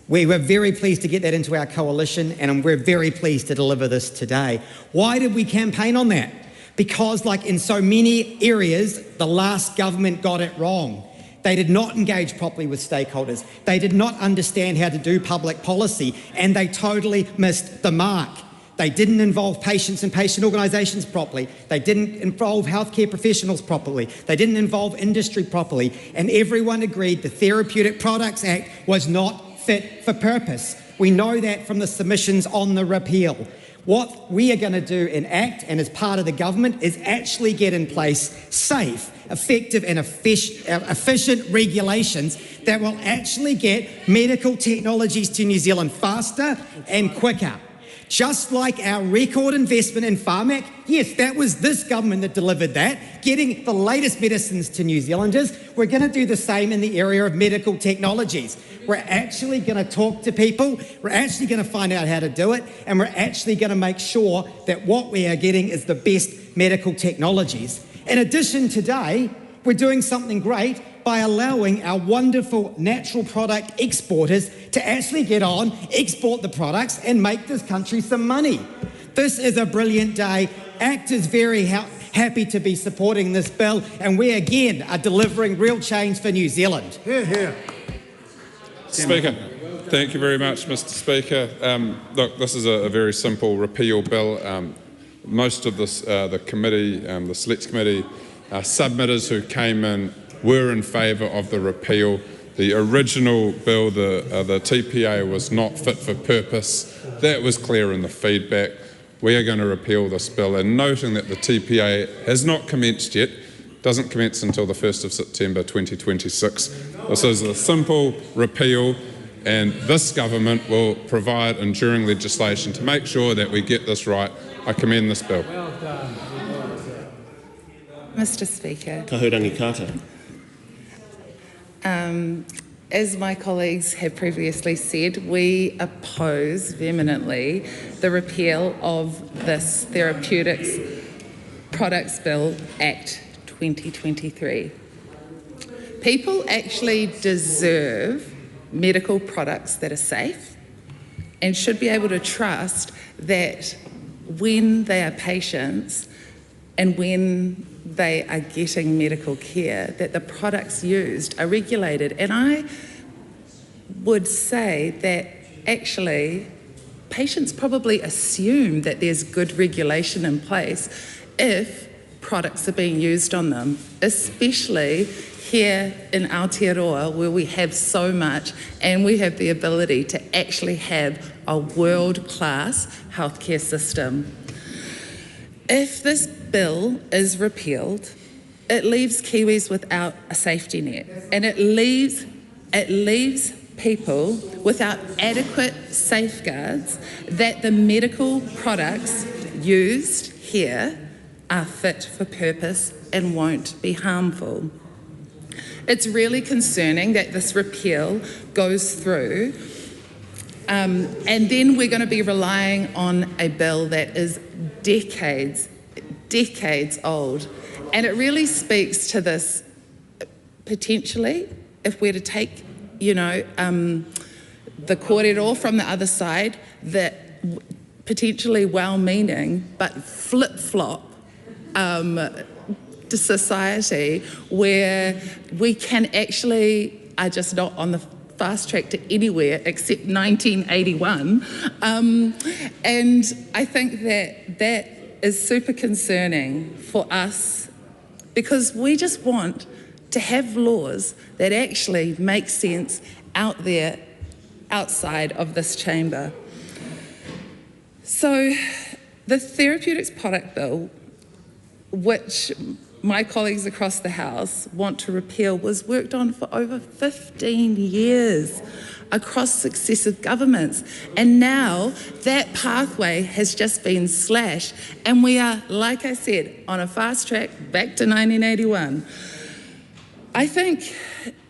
We were very pleased to get that into our coalition, and we're very pleased to deliver this today. Why did we campaign on that? Because, like in so many areas, the last government got it wrong. They did not engage properly with stakeholders. They did not understand how to do public policy, and they totally missed the mark. They didn't involve patients and patient organisations properly. They didn't involve healthcare professionals properly. They didn't involve industry properly. And everyone agreed the Therapeutic Products Act was not fit for purpose. We know that from the submissions on the repeal. What we are going to do in ACT and as part of the government is actually get in place safe, effective and efficient regulations that will actually get medical technologies to New Zealand faster and quicker. Just like our record investment in Pharmac, yes, that was this government that delivered that, getting the latest medicines to New Zealanders. We're going to do the same in the area of medical technologies. We're actually going to talk to people, we're actually going to find out how to do it, and we're actually going to make sure that what we are getting is the best medical technologies. In addition, today, we're doing something great by allowing our wonderful natural product exporters to actually get on, export the products and make this country some money. This is a brilliant day. ACT is very happy to be supporting this bill, and we again are delivering real change for New Zealand. Hear, hear. Speaker. Thank you very much, Mr. Speaker. Look, this is a very simple repeal bill. Most of this, the committee, the Selects Committee, submitters who came in were in favour of the repeal. The original bill, the TPA, was not fit for purpose. That was clear in the feedback. We are going to repeal this bill, and noting that the TPA has not commenced yet, doesn't commence until the 1st of September 2026. This is a simple repeal, and this government will provide enduring legislation to make sure that we get this right. I commend this bill. Well done. Mr. Speaker. Kahurangi Carter. As my colleagues have previously said, we oppose vehemently the repeal of this Therapeutics Products Bill Act 2023. People actually deserve medical products that are safe and should be able to trust that when they are patients and when they are getting medical care, that the products used are regulated. And I would say that actually patients probably assume that there's good regulation in place if products are being used on them, especially here in Aotearoa, where we have so much and we have the ability to actually have a world-class healthcare system. If this bill is repealed, it leaves Kiwis without a safety net, and it leaves people without adequate safeguards that the medical products used here are fit for purpose and won't be harmful. It's really concerning that this repeal goes through, and then we're going to be relying on a bill that is decades old. And it really speaks to this, potentially, if we're to take, the kōrero from the other side, that potentially well-meaning but flip-flop society where we can actually are just not on the fast track to anywhere except 1981. And I think that is super concerning for us, because we just want to have laws that actually make sense out there, outside of this chamber. So the Therapeutics Product Bill, which my colleagues across the House want to repeal, was worked on for over 15 years across successive governments. And now that pathway has just been slashed, and we are, like I said, on a fast track back to 1981. I think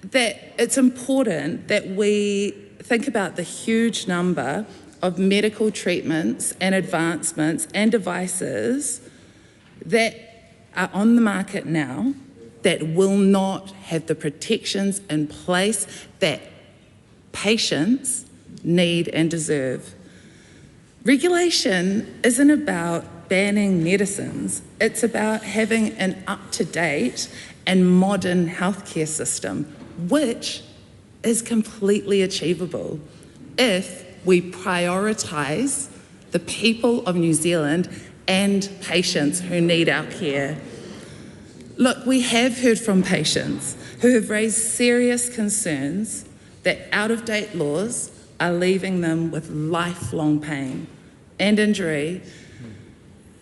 that it's important that we think about the huge number of medical treatments and advancements and devices that are on the market now that will not have the protections in place that patients need and deserve. Regulation isn't about banning medicines, it's about having an up-to-date and modern healthcare system, which is completely achievable if we prioritise the people of New Zealand and patients who need our care. Look, we have heard from patients who have raised serious concerns that out-of-date laws are leaving them with lifelong pain and injury,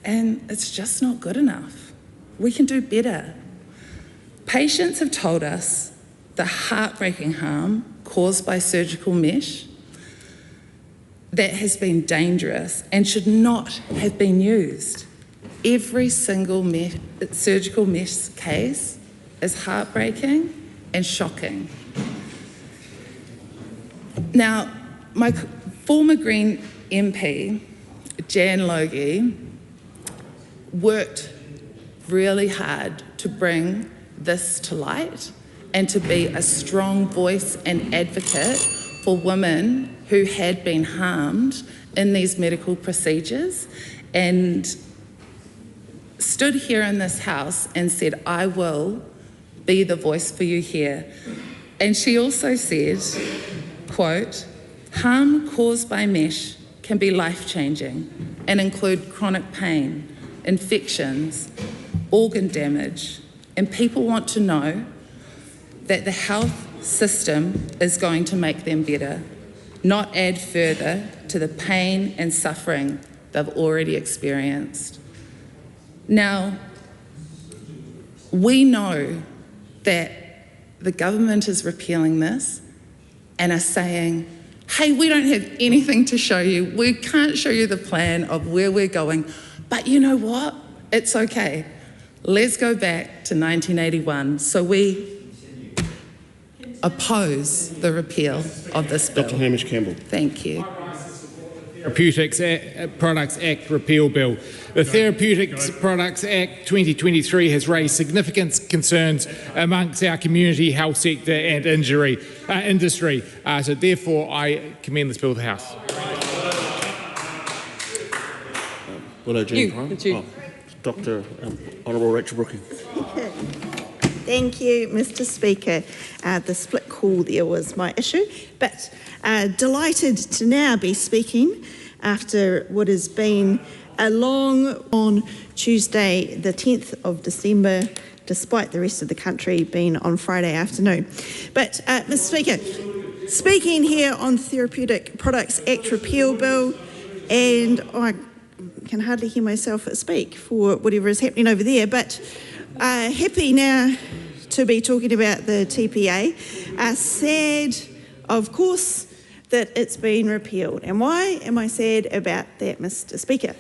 and it's just not good enough. We can do better. Patients have told us the, the heartbreaking harm caused by surgical mesh, that has been dangerous and should not have been used. Every single surgical mesh case is heartbreaking and shocking. Now, my former Green MP, Jan Logie, worked really hard to bring this to light and to be a strong voice and advocate for women who had been harmed in these medical procedures, and stood here in this house and said, I will be the voice for you here. And she also said, quote, harm caused by mesh can be life-changing and include chronic pain, infections, organ damage, and people want to know that the health system is going to make them better, not add further to the pain and suffering they've already experienced. Now, we know that the government is repealing this and are saying, hey, we don't have anything to show you. We can't show you the plan of where we're going. But you know what? It's okay. Let's go back to 1981. So we oppose the repeal of this bill. Dr. Hamish Campbell. Thank you. Therapeutics Products Act repeal bill. The Therapeutics Products Act 2023 has raised significant concerns amongst our community health sector and industry. So therefore, I commend this bill to the House. Dr. Honourable Rachel Brooking. Thank you, Mr. Speaker. The split call there was my issue, but delighted to now be speaking after what has been a long on Tuesday, the 10th of December, despite the rest of the country being on Friday afternoon. But, Mr. Speaker, speaking here on Therapeutic Products Act repeal bill, and I can hardly hear myself speak for whatever is happening over there, but happy now to be talking about the TPA. Sad, of course, that it's been repealed. And why am I sad about that, Mr. Speaker?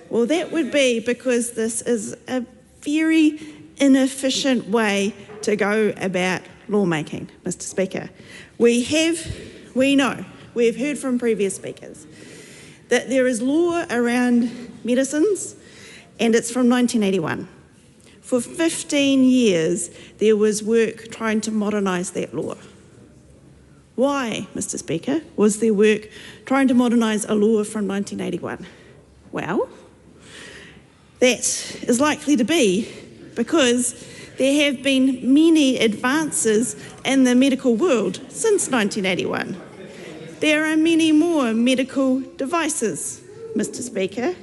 Well, that would be because this is a very inefficient way to go about lawmaking, Mr. Speaker. We know, we've heard from previous speakers, that there is law around medicines, and it's from 1981. For 15 years, there was work trying to modernise that law. Why, Mr. Speaker, was there work trying to modernise a law from 1981? Well, that is likely to be because there have been many advances in the medical world since 1981. There are many more medical devices, Mr. Speaker.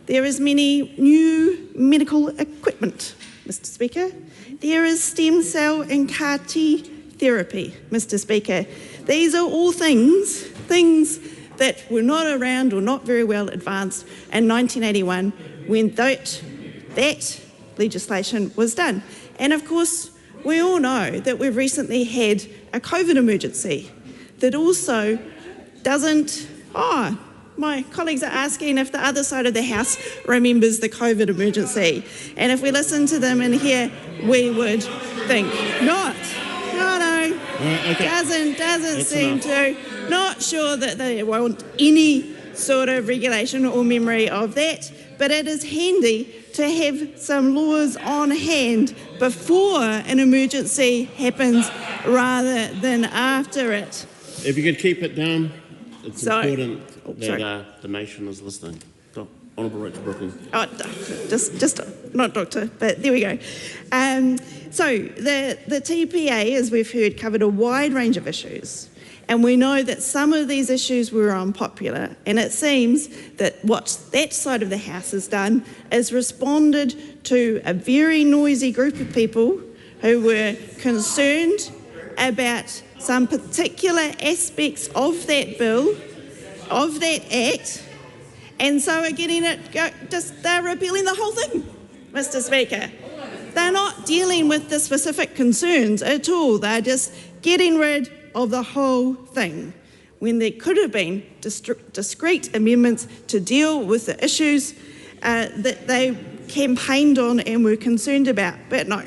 There is many new medical equipment, Mr. Speaker. There is stem cell and CAR T therapy, Mr. Speaker. These are all things that were not around or not very well advanced in 1981 when that legislation was done. And of course, we all know that we've recently had a COVID emergency that also doesn't... my colleagues are asking if the other side of the House remembers the COVID emergency. And if we listen to them in here, we would think not. No. Okay. Doesn't seem to. Not sure that they want any sort of regulation or memory of that, but it is handy to have some laws on hand before an emergency happens rather than after it. If you could keep it down, it's important Sorry. that the nation is listening. Honourable Rachel Brooking. Just not doctor, but there we go. So the TPA, as we've heard, covered a wide range of issues. And we know that some of these issues were unpopular. And it seems that what that side of the House has done is responded to a very noisy group of people who were concerned about some particular aspects of that bill, of that act, and so are getting it, they're repealing the whole thing, Mr. Speaker. They're not dealing with the specific concerns at all. They're just getting rid of the whole thing. when there could have been discrete amendments to deal with the issues that they campaigned on and were concerned about, but no.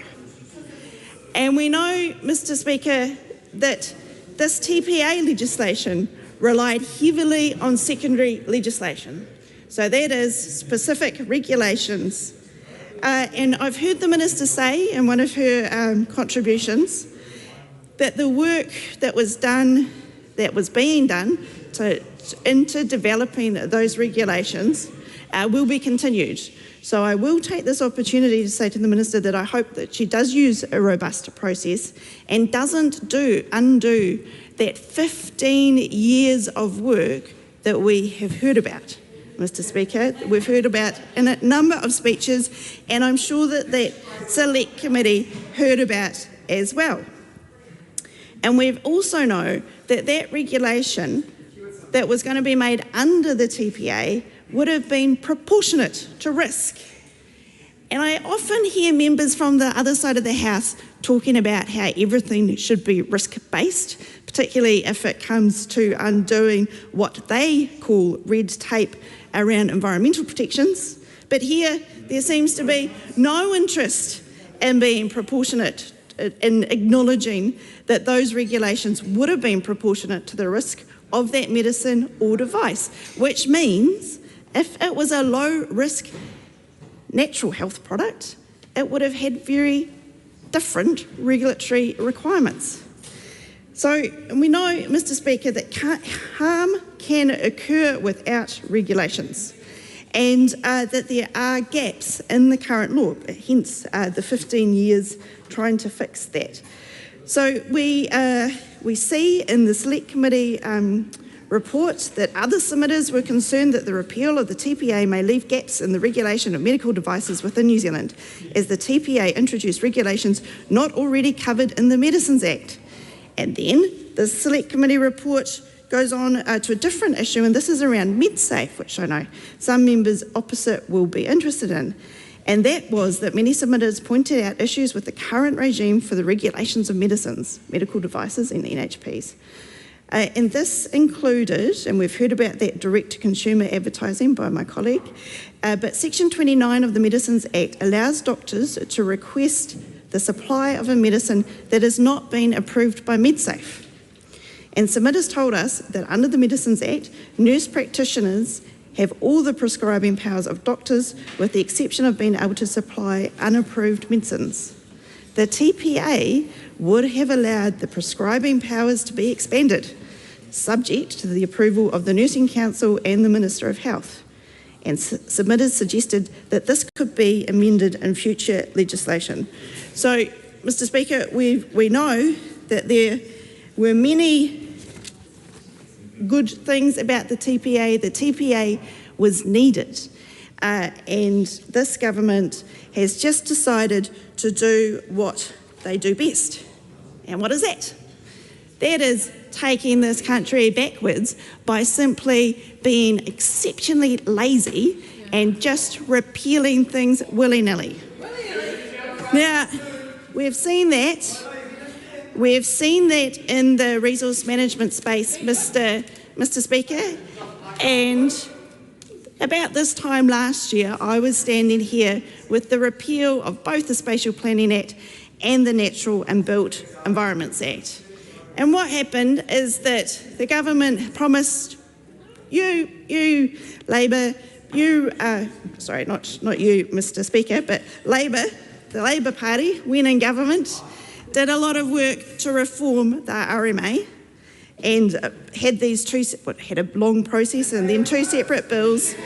And we know, Mr. Speaker, that this TPA legislation relied heavily on secondary legislation. So that is specific regulations. And I've heard the Minister say in one of her contributions that the work that was being done into developing those regulations will be continued. So I will take this opportunity to say to the Minister that I hope that she does use a robust process and doesn't undo that 15 years of work that we have heard about, Mr. Speaker. We've heard about in a number of speeches, and I'm sure that that Select Committee heard about as well. And we also know that that regulation that was going to be made under the TPA would have been proportionate to risk. And I often hear members from the other side of the House talking about how everything should be risk-based, particularly if it comes to undoing what they call red tape around environmental protections. But here, there seems to be no interest in being proportionate, in acknowledging that those regulations would have been proportionate to the risk of that medicine or device, which means if it was a low-risk natural health product, it would have had very different regulatory requirements. So we know, Mr. Speaker, that harm can occur without regulations, and that there are gaps in the current law, hence the 15 years trying to fix that. So we see in the Select Committee report that other submitters were concerned that the repeal of the TPA may leave gaps in the regulation of medical devices within New Zealand, as the TPA introduced regulations not already covered in the Medicines Act. And then the Select Committee report goes on to a different issue, and this is around MedSafe, which I know some members opposite will be interested in. And that was that many submitters pointed out issues with the current regime for the regulations of medicines, medical devices and NHPs. And this included, and we've heard about that direct-to-consumer advertising by my colleague, but Section 29 of the Medicines Act allows doctors to request the supply of a medicine that has not been approved by MedSafe. And submitters told us that under the Medicines Act, nurse practitioners have all the prescribing powers of doctors, with the exception of being able to supply unapproved medicines. The TPA would have allowed the prescribing powers to be expanded, subject to the approval of the Nursing Council and the Minister of Health. And submitters suggested that this could be amended in future legislation. So, Mr. Speaker, we know that there were many good things about the TPA. The TPA was needed, and this government has just decided to do what they do best. And what is that? That is taking this country backwards by simply being exceptionally lazy and just repealing things willy-nilly. Now, we've seen that. We've seen that in the resource management space, Mr. Speaker, and about this time last year, I was standing here with the repeal of both the Spatial Planning Act and the Natural and Built Environments Act. And what happened is that the government promised you Labor, sorry, not you, Mr. Speaker, but Labor, the Labor Party, when in government, did a lot of work to reform the RMA and had a long process and then two separate bills,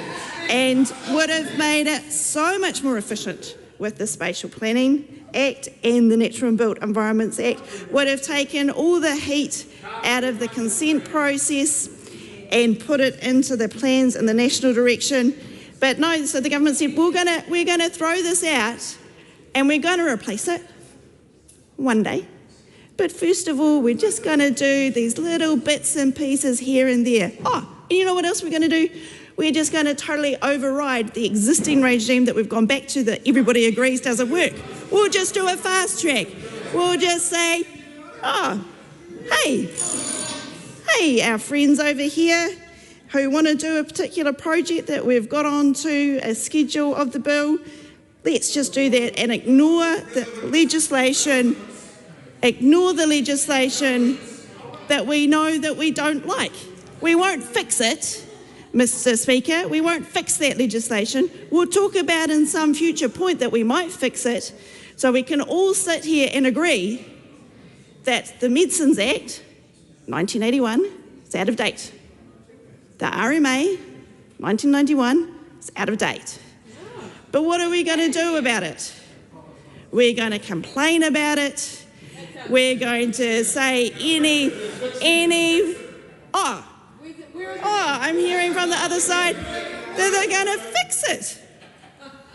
and would have made it so much more efficient with the Spatial Planning Act and the Natural and Built Environments Act, would have taken all the heat out of the consent process and put it into the plans and the national direction. But no, so the government said, we're going to throw this out and we're going to replace it one day. But first of all, we're just going to do these little bits and pieces here and there. Oh, and you know what else we're going to do? We're just going to totally override the existing regime that we've gone back to that everybody agrees doesn't work. We'll just do a fast track. We'll just say, oh, hey, hey, our friends over here who want to do a particular project that we've got onto a schedule of the bill, let's just do that and ignore the legislation that we know that we don't like. We won't fix it, Mr. Speaker. We won't fix that legislation. We'll talk about in some future point that we might fix it, so we can all sit here and agree that the Medicines Act, 1981, is out of date. The RMA, 1991, is out of date. But what are we going to do about it? We're going to complain about it. We're going to say I'm hearing from the other side that they're going to fix it.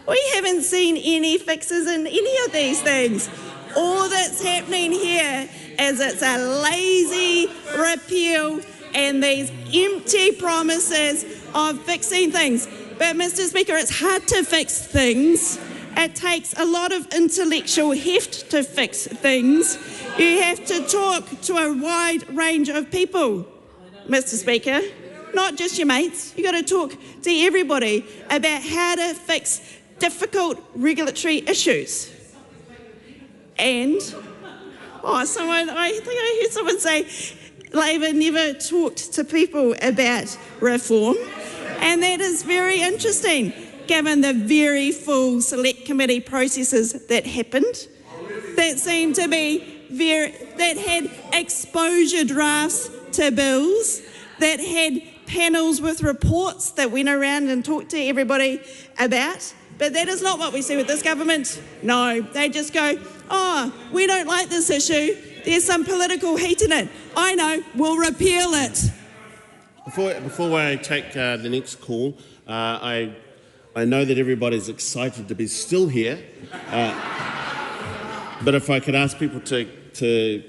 We haven't seen any fixes in any of these things. All that's happening here is it's a lazy repeal and these empty promises of fixing things. But Mr. Speaker, it's hard to fix things. It takes a lot of intellectual heft to fix things. You have to talk to a wide range of people, Mr. Speaker, not just your mates. You've got to talk to everybody about how to fix difficult regulatory issues. And, I think I heard someone say Labor never talked to people about reform, and that is very interesting, given the very full select committee processes that happened, that seemed to be that had exposure drafts to bills, that had panels with reports that went around and talked to everybody about. But that is not what we see with this government. No, they just go, we don't like this issue. There's some political heat in it. I know, we'll repeal it. Before I take the next call, I know that everybody's excited to be still here, but if I could ask people to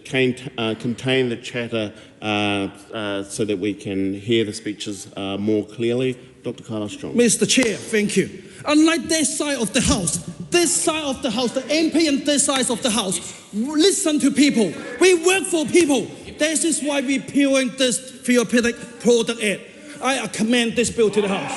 contain the chatter so that we can hear the speeches more clearly. Dr. Carlos Strong. Mr. Chair, thank you. Unlike this side of the House, the MP and this side of the House, listen to people. We work for people. This is why we're repealing this Therapeutic Product Act. I commend this bill to the House.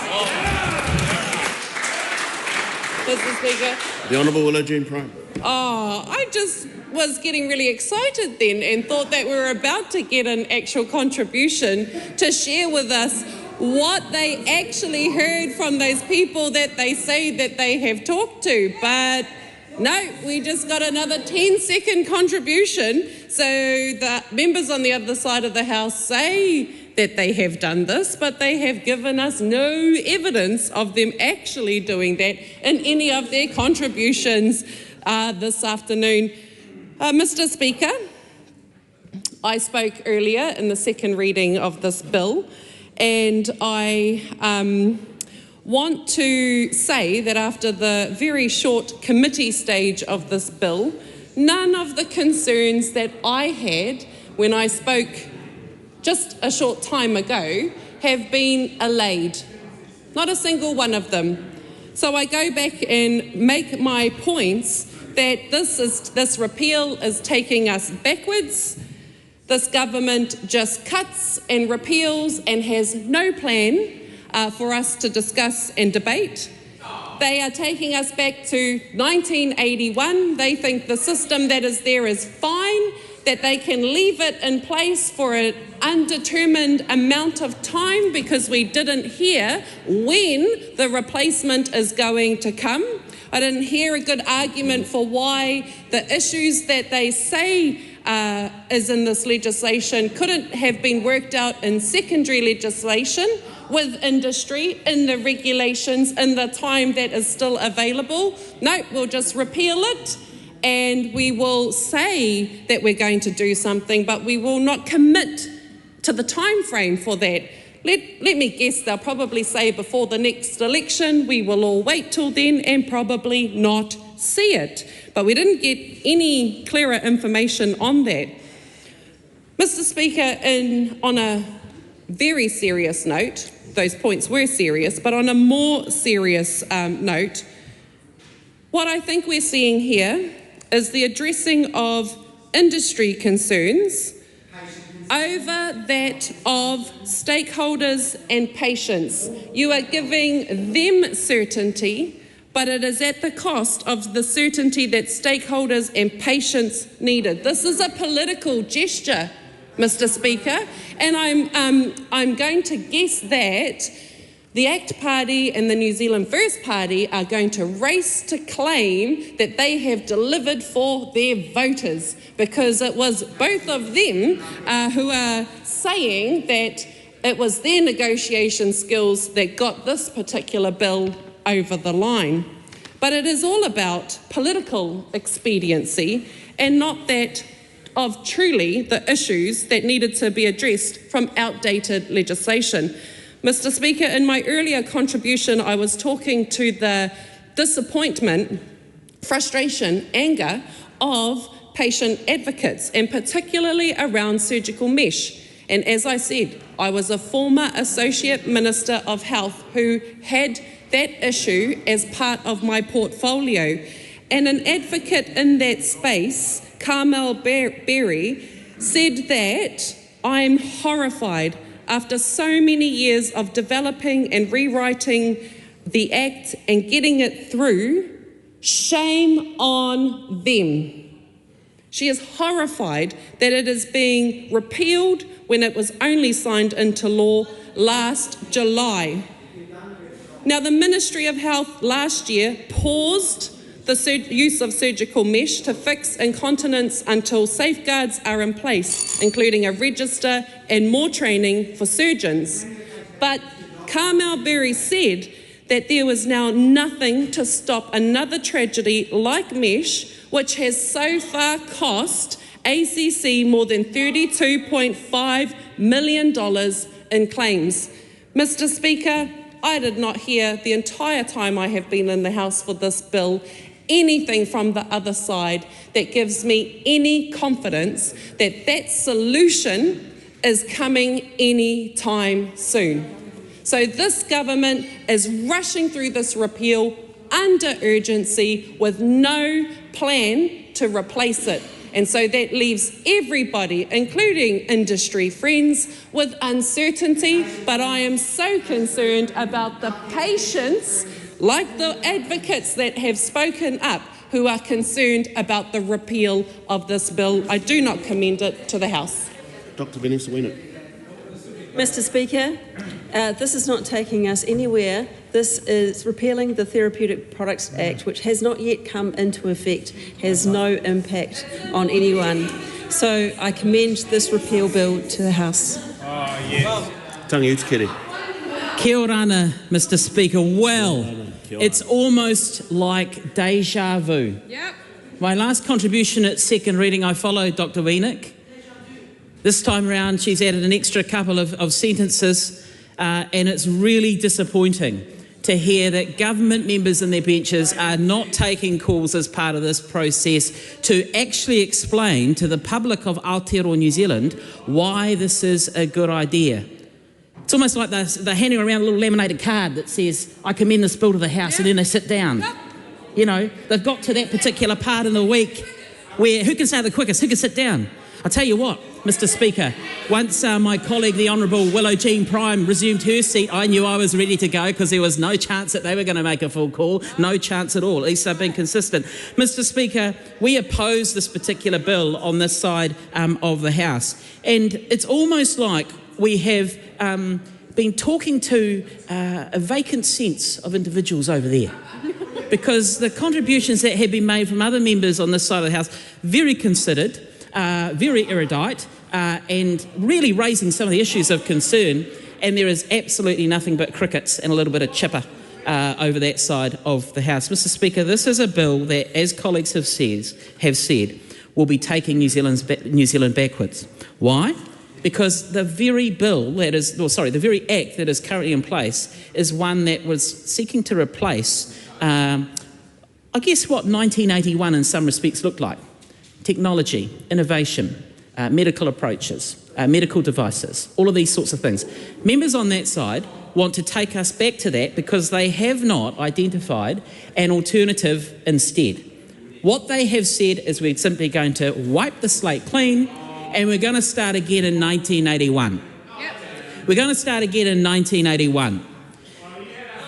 Mr. Speaker. The Honourable Willow Jean Prime. I just was getting really excited then and thought that we were about to get an actual contribution to share with us what they actually heard from those people that they say that they have talked to. But no, we just got another 10-second contribution. So the members on the other side of the House say that they have done this, but they have given us no evidence of them actually doing that in any of their contributions this afternoon. Mr. Speaker, I spoke earlier in the second reading of this bill, and I want to say that after the very short committee stage of this bill, none of the concerns that I had when I spoke just a short time ago have been allayed. Not a single one of them. So I go back and make my points that this repeal is taking us backwards. This government just cuts and repeals and has no plan for us to discuss and debate. They are taking us back to 1981. They think the system that is there is fine, that they can leave it in place for an undetermined amount of time because we didn't hear when the replacement is going to come. I didn't hear a good argument for why the issues that they say is in this legislation couldn't have been worked out in secondary legislation with industry, in the regulations, in the time that is still available. No, we'll just repeal it and we will say that we're going to do something, but we will not commit to the time frame for that. Let me guess, they'll probably say before the next election, we will all wait till then and probably not see it. But we didn't get any clearer information on that. Mr. Speaker, on a very serious note, those points were serious, but on a more serious note, what I think we're seeing here is the addressing of industry concerns over that of stakeholders and patients. You are giving them certainty, but it is at the cost of the certainty that stakeholders and patients needed. This is a political gesture, Mr. Speaker, and I'm going to guess that the ACT Party and the New Zealand First Party are going to race to claim that they have delivered for their voters, because it was both of them who are saying that it was their negotiation skills that got this particular bill over the line. But it is all about political expediency and not that of truly the issues that needed to be addressed from outdated legislation. Mr. Speaker, in my earlier contribution, I was talking to the disappointment, frustration, anger of patient advocates, and particularly around surgical mesh. And as I said, I was a former Associate Minister of Health who had that issue as part of my portfolio. And an advocate in that space, Carmel Berry, said that I'm horrified after so many years of developing and rewriting the Act and getting it through, shame on them. She is horrified that it is being repealed when it was only signed into law last July. Now, the Ministry of Health last year paused the use of surgical mesh to fix incontinence until safeguards are in place, including a register and more training for surgeons. But Carmel Berry said that there was now nothing to stop another tragedy like mesh, which has so far cost ACC more than $32.5 million in claims. Mr. Speaker, I did not hear the entire time I have been in the House for this bill anything from the other side that gives me any confidence that that solution is coming any time soon. So this government is rushing through this repeal under urgency with no plan to replace it. And so that leaves everybody, including industry friends, with uncertainty. But I am so concerned about the patients, like the advocates that have spoken up, who are concerned about the repeal of this bill. I do not commend it to the House. Dr. Vanessa Wiener. Mr. Speaker, this is not taking us anywhere. This is repealing the Therapeutic Products Act, which has not yet come into effect, has no impact on anyone. So I commend this repeal bill to the House. Tangi Utikere. Kia orana, Mr. Speaker. Well, it's almost like deja vu. Yep. My last contribution at second reading, I followed Dr. Wiener. This time around, she's added an extra couple of sentences, and it's really disappointing to hear that government members in their benches are not taking calls as part of this process to actually explain to the public of Aotearoa, New Zealand, why this is a good idea. It's almost like they're handing around a little laminated card that says, I commend this bill to the House, and then they sit down. You know, they've got to that particular part in the week where who can say the quickest, who can sit down? I'll tell you what, Mr. Speaker, once my colleague, the Honourable Willow Jean Prime, resumed her seat, I knew I was ready to go because there was no chance that they were going to make a full call, no chance at all. At least they've been consistent. Mr. Speaker, we oppose this particular bill on this side of the House, and it's almost like we have been talking to a vacant sense of individuals over there. Because the contributions that have been made from other members on this side of the House, very considered, very erudite, and really raising some of the issues of concern, and there is absolutely nothing but crickets and a little bit of chipper over that side of the House. Mr. Speaker, this is a bill that, as colleagues have said, will be taking New Zealand backwards. Why? Because the very bill that is, or sorry, the very act that is currently in place is one that was seeking to replace, I guess, what 1981 in some respects looked like. Technology, innovation, medical approaches, medical devices, all of these sorts of things. Members on that side want to take us back to that because they have not identified an alternative instead. What they have said is we're simply going to wipe the slate clean and we're going to start again in 1981. We're going to start again in 1981.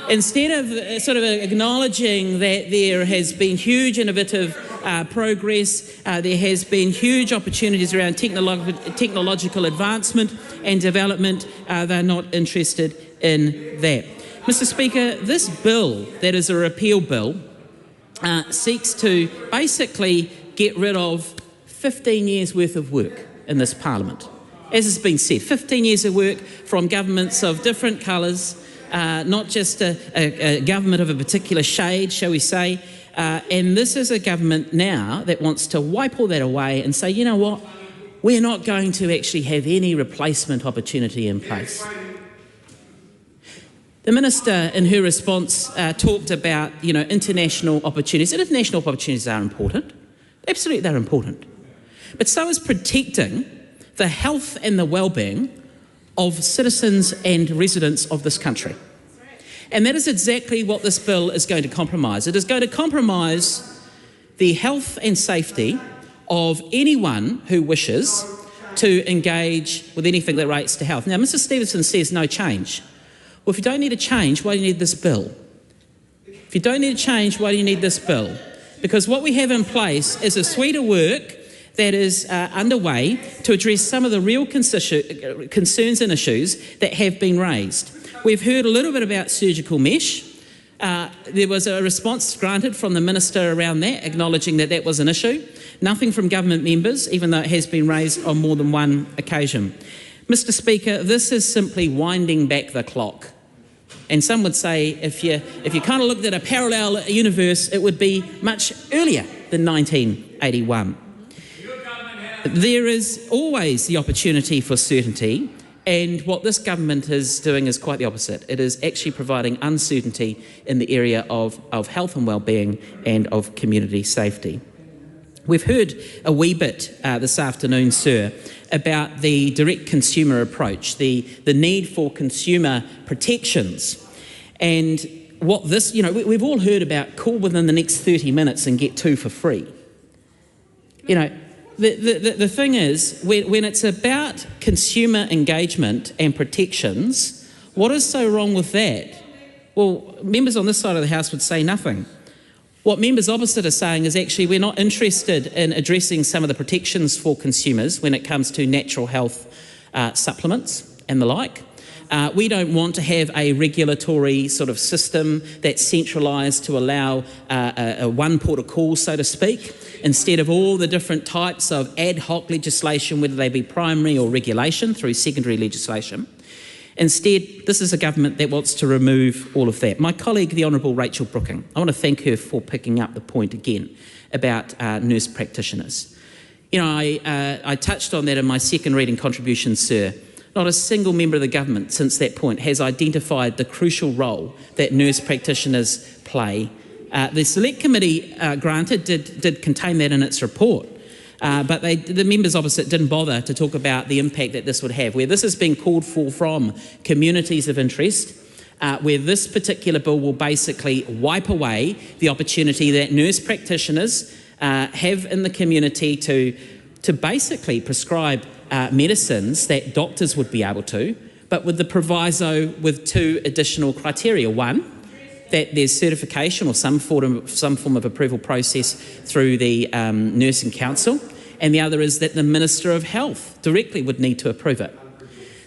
Instead of sort of acknowledging that there has been huge innovative progress, there has been huge opportunities around technological advancement and development, they're not interested in that. Mr. Speaker, this bill, that is a repeal bill, seeks to basically get rid of 15 years worth of work in this Parliament. As has been said, 15 years of work from governments of different colours, not just a government of a particular shade, shall we say, and this is a government now that wants to wipe all that away and say, you know what, we're not going to actually have any replacement opportunity in place. The Minister, in her response, talked about, international opportunities. And international opportunities are important. Absolutely, they're important. But so is protecting the health and the well-being of citizens and residents of this country. And that is exactly what this bill is going to compromise. It is going to compromise the health and safety of anyone who wishes to engage with anything that relates to health. Now, Mr. Stevenson says no change. Well, if you don't need a change, why do you need this bill? If you don't need a change, why do you need this bill? Because what we have in place is a suite of work that is underway to address some of the real concerns and issues that have been raised. We've heard a little bit about surgical mesh. There was a response granted from the Minister around that, acknowledging that that was an issue. Nothing from government members, even though it has been raised on more than one occasion. Mr. Speaker, this is simply winding back the clock. And some would say if you kind of looked at a parallel universe, it would be much earlier than 1981. There is always the opportunity for certainty, and what this government is doing is quite the opposite. It is actually providing uncertainty in the area of health and well-being and of community safety. We've heard a wee bit this afternoon, sir, about the direct consumer approach, the need for consumer protections. And what this, we've all heard about call within the next 30 minutes and get 2 for free. The thing is, when it's about consumer engagement and protections, what is so wrong with that? Well, members on this side of the House would say nothing. What members opposite are saying is actually we're not interested in addressing some of the protections for consumers when it comes to natural health supplements and the like. We don't want to have a regulatory sort of system that's centralised to allow a one port of call, so to speak, instead of all the different types of ad hoc legislation, whether they be primary or regulation through secondary legislation. Instead, this is a government that wants to remove all of that. My colleague, the Honourable Rachel Brooking, I want to thank her for picking up the point again about nurse practitioners. I touched on that in my second reading contribution, sir. Not a single member of the government since that point has identified the crucial role that nurse practitioners play. The Select Committee granted did contain that in its report, but the members opposite didn't bother to talk about the impact that this would have, where this is being called for from communities of interest, where this particular bill will basically wipe away the opportunity that nurse practitioners have in the community to basically prescribe medicines that doctors would be able to, but with the proviso with 2 additional criteria. One, that there's certification or some form of approval process through the Nursing Council, and the other is that the Minister of Health directly would need to approve it.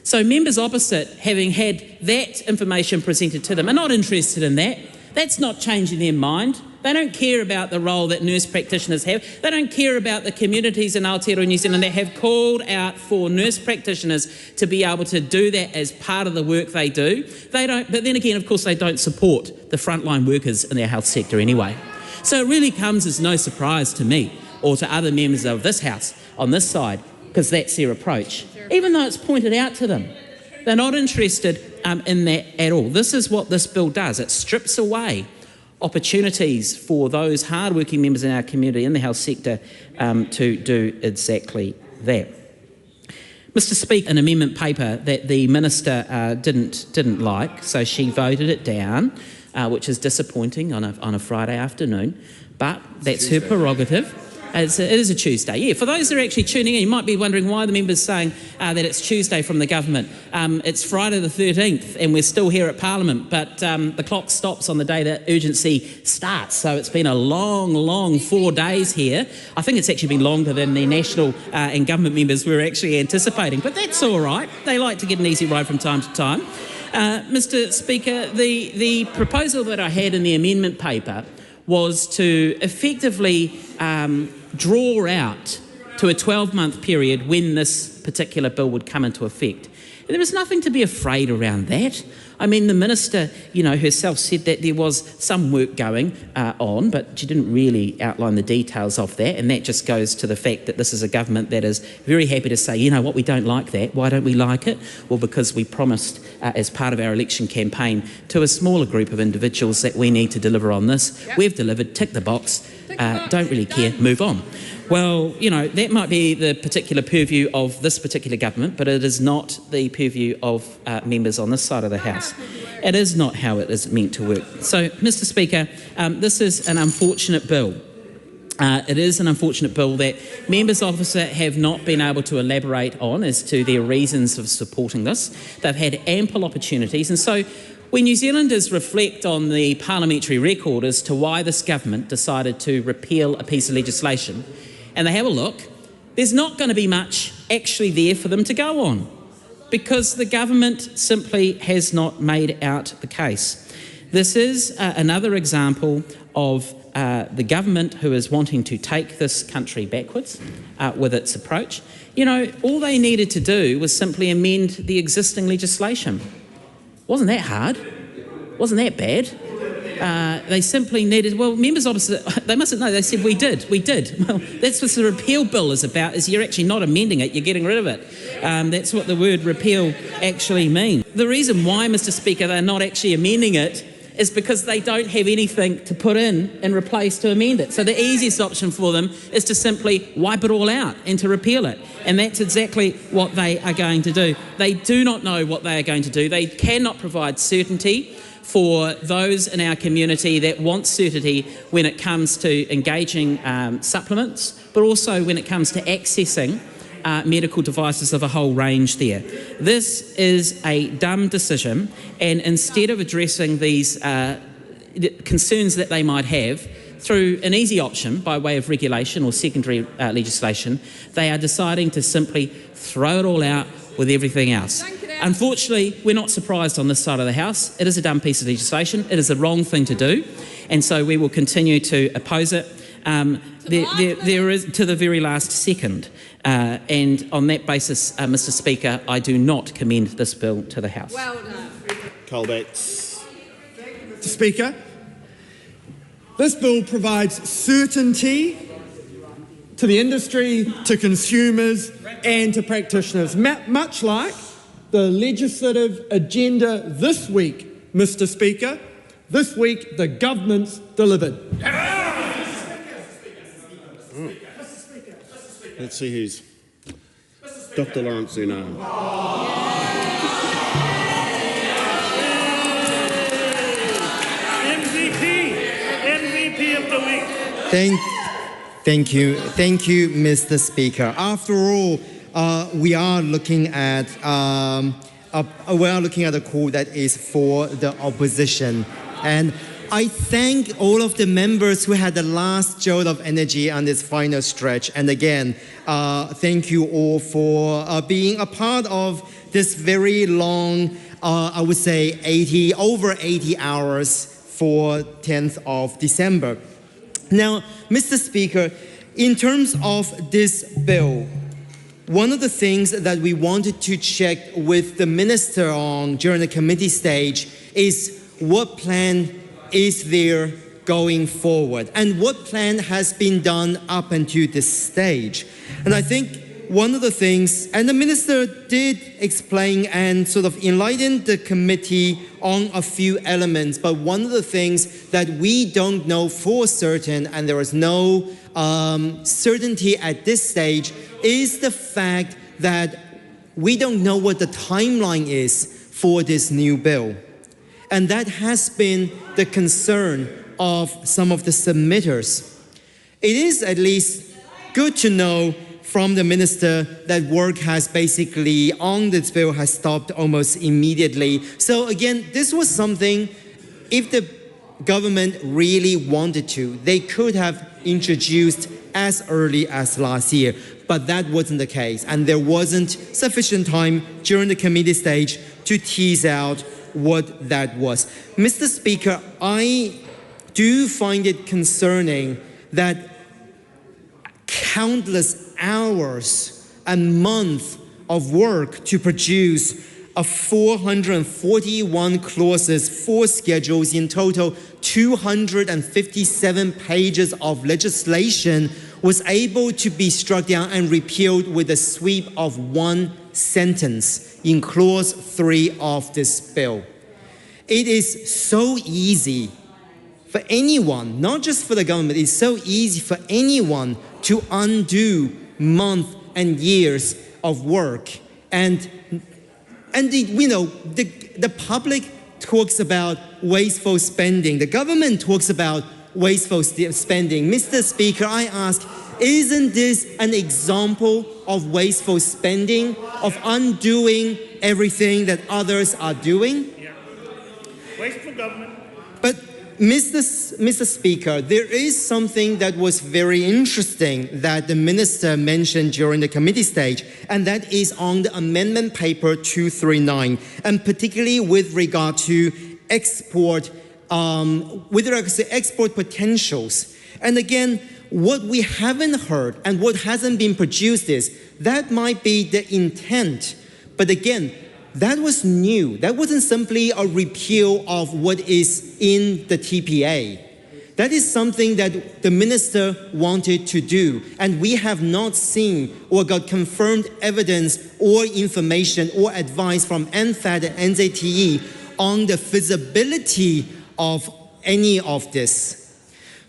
So members opposite, having had that information presented to them, are not interested in that. That's not changing their mind. They don't care about the role that nurse practitioners have. They don't care about the communities in Aotearoa, New Zealand that have called out for nurse practitioners to be able to do that as part of the work they do. They don't, but then again, of course, they don't support the frontline workers in their health sector anyway. So it really comes as no surprise to me or to other members of this House on this side, because that's their approach, even though it's pointed out to them. They're not interested in that at all. This is what this bill does. It strips away opportunities for those hard-working members in our community in the health sector to do exactly that. Mr. Speaker, an amendment paper that the Minister didn't like, so she voted it down, which is disappointing on a Friday afternoon, but that's her prerogative. It is a Tuesday. Yeah, for those that are actually tuning in, you might be wondering why the member's saying that it's Tuesday from the government. It's Friday the 13th and we're still here at Parliament, but the clock stops on the day that urgency starts. So it's been a long 4 days here. I think it's actually been longer than the national and government members were actually anticipating, but that's all right. They like to get an easy ride from time to time. Mr. Speaker, the proposal that I had in the amendment paper was to effectively draw out to a 12-month period when this particular bill would come into effect. And there was nothing to be afraid around that. I mean, the Minister, herself said that there was some work going on, but she didn't really outline the details of that, and that just goes to the fact that this is a government that is very happy to say, you know what, we don't like that. Why don't we like it? Well, because we promised as part of our election campaign to a smaller group of individuals that we need to deliver on this. Yep. We've delivered, tick the box, don't really care, move on. Well, that might be the particular purview of this particular government, but it is not the purview of members on this side of the House. It is not how it is meant to work. So, Mr. Speaker, this is an unfortunate bill. It is an unfortunate bill that members opposite have not been able to elaborate on as to their reasons of supporting this. They've had ample opportunities, and so when New Zealanders reflect on the parliamentary record as to why this government decided to repeal a piece of legislation, and they have a look, there's not going to be much actually there for them to go on because the government simply has not made out the case. This is another example of the government who is wanting to take this country backwards with its approach. All they needed to do was simply amend the existing legislation. Wasn't that hard? Wasn't that bad? They simply needed, members opposite, they mustn't know, they said we did. Well, that's what the repeal bill is about, is you're actually not amending it, you're getting rid of it. That's what the word repeal actually means. The reason why, Mr. Speaker, they're not actually amending it is because they don't have anything to put in and replace to amend it. So the easiest option for them is to simply wipe it all out and to repeal it. And that's exactly what they are going to do. They do not know what they are going to do. They cannot provide certainty for those in our community that want certainty when it comes to engaging supplements, but also when it comes to accessing medical devices of a whole range there. This is a dumb decision, and instead of addressing these concerns that they might have through an easy option by way of regulation or secondary legislation, they are deciding to simply throw it all out with everything else. Unfortunately, we're not surprised on this side of the House. It is a dumb piece of legislation. It is the wrong thing to do, and so we will continue to oppose it. There is to the very last second, and on that basis, Mr. Speaker, I do not commend this bill to the House. Well done. Colbeck's. Mr. Speaker, this bill provides certainty to the industry, to consumers, and to practitioners, much like the legislative agenda this week, Mr. Speaker. This week, the government's delivered. Let's see who's Dr. Lawrence Unan. MVP of the week. Thank you, Mr. Speaker. After all, we are looking at a call that is for the opposition, and I thank all of the members who had the last jolt of energy on this final stretch. And again, thank you all for being a part of this very long, I would say over 80 hours for 10th of December. Now, Mr. Speaker, in terms of this bill, one of the things that we wanted to check with the minister on during the committee stage is what plan is there going forward and what plan has been done up until this stage. And I think one of the things, and the minister did explain and sort of enlighten the committee on a few elements, but one of the things that we don't know for certain, and there is no certainty at this stage, is the fact that we don't know what the timeline is for this new bill. And that has been the concern of some of the submitters. It is at least good to know from the minister that work has basically on this bill has stopped almost immediately. So again, this was something, if the government really wanted to, they could have introduced as early as last year, but that wasn't the case. And there wasn't sufficient time during the committee stage to tease out what that was. Mr. Speaker, I do find it concerning that countless hours and months of work to produce a 441 clauses, 4 schedules, in total 257 pages of legislation was able to be struck down and repealed with a sweep of 1 sentence in clause 3 of this bill. It is so easy for anyone, not just for the government, it's so easy for anyone to undo months and years of work. And the public talks about wasteful spending. The government talks about wasteful spending. Mr. Speaker, I ask, isn't this an example of wasteful spending, of undoing everything that others are doing? Yeah. Wasteful government. But Mr. Speaker, there is something that was very interesting that the minister mentioned during the committee stage, and that is on the amendment paper 239, and particularly with regard to export potentials. And again, what we haven't heard and what hasn't been produced is that might be the intent, but again, that was new. That wasn't simply a repeal of what is in the TPA. That is something that the minister wanted to do, and we have not seen or got confirmed evidence or information or advice from NFAT and NZTE on the feasibility of any of this.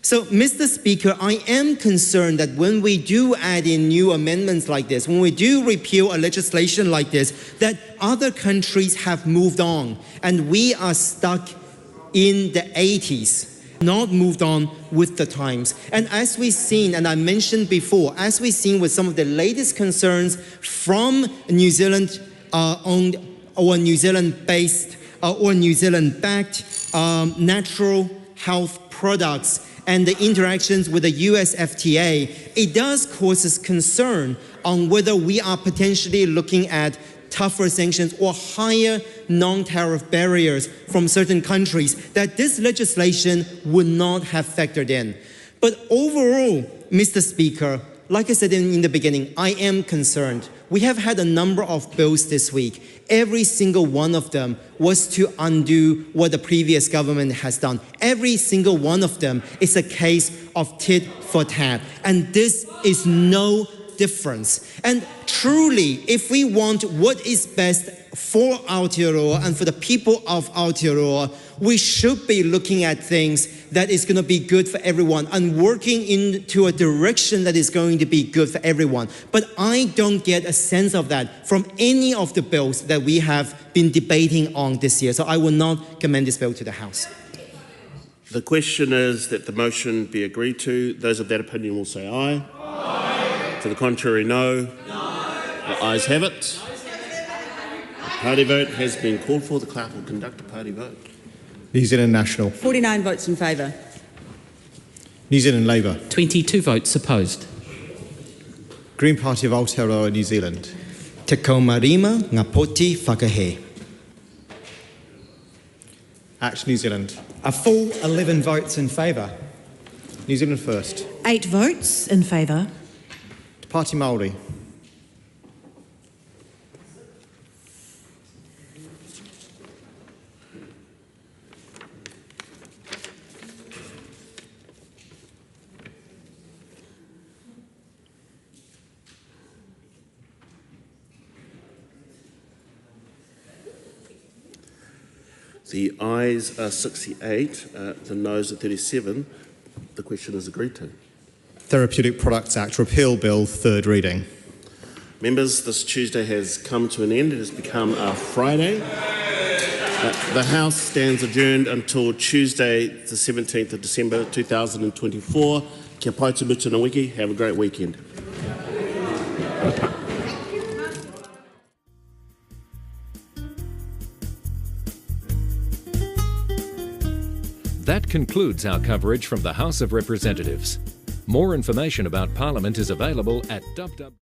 So, Mr. Speaker, I am concerned that when we do add in new amendments like this, when we do repeal a legislation like this, that other countries have moved on and we are stuck in the 80s, not moved on with the times. And as we've seen, and I mentioned before, as we've seen with some of the latest concerns from New Zealand owned or New Zealand based or New Zealand backed natural health products, and the interactions with the US FTA, it does cause us concern on whether we are potentially looking at tougher sanctions or higher non-tariff barriers from certain countries that this legislation would not have factored in. But overall, Mr. Speaker, like I said in the beginning, I am concerned. We have had a number of bills this week. Every single one of them was to undo what the previous government has done. Every single one of them is a case of tit for tat. And this is no difference. And truly, if we want what is best for Aotearoa and for the people of Aotearoa, we should be looking at things that is going to be good for everyone and working into a direction that is going to be good for everyone. But I don't get a sense of that from any of the bills that we have been debating on this year. So I will not commend this bill to the House. The question is that the motion be agreed to. Those of that opinion will say aye. Aye. To the contrary, no. No. The ayes have it. The party vote has been called for. The clerk will conduct a party vote. New Zealand National. 49 votes in favour. New Zealand Labour. 22 votes opposed. Green Party of Aotearoa, New Zealand. Te kaumarima ngā poti whakahe. Act New Zealand. A full 11 votes in favour. New Zealand First. 8 votes in favour. Te Pāti Māori. The ayes are 68, the noes are 37. The question is agreed to. Therapeutic Products Act Repeal Bill, third reading. Members, this Tuesday has come to an end. It has become a Friday. The House stands adjourned until Tuesday, the 17th of December 2024. Kia pai te mutu na wiki. Have a great weekend. That concludes our coverage from the House of Representatives. More information about Parliament is available at www.